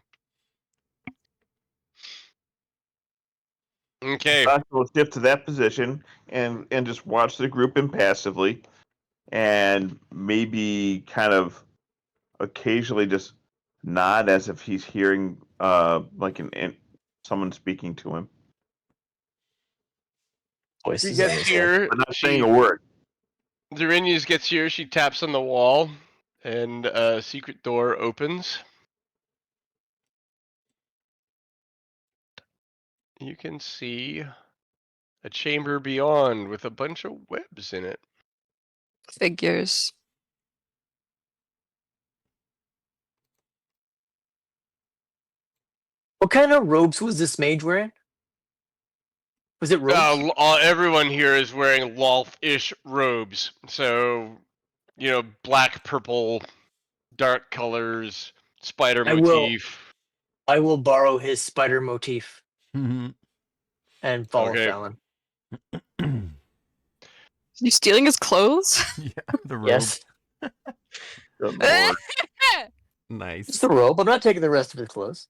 Okay. Sasha will shift to that position and just watch the group impassively, and maybe kind of occasionally just nod as if he's hearing like someone speaking to him. She Voices in gets his head. here. But not saying a word. Zerinius gets here. She taps on the wall, and a secret door opens. You can see a chamber beyond with a bunch of webs in it. Figures. What kind of robes was this mage wearing? Was it robes? Everyone here is wearing Lolth-ish robes. So, black, purple, dark colors, spider I will. motif. I will borrow his spider motif Mhm. and follow Okay. Fallon. You stealing his clothes? Yeah, the robe. Yes, Good lord. it's Nice. the robe. I'm not taking the rest of his clothes.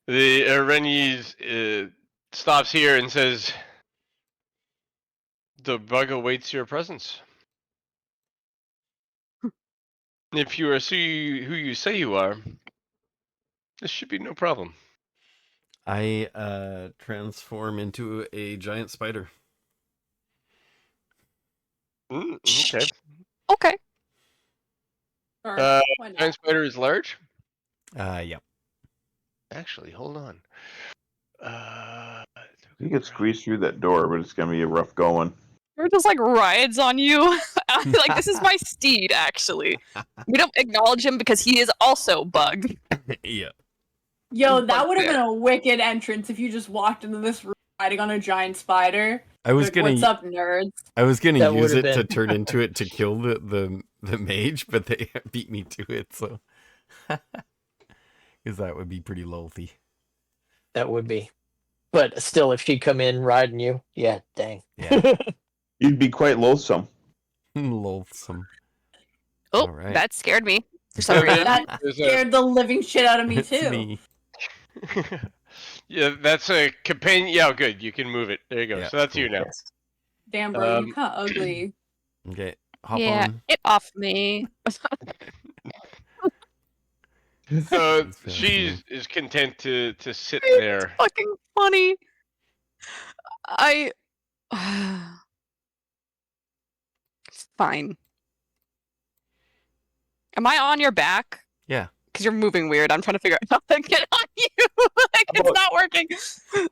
The Renis stops here and says, "The bug awaits your presence. If you are who you say you are, this should be no problem." I transform into a giant spider. Okay. Okay. Or Uh, why not? Giant spider is large. Yeah. Actually, hold on. You could squeeze through that door, but it's gonna be a rough going. Or just like rides on you. Like, this is my steed, actually. We don't acknowledge him because he is also bug. Yeah. Yo, that Bug would have there. been a wicked entrance if you just walked into this room riding on a giant spider. I was Like, gonna what's up, nerds? I was gonna That use would've it to been- turn into it to kill the mage, but they beat me to it, so because that would be pretty lolthy. That would be. But still, if she'd come in riding you, yeah, dang. Yeah. You'd be quite loathsome. Loathsome. Oh, All right. that scared me for some reason. That There's scared the living shit out of me It's too. me. Yeah, that's a companion. Yeah, good. You can move it. There you go. Yeah, So that's you cool. now. Yes. Damn, bro, you Um, kind of ugly. Okay. Hop Yeah, on. get off me. So It's she fascinating. is content to sit It's there. fucking funny. It's fine. Am I on your back? Yeah. Because you're moving weird. I'm trying to figure out how to get on you. Like, it's not working. So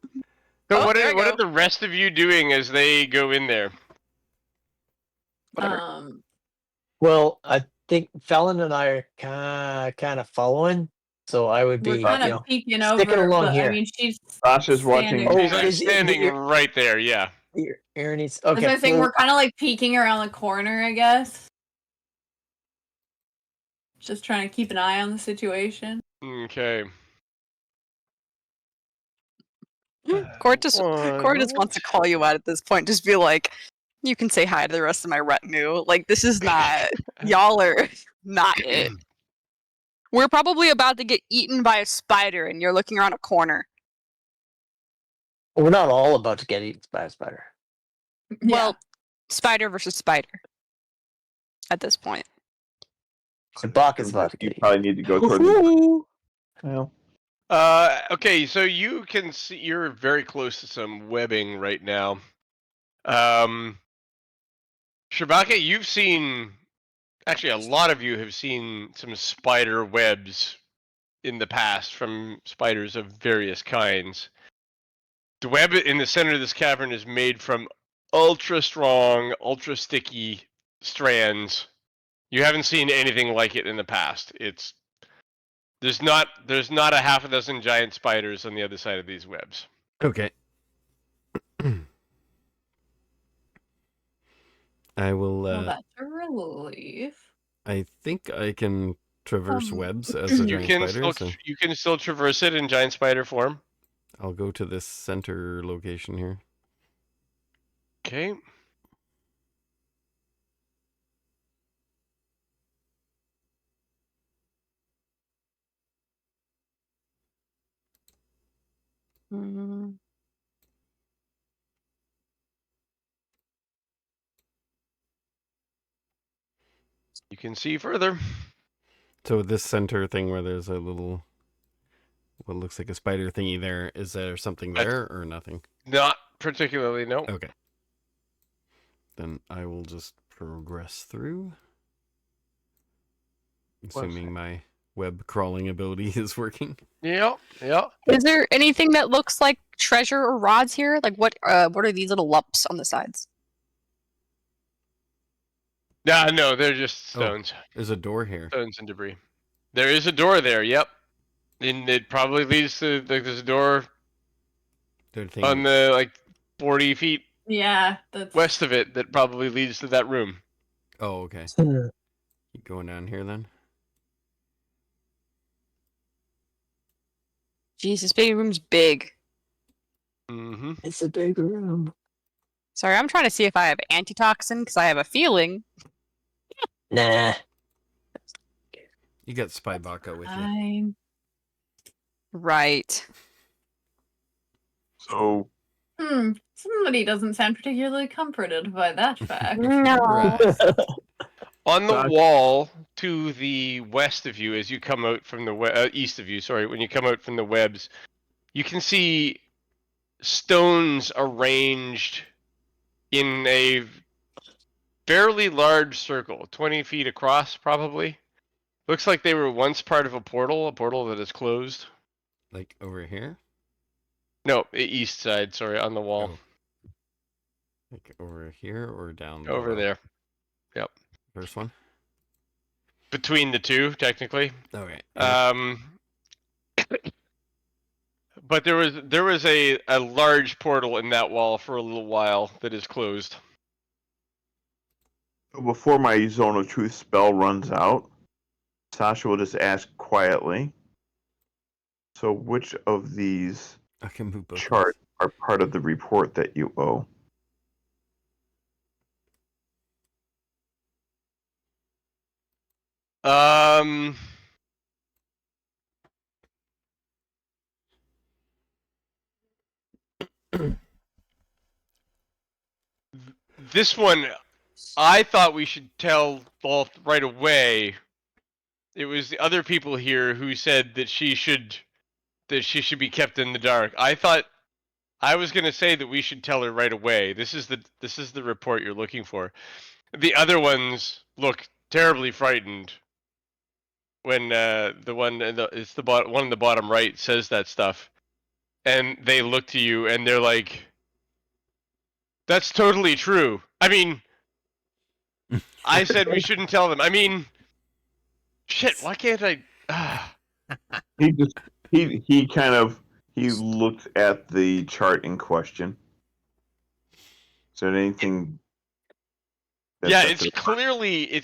Oh, what there I are go. the rest of you doing as they go in there? Whatever. Well, I think Fallon and I are kind of following, so I would We're be, kind you of know, peeking sticking over, along but here. I mean, she's Sasha's watching. standing Oh, She's there. like is it- standing you're- right there. Yeah. Aaron needs. I was Okay. gonna say well, we're kind of like peeking around the corner, I guess. Just trying to keep an eye on the situation. Okay. Court just One wants to moment. call you out at this point. Just be like, you can say hi to the rest of my retinue. Like, this is not y'all are not it. We're probably about to get eaten by a spider, and you're looking around a corner. we're not all about to get eaten by a spider. Well, spider versus spider. At this point. Shabaka's about to You get eaten. probably need to go toward the. Well, Okay, so you can see you're very close to some webbing right now. Shabaka, you've seen, actually a lot of you have seen some spider webs in the past from spiders of various kinds. The web in the center of this cavern is made from ultra strong, ultra sticky strands. You haven't seen anything like it in the past. There's not a half a dozen giant spiders on the other side of these webs. Okay. I will. Well, that's a relief. I think I can traverse webs as a You giant can spider. still So you can still traverse it in giant spider form. I'll go to this center location here. Okay. Mm. You can see further. So this center thing where there's a little, what looks like a spider thingy there, is there something there or nothing? Not particularly, no. Okay. Then I will just progress through. Assuming my web crawling ability is working. Yeah, yeah. Is there anything that looks like treasure or rods here? Like, what are these little lumps on the sides? Nah, no, they're just Oh. stones. There's a door here. Stones and debris. There is a door there, yep. And it probably leads to, like, there's a door They're thinking, on the like 40 feet Yeah, that's west of it that probably leads to that room. oh, okay. Keep going down here then. Jeez, this baby room's big. Mm-hmm. It's a big room. Sorry, I'm trying to see if I have antitoxin because I have a feeling. Nah. You got Spy Baka with you. fine. Right. So Somebody doesn't sound particularly comforted by that fact. No. Right. On the Gotcha. wall to the west of you, as you come out from the east of you, sorry, when you come out from the webs, you can see stones arranged in a fairly large circle, 20 feet across, probably. Looks like they were once part of a portal that is closed. Like over here? No, east side, sorry, on the wall. Oh. Like over here or down Over below? there. Yep. First one? Between the two, technically. Okay. But there was a large portal in that wall for a little while that is closed. before my Zone of Truth spell runs out, Sasha will just ask quietly, so which of these I can move both. charts are part of the report that you owe? This one, I thought we should tell Lolth right away. It was the other people here who said that she should be kept in the dark. I was gonna say that we should tell her right away. This is the report you're looking for. The other ones look terribly frightened when the one one in the bottom right says that stuff, and they look to you and they're like, "That's totally true." I mean, I said we shouldn't tell them. I mean, shit. Why can't I? He looked at the chart in question. Is there anything? Yeah, it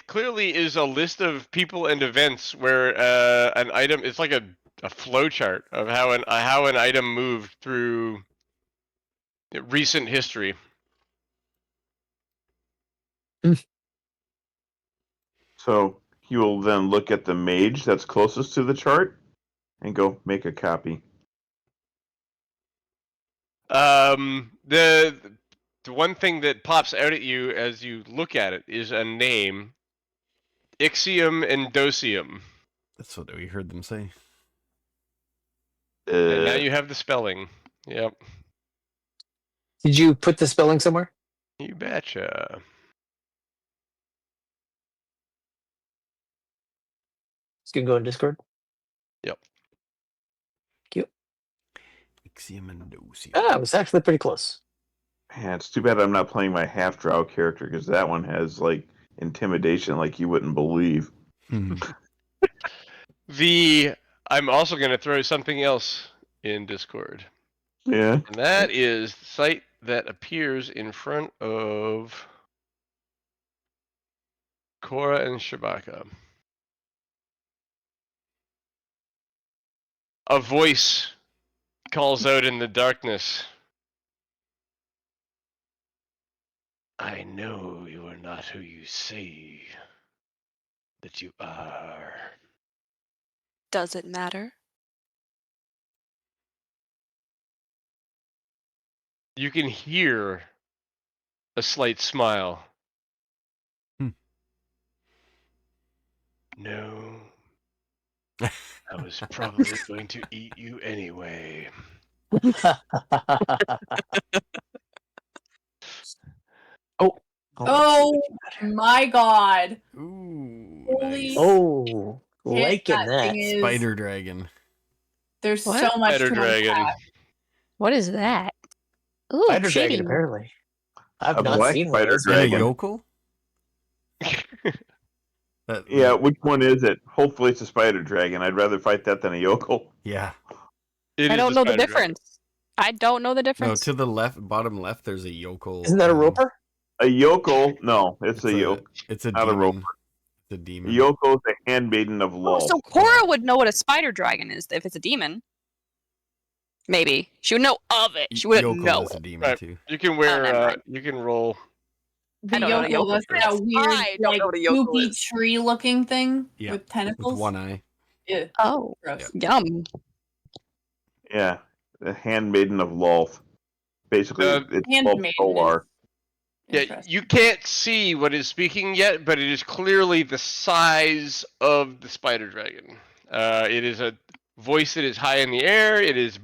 clearly is a list of people and events where an item. It's like a flow chart of how an item moved through recent history. So he will then look at the mage that's closest to the chart and go make a copy. The one thing that pops out at you as you look at it is a name, Ixium and Dosium. That's what we heard them say. And now you have the spelling. Yep. Did you put the spelling somewhere? You betcha. It's gonna go in Discord. Yep. Cute. Ixium and Dosium. Ah, it was actually pretty close. Man, it's too bad I'm not playing my half drow character because that one has like intimidation like you wouldn't believe. Hmm. I'm also going to throw something else in Discord. Yeah. And that is the site that appears in front of Cora and Shabaka. A voice calls out in the darkness. I know you are not who you say that you are. Does it matter? You can hear a slight smile. Hmm. No. I was probably going to eat you anyway. Oh my god. Ooh, Holy nice. Oh, shit, liking that that. thing is- Spider dragon. There's What? so much Spider to dragon. unpack. What is that? Ooh, Spider pretty. dragon, apparently. I've A not black seen one spider of those. And a Dragon. yokel? Yeah, which one is it? Hopefully it's a spider dragon. I'd rather fight that than a yokel. Yeah. It I is don't know the spider dragon. difference. I don't know the No, difference. to the left, bottom left, there's a yokel. Isn't that a roper? A yokel? No, it's It's a a yokel. it's a Not a demon. roper. It's a A demon. yokel is a handmaiden of Oh, Lolth. so Cora would know what a spider dragon is if it's a demon. Maybe she would know of it. She wouldn't yokel know is a it. demon Right. too. You can never wear. mind. You can roll. The I don't know what a yokel, yokel that's is. that weird, I don't like, know what a yokel goopy is. tree-looking thing Yeah, with tentacles. with one eye. Yeah, Oh, gross. yum. Yeah, the handmaiden of Lolth. Basically, it's Lolth Handmaiden Solar. Yeah, Interesting. you can't see what is speaking yet, but it is clearly the size of the spider dragon. It is a voice that is high in the air. It is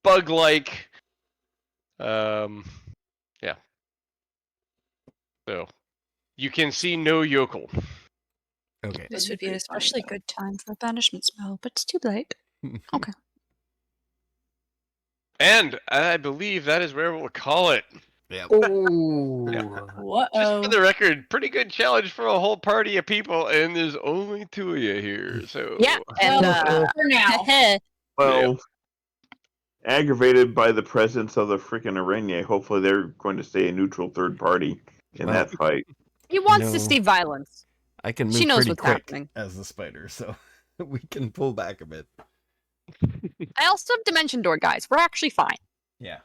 bug-like. Yeah. So you can see no yokel. Okay. This That'd would be be an pretty funny, especially though. good time for a banishment spell, but it's too late. Okay. And I believe that is where we'll call it. Yeah. Ooh. Just for the record, pretty good challenge for a whole party of people, and there's only 2 of you here. So Yeah, and Well, for now. Well, aggravated by the presence of the freaking Araignée, hopefully they're going to stay a neutral third party in Well, that fight. he wants to No. see violence. I can She move knows pretty what's quick happening. as the spider, so we can pull back a bit. I also have Dimension Door, guys. We're actually fine Yeah.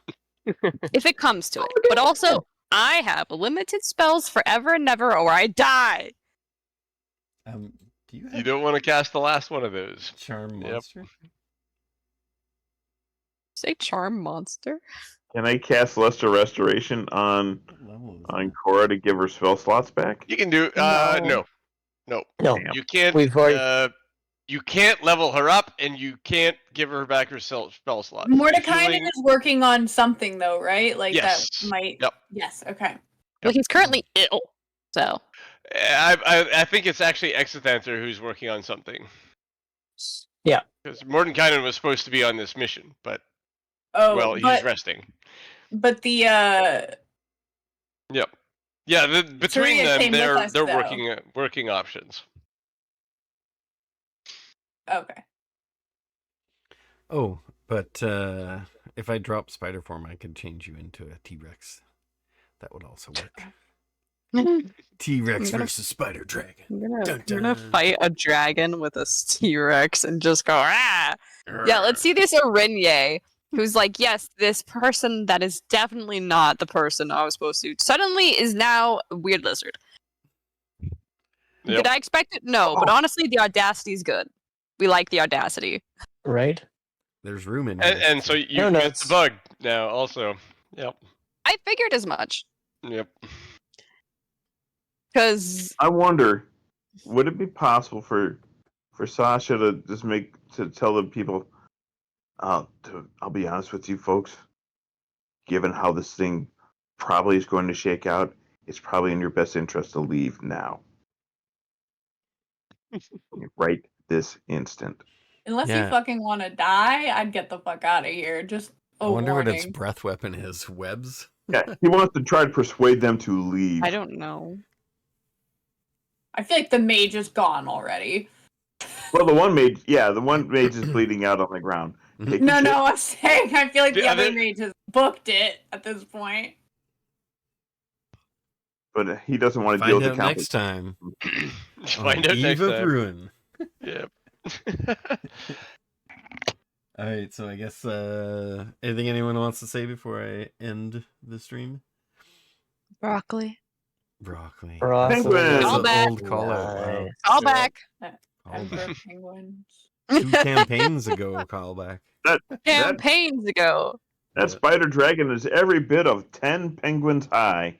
if it comes to it. But also, I have limited spells forever and never, or I die. Do you have you don't want to cast the last one of those. charm Yep. monster? Say charm monster. Can I cast Lesser Restoration What level is on that? Cora to give her spell slots back? You can do No. no. No, You can't we've already. you can't level her up, and you can't give her back her spell slot. Mordecai Healing- is working on something, though, right? Like, Yes. that might... Yep. Yes, okay. Well, he's currently ill, so. I think it's actually Exithanter who's working on something. Yeah. Because Mordenkainen was supposed to be on this mission, but Oh, well, he's but, resting. but the, Yep. Yeah, between Surya them, came with us, they're though. working options. Okay. Oh, but if I drop spider form, I could change you into a T-Rex. That would also work. T-Rex I'm gonna- versus spider dragon. I'm Dun, gonna dun. fight a dragon with a T-Rex and just go, ah! Yeah, let's see this Araignée, who's like, yes, this person that is definitely not the person I was supposed to, suddenly is now a weird lizard. Yep. Did I expect it? No, but honestly, the audacity is good. We like the audacity. Right? There's room in here. And so you No get nuts. the bug now also. Yep. I figured as much. Yep. Because I wonder, would it be possible for Sasha to just tell the people, I'll be honest with you folks, given how this thing probably is going to shake out, it's probably in your best interest to leave now. Right this instant. Unless Yeah. you fucking want to die, I'd get the fuck out of here. Just I a wonder warning. what its breath weapon is. Webs? Yeah, he wants to try to persuade them to leave. I don't know. I feel like the mage is gone already. Well, the one mage is bleeding out on the ground. Take a No, shit. no, I'm saying I feel like the The other other- mage has booked it at this point. But he doesn't want to deal Find with the out next time. Find on out Eve next of time. Ruin. Yep. All right, so I guess anything anyone wants to say before I end the stream? Broccoli. Broccoli. Penguin. That's Call an back. old call out. Wow. Nice. Call back. Call Emperor back. penguins. 2 campaigns ago, call back. Campaigns ago. That spider dragon is every bit of 10 penguins high.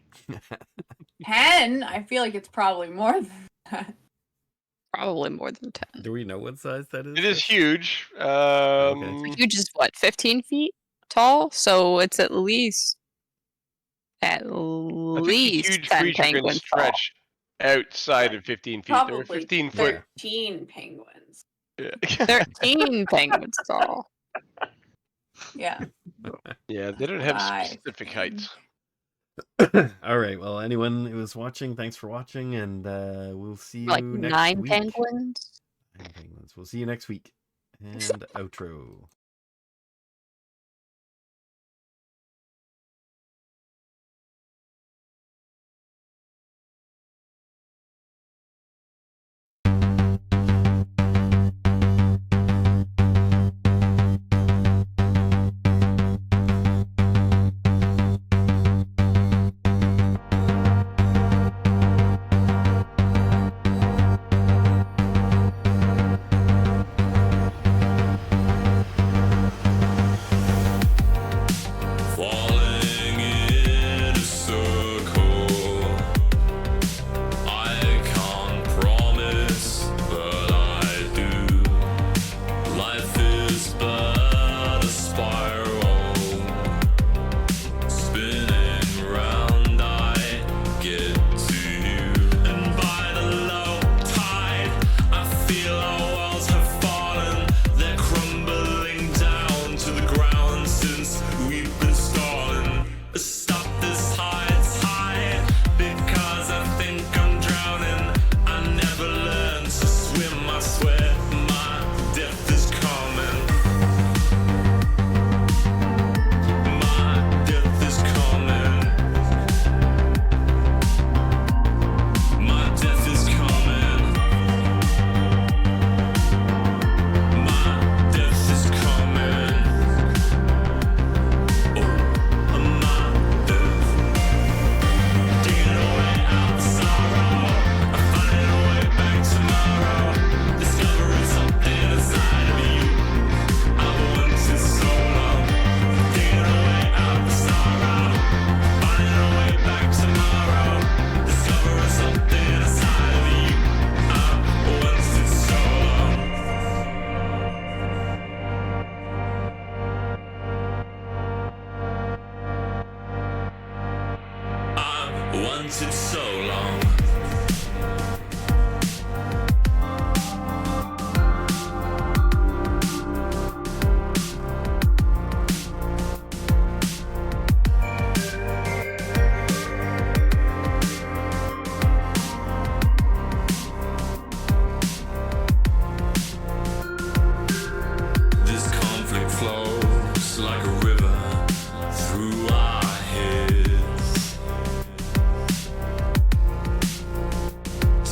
10? I feel like it's probably more than that. Probably more than 10. Do we know what size that is? It is huge. Huge is what, 15 feet tall? So it's at least I think a huge 10 creature can penguins tall. stretch outside of 15 feet. There are Probably 15 foot. 13 penguins. Yeah. 13 penguins tall. Yeah. Yeah, they don't have Five. specific heights. All right. Well, anyone who was watching, thanks for watching, and we'll see you Like next 9 week. penguins. 9 penguins. We'll see you next week. And outro.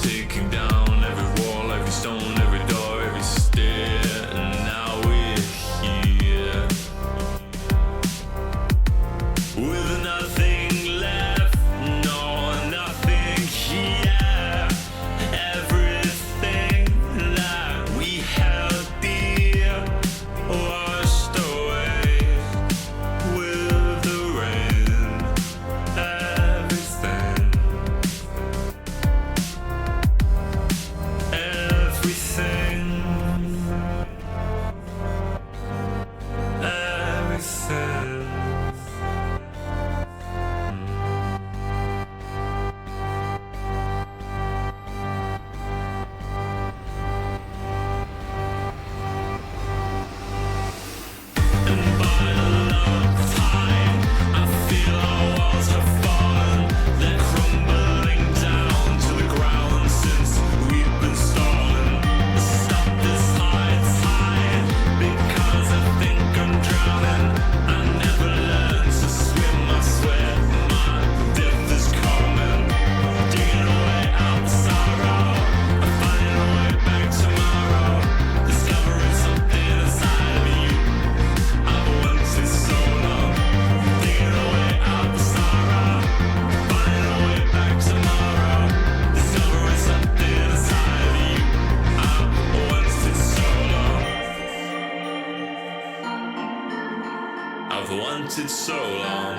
taking down every wall, every stone, every door, every stair. And now we're here with nothing left, no, nothing here. Everything that we held dear washed away with the rain. Everything, everything, everything. And by the love tide, I feel our walls have fallen. They're crumbling down to the ground since we've been stolen. Stop this high tide, because I think I'm drowning. I never learned to swim, I swear my death is coming. Digging away out the sorrow, I'm finding a way back tomorrow. Discovering something inside of you I've wanted so long. Digging away out the sorrow, finding a way back tomorrow. Discovering something inside of you I've wanted so long. I've wanted so long.